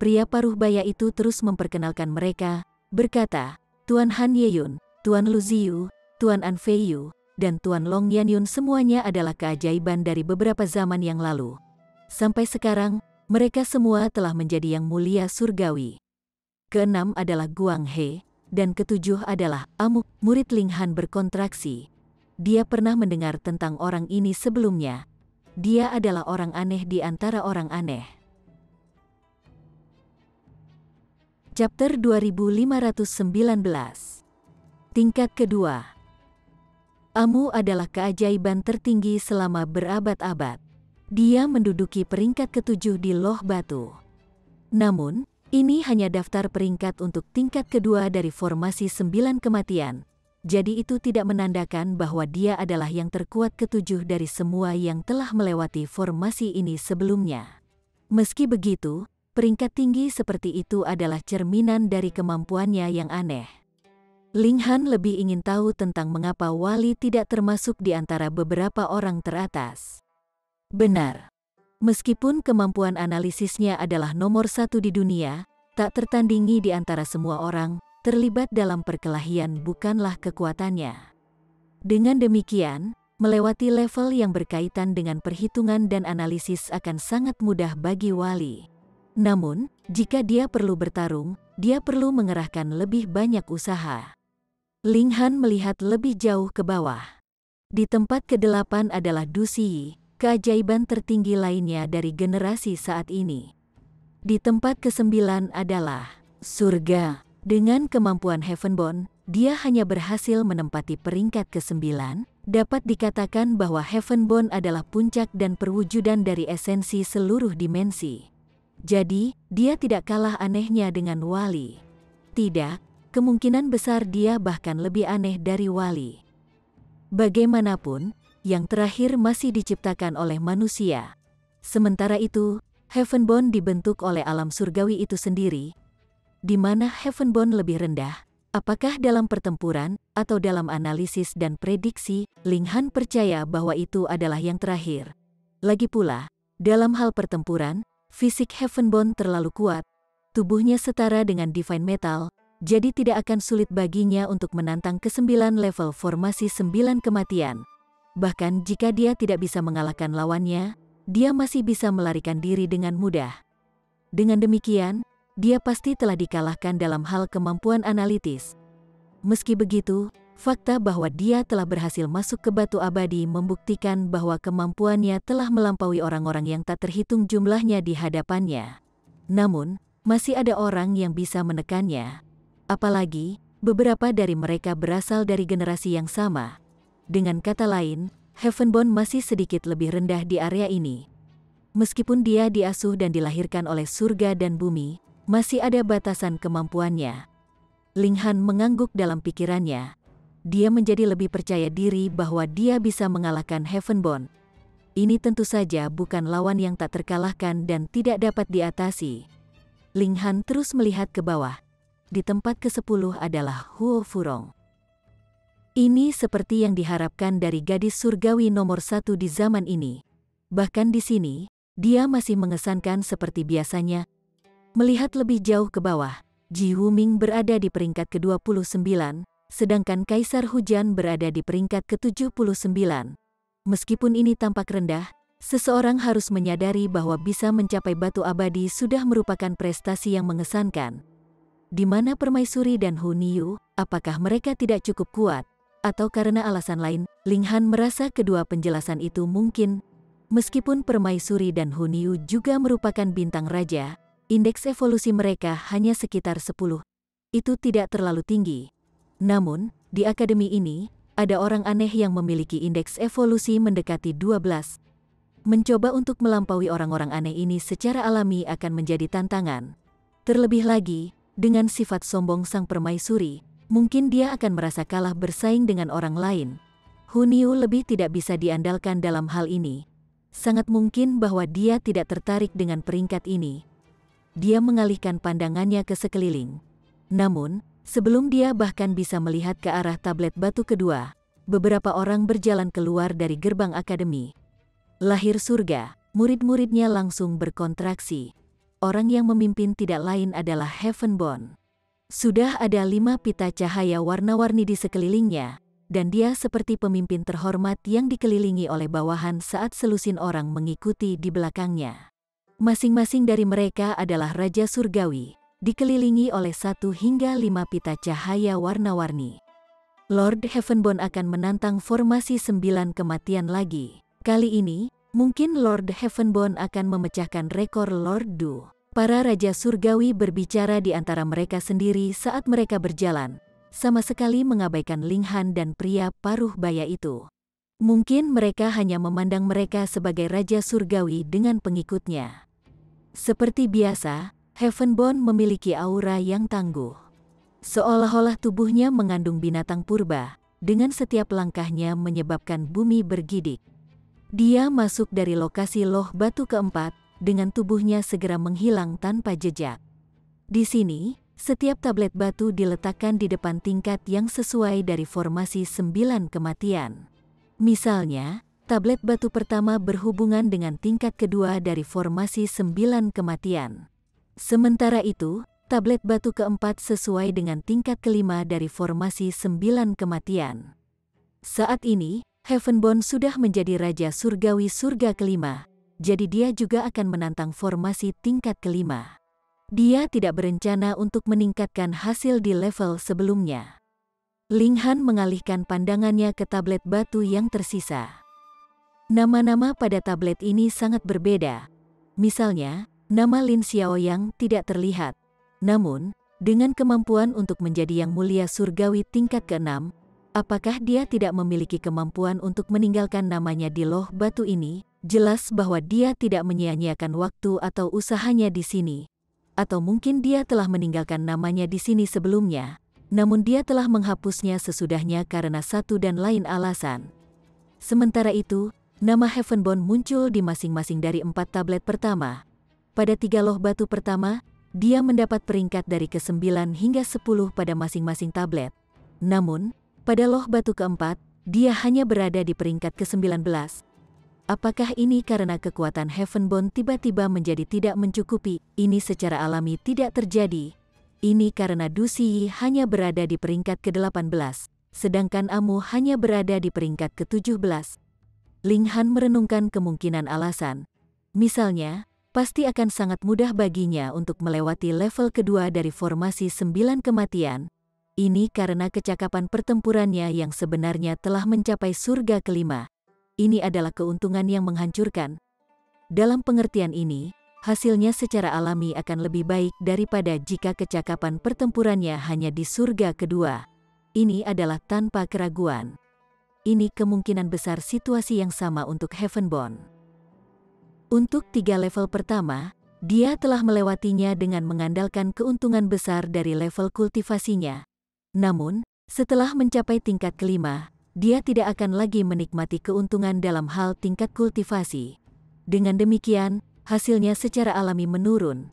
Pria paruh baya itu terus memperkenalkan mereka, berkata, "Tuan Han Yeyun, Tuan Lu Ziyu, Tuan An Feiyu, dan Tuan Long Yanyun semuanya adalah keajaiban dari beberapa zaman yang lalu. Sampai sekarang, mereka semua telah menjadi Yang Mulia Surgawi." Keenam adalah Guang He, dan ketujuh adalah Amuk. Murid Ling Han berkontraksi. Dia pernah mendengar tentang orang ini sebelumnya. Dia adalah orang aneh di antara orang aneh. Chapter 2519. Tingkat kedua. Amu adalah keajaiban tertinggi selama berabad-abad. Dia menduduki peringkat ke-7 di Loh Batu. Namun, ini hanya daftar peringkat untuk tingkat kedua dari formasi 9 kematian. Jadi itu tidak menandakan bahwa dia adalah yang terkuat ke-7 dari semua yang telah melewati formasi ini sebelumnya. Meski begitu, peringkat tinggi seperti itu adalah cerminan dari kemampuannya yang aneh. Ling Han lebih ingin tahu tentang mengapa Wali tidak termasuk di antara beberapa orang teratas. Benar. Meskipun kemampuan analisisnya adalah nomor 1 di dunia, tak tertandingi di antara semua orang, terlibat dalam perkelahian bukanlah kekuatannya. Dengan demikian, melewati level yang berkaitan dengan perhitungan dan analisis akan sangat mudah bagi Wali. Namun, jika dia perlu bertarung, dia perlu mengerahkan lebih banyak usaha. Ling Han melihat lebih jauh ke bawah. Di tempat ke-8 adalah Du Ziyi, keajaiban tertinggi lainnya dari generasi saat ini. Di tempat ke-9 adalah surga. Dengan kemampuan Heavenborn, dia hanya berhasil menempati peringkat ke-9. Dapat dikatakan bahwa Heavenborn adalah puncak dan perwujudan dari esensi seluruh dimensi. Jadi, dia tidak kalah anehnya dengan Wali. Tidak, kemungkinan besar dia bahkan lebih aneh dari Wali. Bagaimanapun, yang terakhir masih diciptakan oleh manusia. Sementara itu, Heavenborn dibentuk oleh alam surgawi itu sendiri. Di mana Heavenborn lebih rendah? Apakah dalam pertempuran, atau dalam analisis dan prediksi? Ling Han percaya bahwa itu adalah yang terakhir. Lagi pula, dalam hal pertempuran, fisik Heavenborn terlalu kuat. Tubuhnya setara dengan Divine Metal, jadi tidak akan sulit baginya untuk menantang ke-9 level formasi 9 kematian. Bahkan jika dia tidak bisa mengalahkan lawannya, dia masih bisa melarikan diri dengan mudah. Dengan demikian, dia pasti telah dikalahkan dalam hal kemampuan analitis. Meski begitu, fakta bahwa dia telah berhasil masuk ke batu abadi membuktikan bahwa kemampuannya telah melampaui orang-orang yang tak terhitung jumlahnya di hadapannya. Namun, masih ada orang yang bisa menekannya. Apalagi, beberapa dari mereka berasal dari generasi yang sama. Dengan kata lain, Heavenborn masih sedikit lebih rendah di area ini. Meskipun dia diasuh dan dilahirkan oleh surga dan bumi, masih ada batasan kemampuannya. Ling Han mengangguk dalam pikirannya. Dia menjadi lebih percaya diri bahwa dia bisa mengalahkan Heavenborn. Ini tentu saja bukan lawan yang tak terkalahkan dan tidak dapat diatasi. Ling Han terus melihat ke bawah. Di tempat ke-10 adalah Huo Furong. Ini seperti yang diharapkan dari gadis surgawi nomor 1 di zaman ini. Bahkan di sini, dia masih mengesankan seperti biasanya. Melihat lebih jauh ke bawah, Ji Wuming berada di peringkat ke-29, sedangkan Kaisar Hujan berada di peringkat ke-79. Meskipun ini tampak rendah, seseorang harus menyadari bahwa bisa mencapai batu abadi sudah merupakan prestasi yang mengesankan. Di mana Permaisuri dan Hu Niu, apakah mereka tidak cukup kuat? Atau karena alasan lain, Ling Han merasa kedua penjelasan itu mungkin. Meskipun Permaisuri dan Hu Niu juga merupakan bintang raja, indeks evolusi mereka hanya sekitar 10. Itu tidak terlalu tinggi. Namun, di akademi ini, ada orang aneh yang memiliki indeks evolusi mendekati 12. Mencoba untuk melampaui orang-orang aneh ini secara alami akan menjadi tantangan. Terlebih lagi, dengan sifat sombong sang Permaisuri, mungkin dia akan merasa kalah bersaing dengan orang lain. Hu Niu lebih tidak bisa diandalkan dalam hal ini. Sangat mungkin bahwa dia tidak tertarik dengan peringkat ini. Dia mengalihkan pandangannya ke sekeliling. Namun, sebelum dia bahkan bisa melihat ke arah tablet batu kedua, beberapa orang berjalan keluar dari gerbang akademi. Lahir surga, murid-muridnya langsung berkontraksi. Orang yang memimpin tidak lain adalah Heavenborn. Sudah ada 5 pita cahaya warna-warni di sekelilingnya, dan dia seperti pemimpin terhormat yang dikelilingi oleh bawahan saat selusin orang mengikuti di belakangnya. Masing-masing dari mereka adalah Raja Surgawi, dikelilingi oleh 1 hingga 5 pita cahaya warna-warni. Lord Heavenborn akan menantang formasi 9 kematian lagi. Kali ini, mungkin Lord Heavenborn akan memecahkan rekor Lord Du. Para Raja Surgawi berbicara di antara mereka sendiri saat mereka berjalan, sama sekali mengabaikan Ling Han dan pria paruh baya itu. Mungkin mereka hanya memandang mereka sebagai Raja Surgawi dengan pengikutnya. Seperti biasa, Heavenborn memiliki aura yang tangguh. Seolah-olah tubuhnya mengandung binatang purba, dengan setiap langkahnya menyebabkan bumi bergidik. Dia masuk dari lokasi loh batu keempat, dengan tubuhnya segera menghilang tanpa jejak. Di sini, setiap tablet batu diletakkan di depan tingkat yang sesuai dari formasi 9 kematian. Misalnya, tablet batu pertama berhubungan dengan tingkat kedua dari formasi 9 kematian. Sementara itu, tablet batu keempat sesuai dengan tingkat kelima dari formasi 9 kematian. Saat ini, Heavenborn sudah menjadi Raja Surgawi surga kelima, jadi dia juga akan menantang formasi tingkat kelima. Dia tidak berencana untuk meningkatkan hasil di level sebelumnya. Ling Han mengalihkan pandangannya ke tablet batu yang tersisa. Nama-nama pada tablet ini sangat berbeda. Misalnya, nama Lin Xiaoyang tidak terlihat. Namun, dengan kemampuan untuk menjadi yang mulia surgawi tingkat ke-6, apakah dia tidak memiliki kemampuan untuk meninggalkan namanya di loh batu ini? Jelas bahwa dia tidak menyia-nyiakan waktu atau usahanya di sini. Atau mungkin dia telah meninggalkan namanya di sini sebelumnya, namun dia telah menghapusnya sesudahnya karena satu dan lain alasan. Sementara itu, nama Heavenborn muncul di masing-masing dari 4 tablet pertama. Pada 3 loh batu pertama, dia mendapat peringkat dari ke-9 hingga 10 pada masing-masing tablet. Namun, pada loh batu keempat, dia hanya berada di peringkat ke-19. Apakah ini karena kekuatan Heavenborn tiba-tiba menjadi tidak mencukupi? Ini secara alami tidak terjadi. Ini karena Du Ziyi hanya berada di peringkat ke-18, sedangkan Amu hanya berada di peringkat ke-17. Ling Han merenungkan kemungkinan alasan. Misalnya, pasti akan sangat mudah baginya untuk melewati level kedua dari formasi 9 kematian. Ini karena kecakapan pertempurannya yang sebenarnya telah mencapai surga kelima. Ini adalah keuntungan yang menghancurkan. Dalam pengertian ini, hasilnya secara alami akan lebih baik daripada jika kecakapan pertempurannya hanya di surga kedua. Ini adalah tanpa keraguan. Ini kemungkinan besar situasi yang sama untuk Heavenborn. Untuk 3 level pertama, dia telah melewatinya dengan mengandalkan keuntungan besar dari level kultivasinya. Namun, setelah mencapai tingkat kelima, dia tidak akan lagi menikmati keuntungan dalam hal tingkat kultivasi. Dengan demikian, hasilnya secara alami menurun.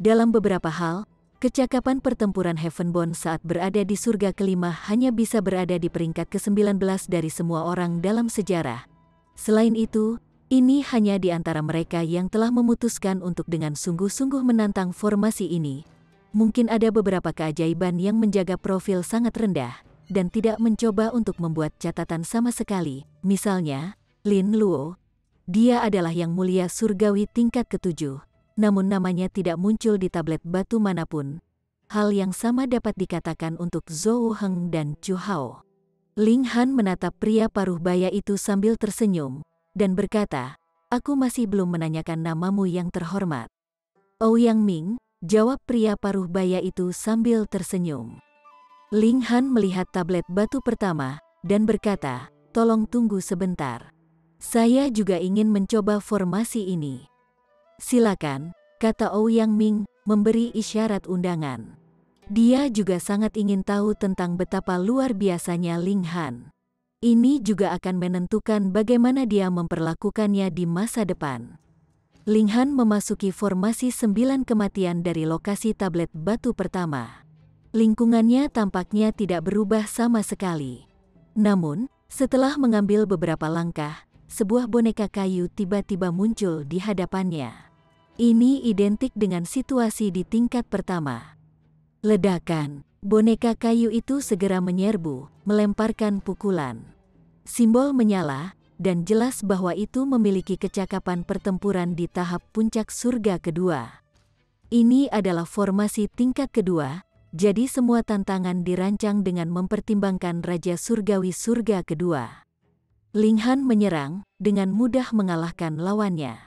Dalam beberapa hal, kecakapan pertempuran Heavenborn saat berada di surga kelima hanya bisa berada di peringkat ke-19 dari semua orang dalam sejarah. Selain itu, ini hanya di antara mereka yang telah memutuskan untuk dengan sungguh-sungguh menantang formasi ini. Mungkin ada beberapa keajaiban yang menjaga profil sangat rendah dan tidak mencoba untuk membuat catatan sama sekali. Misalnya, Lin Luo. Dia adalah yang mulia surgawi tingkat ke-7, namun namanya tidak muncul di tablet batu manapun. Hal yang sama dapat dikatakan untuk Zhou Heng dan Chu Hao. Ling Han menatap pria paruh baya itu sambil tersenyum dan berkata, "Aku masih belum menanyakan namamu yang terhormat." "Ouyang Ming," jawab pria paruh baya itu sambil tersenyum. Ling Han melihat tablet batu pertama dan berkata, "Tolong tunggu sebentar. Saya juga ingin mencoba formasi ini." "Silakan," kata Ouyang Ming, memberi isyarat undangan. Dia juga sangat ingin tahu tentang betapa luar biasanya Ling Han. Ini juga akan menentukan bagaimana dia memperlakukannya di masa depan. Ling Han memasuki formasi 9 kematian dari lokasi tablet batu pertama. Lingkungannya tampaknya tidak berubah sama sekali. Namun, setelah mengambil beberapa langkah, sebuah boneka kayu tiba-tiba muncul di hadapannya. Ini identik dengan situasi di tingkat pertama. Ledakan, boneka kayu itu segera menyerbu, melemparkan pukulan. Simbol menyala, dan jelas bahwa itu memiliki kecakapan pertempuran di tahap puncak surga kedua. Ini adalah formasi tingkat kedua, jadi semua tantangan dirancang dengan mempertimbangkan Raja Surgawi surga kedua. Ling Han menyerang, dengan mudah mengalahkan lawannya.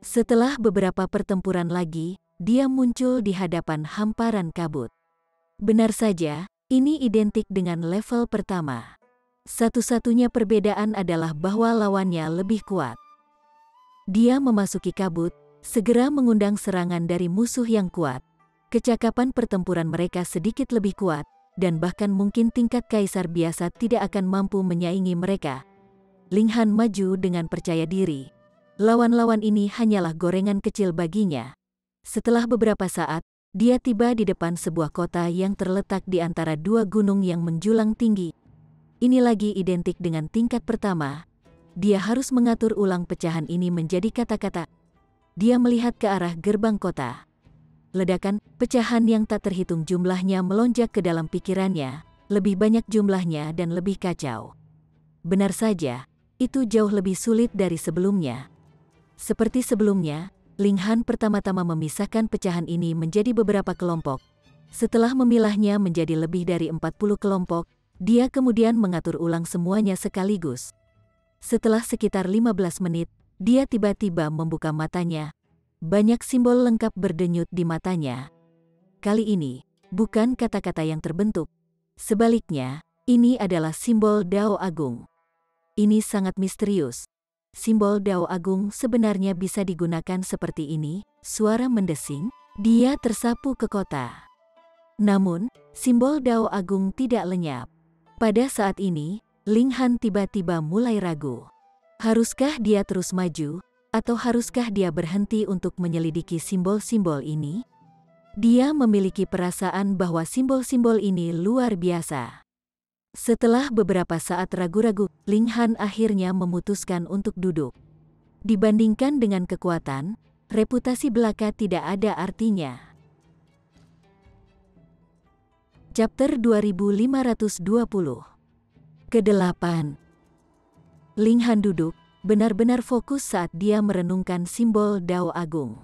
Setelah beberapa pertempuran lagi, dia muncul di hadapan hamparan kabut. Benar saja, ini identik dengan level pertama. Satu-satunya perbedaan adalah bahwa lawannya lebih kuat. Dia memasuki kabut, segera mengundang serangan dari musuh yang kuat. Kecakapan pertempuran mereka sedikit lebih kuat, dan bahkan mungkin tingkat kaisar biasa tidak akan mampu menyaingi mereka. Ling Han maju dengan percaya diri. Lawan-lawan ini hanyalah gorengan kecil baginya. Setelah beberapa saat, dia tiba di depan sebuah kota yang terletak di antara 2 gunung yang menjulang tinggi. Ini lagi identik dengan tingkat pertama. Dia harus mengatur ulang pecahan ini menjadi kata-kata. Dia melihat ke arah gerbang kota. Ledakan, pecahan yang tak terhitung jumlahnya melonjak ke dalam pikirannya, lebih banyak jumlahnya dan lebih kacau. Benar saja, itu jauh lebih sulit dari sebelumnya. Seperti sebelumnya, Ling Han pertama-tama memisahkan pecahan ini menjadi beberapa kelompok. Setelah memilahnya menjadi lebih dari 40 kelompok, dia kemudian mengatur ulang semuanya sekaligus. Setelah sekitar 15 menit, dia tiba-tiba membuka matanya. Banyak simbol lengkap berdenyut di matanya. Kali ini, bukan kata-kata yang terbentuk. Sebaliknya, ini adalah simbol Dao Agung. Ini sangat misterius. Simbol Dao Agung sebenarnya bisa digunakan seperti ini, suara mendesing, dia tersapu ke kota. Namun, simbol Dao Agung tidak lenyap. Pada saat ini, Ling Han tiba-tiba mulai ragu. Haruskah dia terus maju, atau haruskah dia berhenti untuk menyelidiki simbol-simbol ini? Dia memiliki perasaan bahwa simbol-simbol ini luar biasa. Setelah beberapa saat ragu-ragu, Ling Han akhirnya memutuskan untuk duduk. Dibandingkan dengan kekuatan, reputasi belaka tidak ada artinya. Chapter 2520. Ke-8. Ling Han duduk, benar-benar fokus saat dia merenungkan simbol Dao Agung.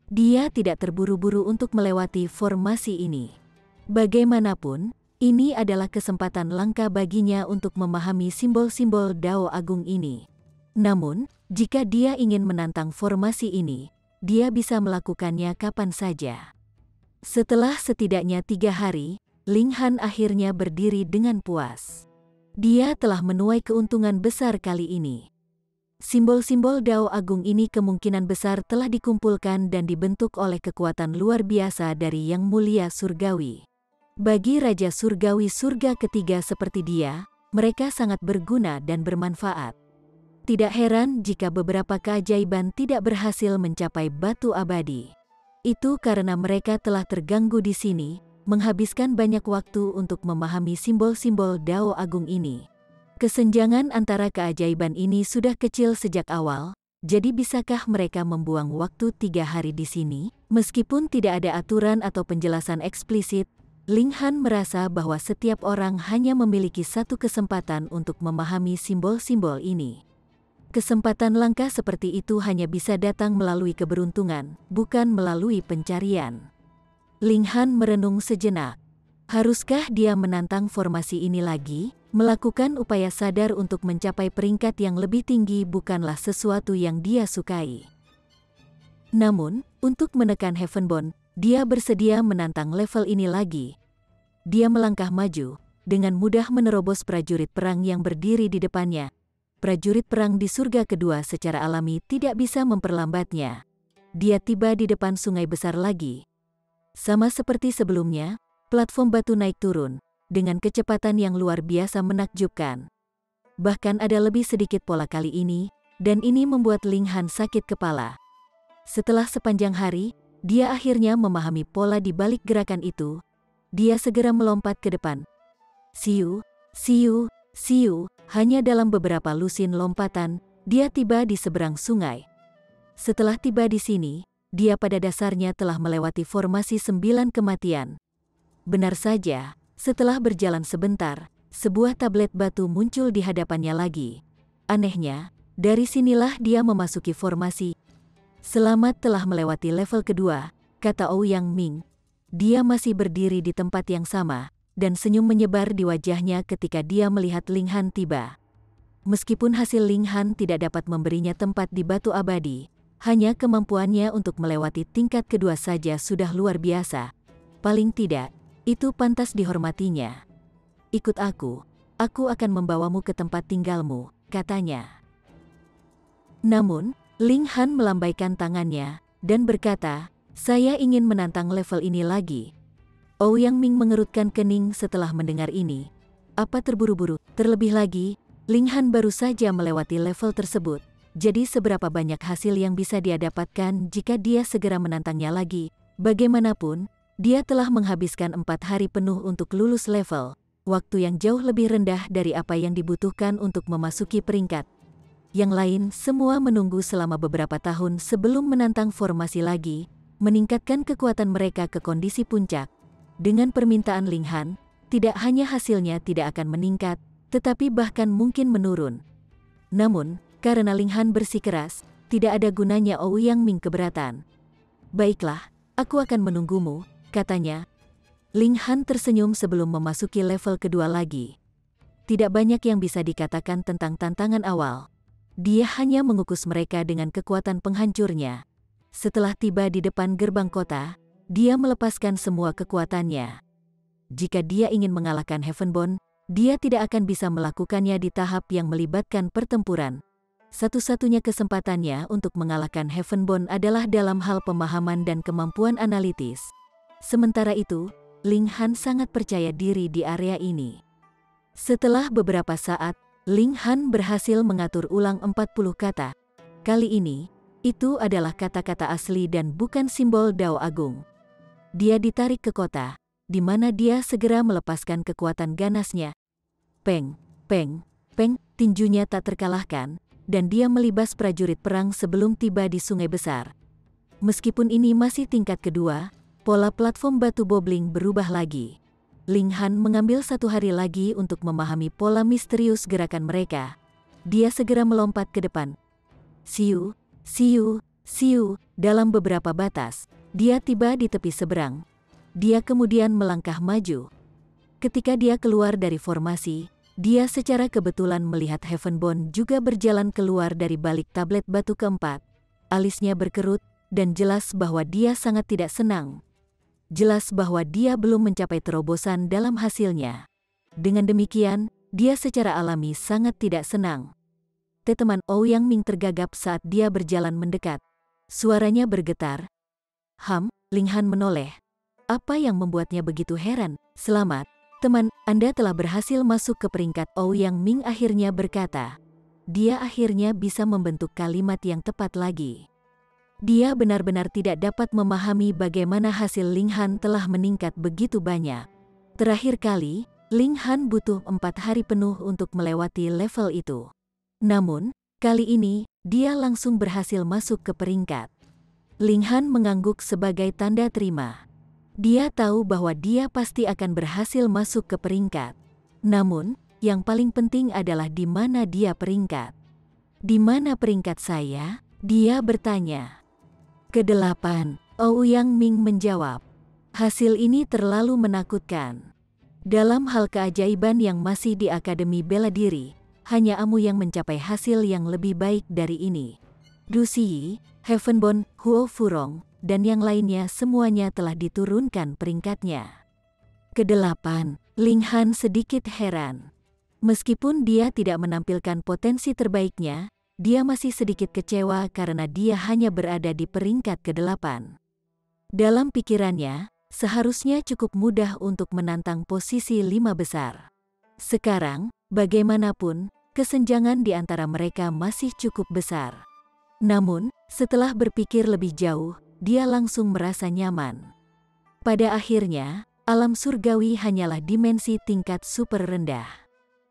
Dia tidak terburu-buru untuk melewati formasi ini. Bagaimanapun, Ini adalah kesempatan langka baginya untuk memahami simbol-simbol Dao Agung ini. Namun, jika dia ingin menantang formasi ini, dia bisa melakukannya kapan saja. Setelah setidaknya 3 hari, Ling Han akhirnya berdiri dengan puas. Dia telah menuai keuntungan besar kali ini. Simbol-simbol Dao Agung ini kemungkinan besar telah dikumpulkan dan dibentuk oleh kekuatan luar biasa dari Yang Mulia Surgawi. Bagi Raja Surgawi surga ketiga seperti dia, mereka sangat berguna dan bermanfaat. Tidak heran jika beberapa keajaiban tidak berhasil mencapai batu abadi. Itu karena mereka telah terganggu di sini, menghabiskan banyak waktu untuk memahami simbol-simbol Dao Agung ini. Kesenjangan antara keajaiban ini sudah kecil sejak awal, jadi bisakah mereka membuang waktu 3 hari di sini? Meskipun tidak ada aturan atau penjelasan eksplisit, Ling Han merasa bahwa setiap orang hanya memiliki satu kesempatan untuk memahami simbol-simbol ini. Kesempatan langka seperti itu hanya bisa datang melalui keberuntungan, bukan melalui pencarian. Ling Han merenung sejenak. Haruskah dia menantang formasi ini lagi? Melakukan upaya sadar untuk mencapai peringkat yang lebih tinggi bukanlah sesuatu yang dia sukai. Namun, untuk menekan Heavenborn, dia bersedia menantang level ini lagi. Dia melangkah maju, dengan mudah menerobos prajurit perang yang berdiri di depannya. Prajurit perang di surga kedua secara alami tidak bisa memperlambatnya. Dia tiba di depan sungai besar lagi. Sama seperti sebelumnya, platform batu naik turun, dengan kecepatan yang luar biasa menakjubkan. Bahkan ada lebih sedikit pola kali ini, dan ini membuat Ling Han sakit kepala. Setelah sepanjang hari, dia akhirnya memahami pola di balik gerakan itu. Dia segera melompat ke depan. Siu, siu, siu, hanya dalam beberapa lusin lompatan, dia tiba di seberang sungai. Setelah tiba di sini, dia pada dasarnya telah melewati formasi 9 kematian. Benar saja, setelah berjalan sebentar, sebuah tablet batu muncul di hadapannya lagi. Anehnya, dari sinilah dia memasuki formasi. Selamat telah melewati level kedua, kata Ouyang Ming. Dia masih berdiri di tempat yang sama, dan senyum menyebar di wajahnya ketika dia melihat Ling Han tiba. Meskipun hasil Ling Han tidak dapat memberinya tempat di batu abadi, hanya kemampuannya untuk melewati tingkat kedua saja sudah luar biasa. Paling tidak, itu pantas dihormatinya. Ikut aku akan membawamu ke tempat tinggalmu, katanya. Namun, Ling Han melambaikan tangannya, dan berkata, saya ingin menantang level ini lagi. Ouyang Ming mengerutkan kening setelah mendengar ini. Apa terburu-buru? Terlebih lagi, Ling Han baru saja melewati level tersebut. Jadi seberapa banyak hasil yang bisa dia dapatkan jika dia segera menantangnya lagi? Bagaimanapun, dia telah menghabiskan 4 hari penuh untuk lulus level. Waktu yang jauh lebih rendah dari apa yang dibutuhkan untuk memasuki peringkat. Yang lain semua menunggu selama beberapa tahun sebelum menantang formasi lagi, meningkatkan kekuatan mereka ke kondisi puncak. Dengan permintaan Ling Han, tidak hanya hasilnya tidak akan meningkat, tetapi bahkan mungkin menurun. Namun, karena Ling Han bersikeras, tidak ada gunanya Ouyang Ming keberatan. Baiklah, aku akan menunggumu, katanya. Ling Han tersenyum sebelum memasuki level kedua lagi. Tidak banyak yang bisa dikatakan tentang tantangan awal. Dia hanya mengukus mereka dengan kekuatan penghancurnya. Setelah tiba di depan gerbang kota, dia melepaskan semua kekuatannya. Jika dia ingin mengalahkan Heavenborn, dia tidak akan bisa melakukannya di tahap yang melibatkan pertempuran. Satu-satunya kesempatannya untuk mengalahkan Heavenborn adalah dalam hal pemahaman dan kemampuan analitis. Sementara itu, Ling Han sangat percaya diri di area ini. Setelah beberapa saat, Ling Han berhasil mengatur ulang 40 kata. Kali ini, itu adalah kata-kata asli dan bukan simbol Dao Agung. Dia ditarik ke kota, di mana dia segera melepaskan kekuatan ganasnya. Peng, peng, peng, tinjunya tak terkalahkan, dan dia melibas prajurit perang sebelum tiba di sungai besar. Meskipun ini masih tingkat kedua, pola platform batu bobling berubah lagi. Ling Han mengambil 1 hari lagi untuk memahami pola misterius gerakan mereka. Dia segera melompat ke depan. Siu, siu, siu, dalam beberapa batas. Dia tiba di tepi seberang. Dia kemudian melangkah maju. Ketika dia keluar dari formasi, dia secara kebetulan melihat Heavenborn juga berjalan keluar dari balik tablet batu keempat. Alisnya berkerut, dan jelas bahwa dia sangat tidak senang. Jelas bahwa dia belum mencapai terobosan dalam hasilnya. Dengan demikian, dia secara alami sangat tidak senang. Teman Ouyang Ming tergagap saat dia berjalan mendekat. Suaranya bergetar. Ling Han menoleh. Apa yang membuatnya begitu heran? Selamat, teman, Anda telah berhasil masuk ke peringkat. Ouyang Ming akhirnya berkata. Dia akhirnya bisa membentuk kalimat yang tepat lagi. Dia benar-benar tidak dapat memahami bagaimana hasil Ling Han telah meningkat begitu banyak. Terakhir kali, Ling Han butuh 4 hari penuh untuk melewati level itu. Namun, kali ini, dia langsung berhasil masuk ke peringkat. Ling Han mengangguk sebagai tanda terima. Dia tahu bahwa dia pasti akan berhasil masuk ke peringkat. Namun, yang paling penting adalah di mana dia peringkat. Di mana peringkat saya? Dia bertanya. Ke-8, Ouyang Ming menjawab. Hasil ini terlalu menakutkan. Dalam hal keajaiban yang masih di Akademi Bela Diri, hanya Amu yang mencapai hasil yang lebih baik dari ini. Du Ziyi, Heavenborn, Huo Furong, dan yang lainnya semuanya telah diturunkan peringkatnya. Ke-8, Ling Han sedikit heran. Meskipun dia tidak menampilkan potensi terbaiknya, dia masih sedikit kecewa karena dia hanya berada di peringkat ke-8. Dalam pikirannya, seharusnya cukup mudah untuk menantang posisi 5 besar. Sekarang, bagaimanapun, kesenjangan di antara mereka masih cukup besar. Namun, setelah berpikir lebih jauh, dia langsung merasa nyaman. Pada akhirnya, alam surgawi hanyalah dimensi tingkat super rendah.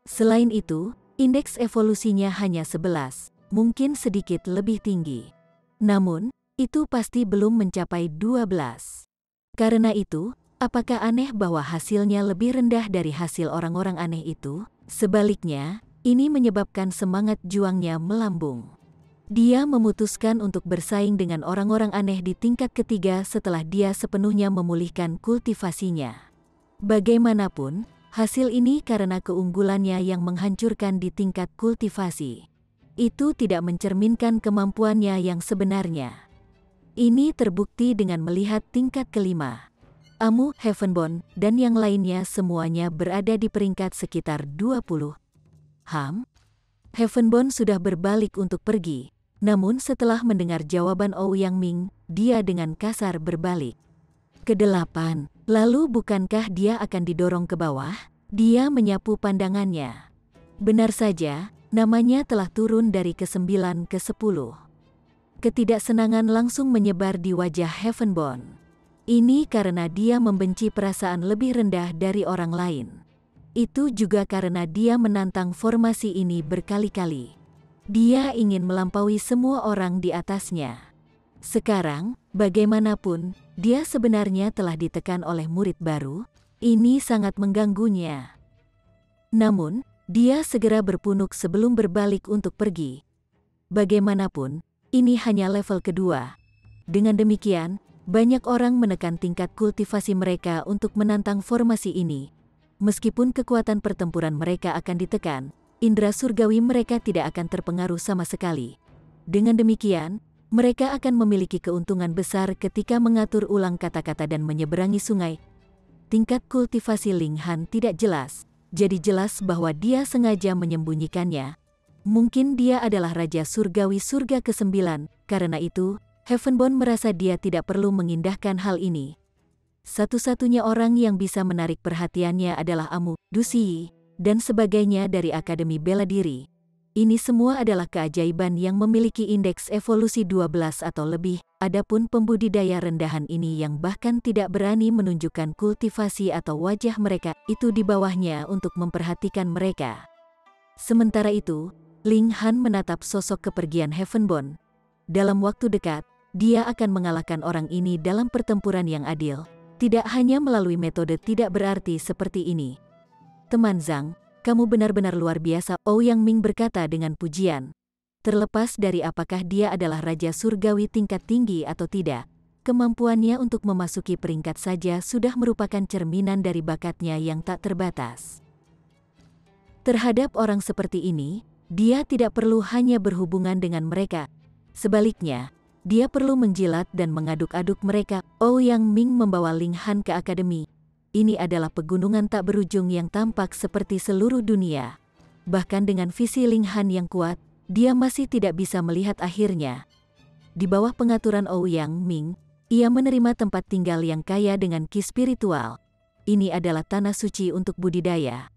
Selain itu, indeks evolusinya hanya 11, mungkin sedikit lebih tinggi. Namun, itu pasti belum mencapai 12. Karena itu, apakah aneh bahwa hasilnya lebih rendah dari hasil orang-orang aneh itu? Sebaliknya, ini menyebabkan semangat juangnya melambung. Dia memutuskan untuk bersaing dengan orang-orang aneh di tingkat ketiga setelah dia sepenuhnya memulihkan kultivasinya. Bagaimanapun, hasil ini karena keunggulannya yang menghancurkan di tingkat kultivasi. Itu tidak mencerminkan kemampuannya yang sebenarnya. Ini terbukti dengan melihat tingkat kelima. Amu, Heavenborn, dan yang lainnya semuanya berada di peringkat sekitar 20. Heavenborn sudah berbalik untuk pergi. Namun setelah mendengar jawaban Ouyang Ming, dia dengan kasar berbalik. Ke-8, lalu bukankah dia akan didorong ke bawah? Dia menyapu pandangannya. Benar saja, namanya telah turun dari ke-9 ke 10. Ketidaksenangan langsung menyebar di wajah Heavenborn. Ini karena dia membenci perasaan lebih rendah dari orang lain. Itu juga karena dia menantang formasi ini berkali-kali. Dia ingin melampaui semua orang di atasnya. Sekarang, bagaimanapun, dia sebenarnya telah ditekan oleh murid baru. Ini sangat mengganggunya. Namun, dia segera berpunuk sebelum berbalik untuk pergi. Bagaimanapun, ini hanya level kedua. Dengan demikian, banyak orang menekan tingkat kultivasi mereka untuk menantang formasi ini. Meskipun kekuatan pertempuran mereka akan ditekan, indera surgawi mereka tidak akan terpengaruh sama sekali. Dengan demikian, mereka akan memiliki keuntungan besar ketika mengatur ulang kata-kata dan menyeberangi sungai. Tingkat kultivasi Ling Han tidak jelas, jadi jelas bahwa dia sengaja menyembunyikannya. Mungkin dia adalah Raja Surgawi Surga ke-9, karena itu, Heavenborn merasa dia tidak perlu mengindahkan hal ini. Satu-satunya orang yang bisa menarik perhatiannya adalah Amu, Du Ziyi, dan sebagainya dari Akademi Bela Diri. Ini semua adalah keajaiban yang memiliki indeks evolusi 12 atau lebih, adapun pembudidaya rendahan ini yang bahkan tidak berani menunjukkan kultivasi atau wajah mereka, itu di bawahnya untuk memperhatikan mereka. Sementara itu, Ling Han menatap sosok kepergian Heavenborn. Dalam waktu dekat, dia akan mengalahkan orang ini dalam pertempuran yang adil, tidak hanya melalui metode tidak berarti seperti ini. Teman Zhang, kamu benar-benar luar biasa, Ouyang Ming berkata dengan pujian. Terlepas dari apakah dia adalah Raja Surgawi tingkat tinggi atau tidak, kemampuannya untuk memasuki peringkat saja sudah merupakan cerminan dari bakatnya yang tak terbatas. Terhadap orang seperti ini, dia tidak perlu hanya berhubungan dengan mereka. Sebaliknya, dia perlu menjilat dan mengaduk-aduk mereka. Ouyang Ming membawa Ling Han ke akademi. Ini adalah pegunungan tak berujung yang tampak seperti seluruh dunia. Bahkan dengan visi Ling Han yang kuat, dia masih tidak bisa melihat akhirnya. Di bawah pengaturan Ouyang Ming, ia menerima tempat tinggal yang kaya dengan ki spiritual. Ini adalah tanah suci untuk budidaya.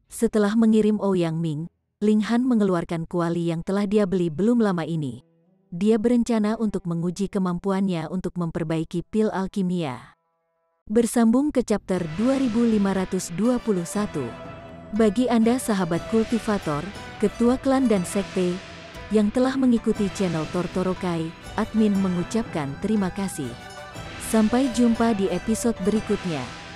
Setelah mengirim Ouyang Ming, Ling Han mengeluarkan kuali yang telah dia beli belum lama ini. Dia berencana untuk menguji kemampuannya untuk memperbaiki pil alkimia. Bersambung ke chapter 2521. Bagi Anda sahabat kultivator, ketua klan dan sekte, yang telah mengikuti channel Tortorokai, admin mengucapkan terima kasih. Sampai jumpa di episode berikutnya.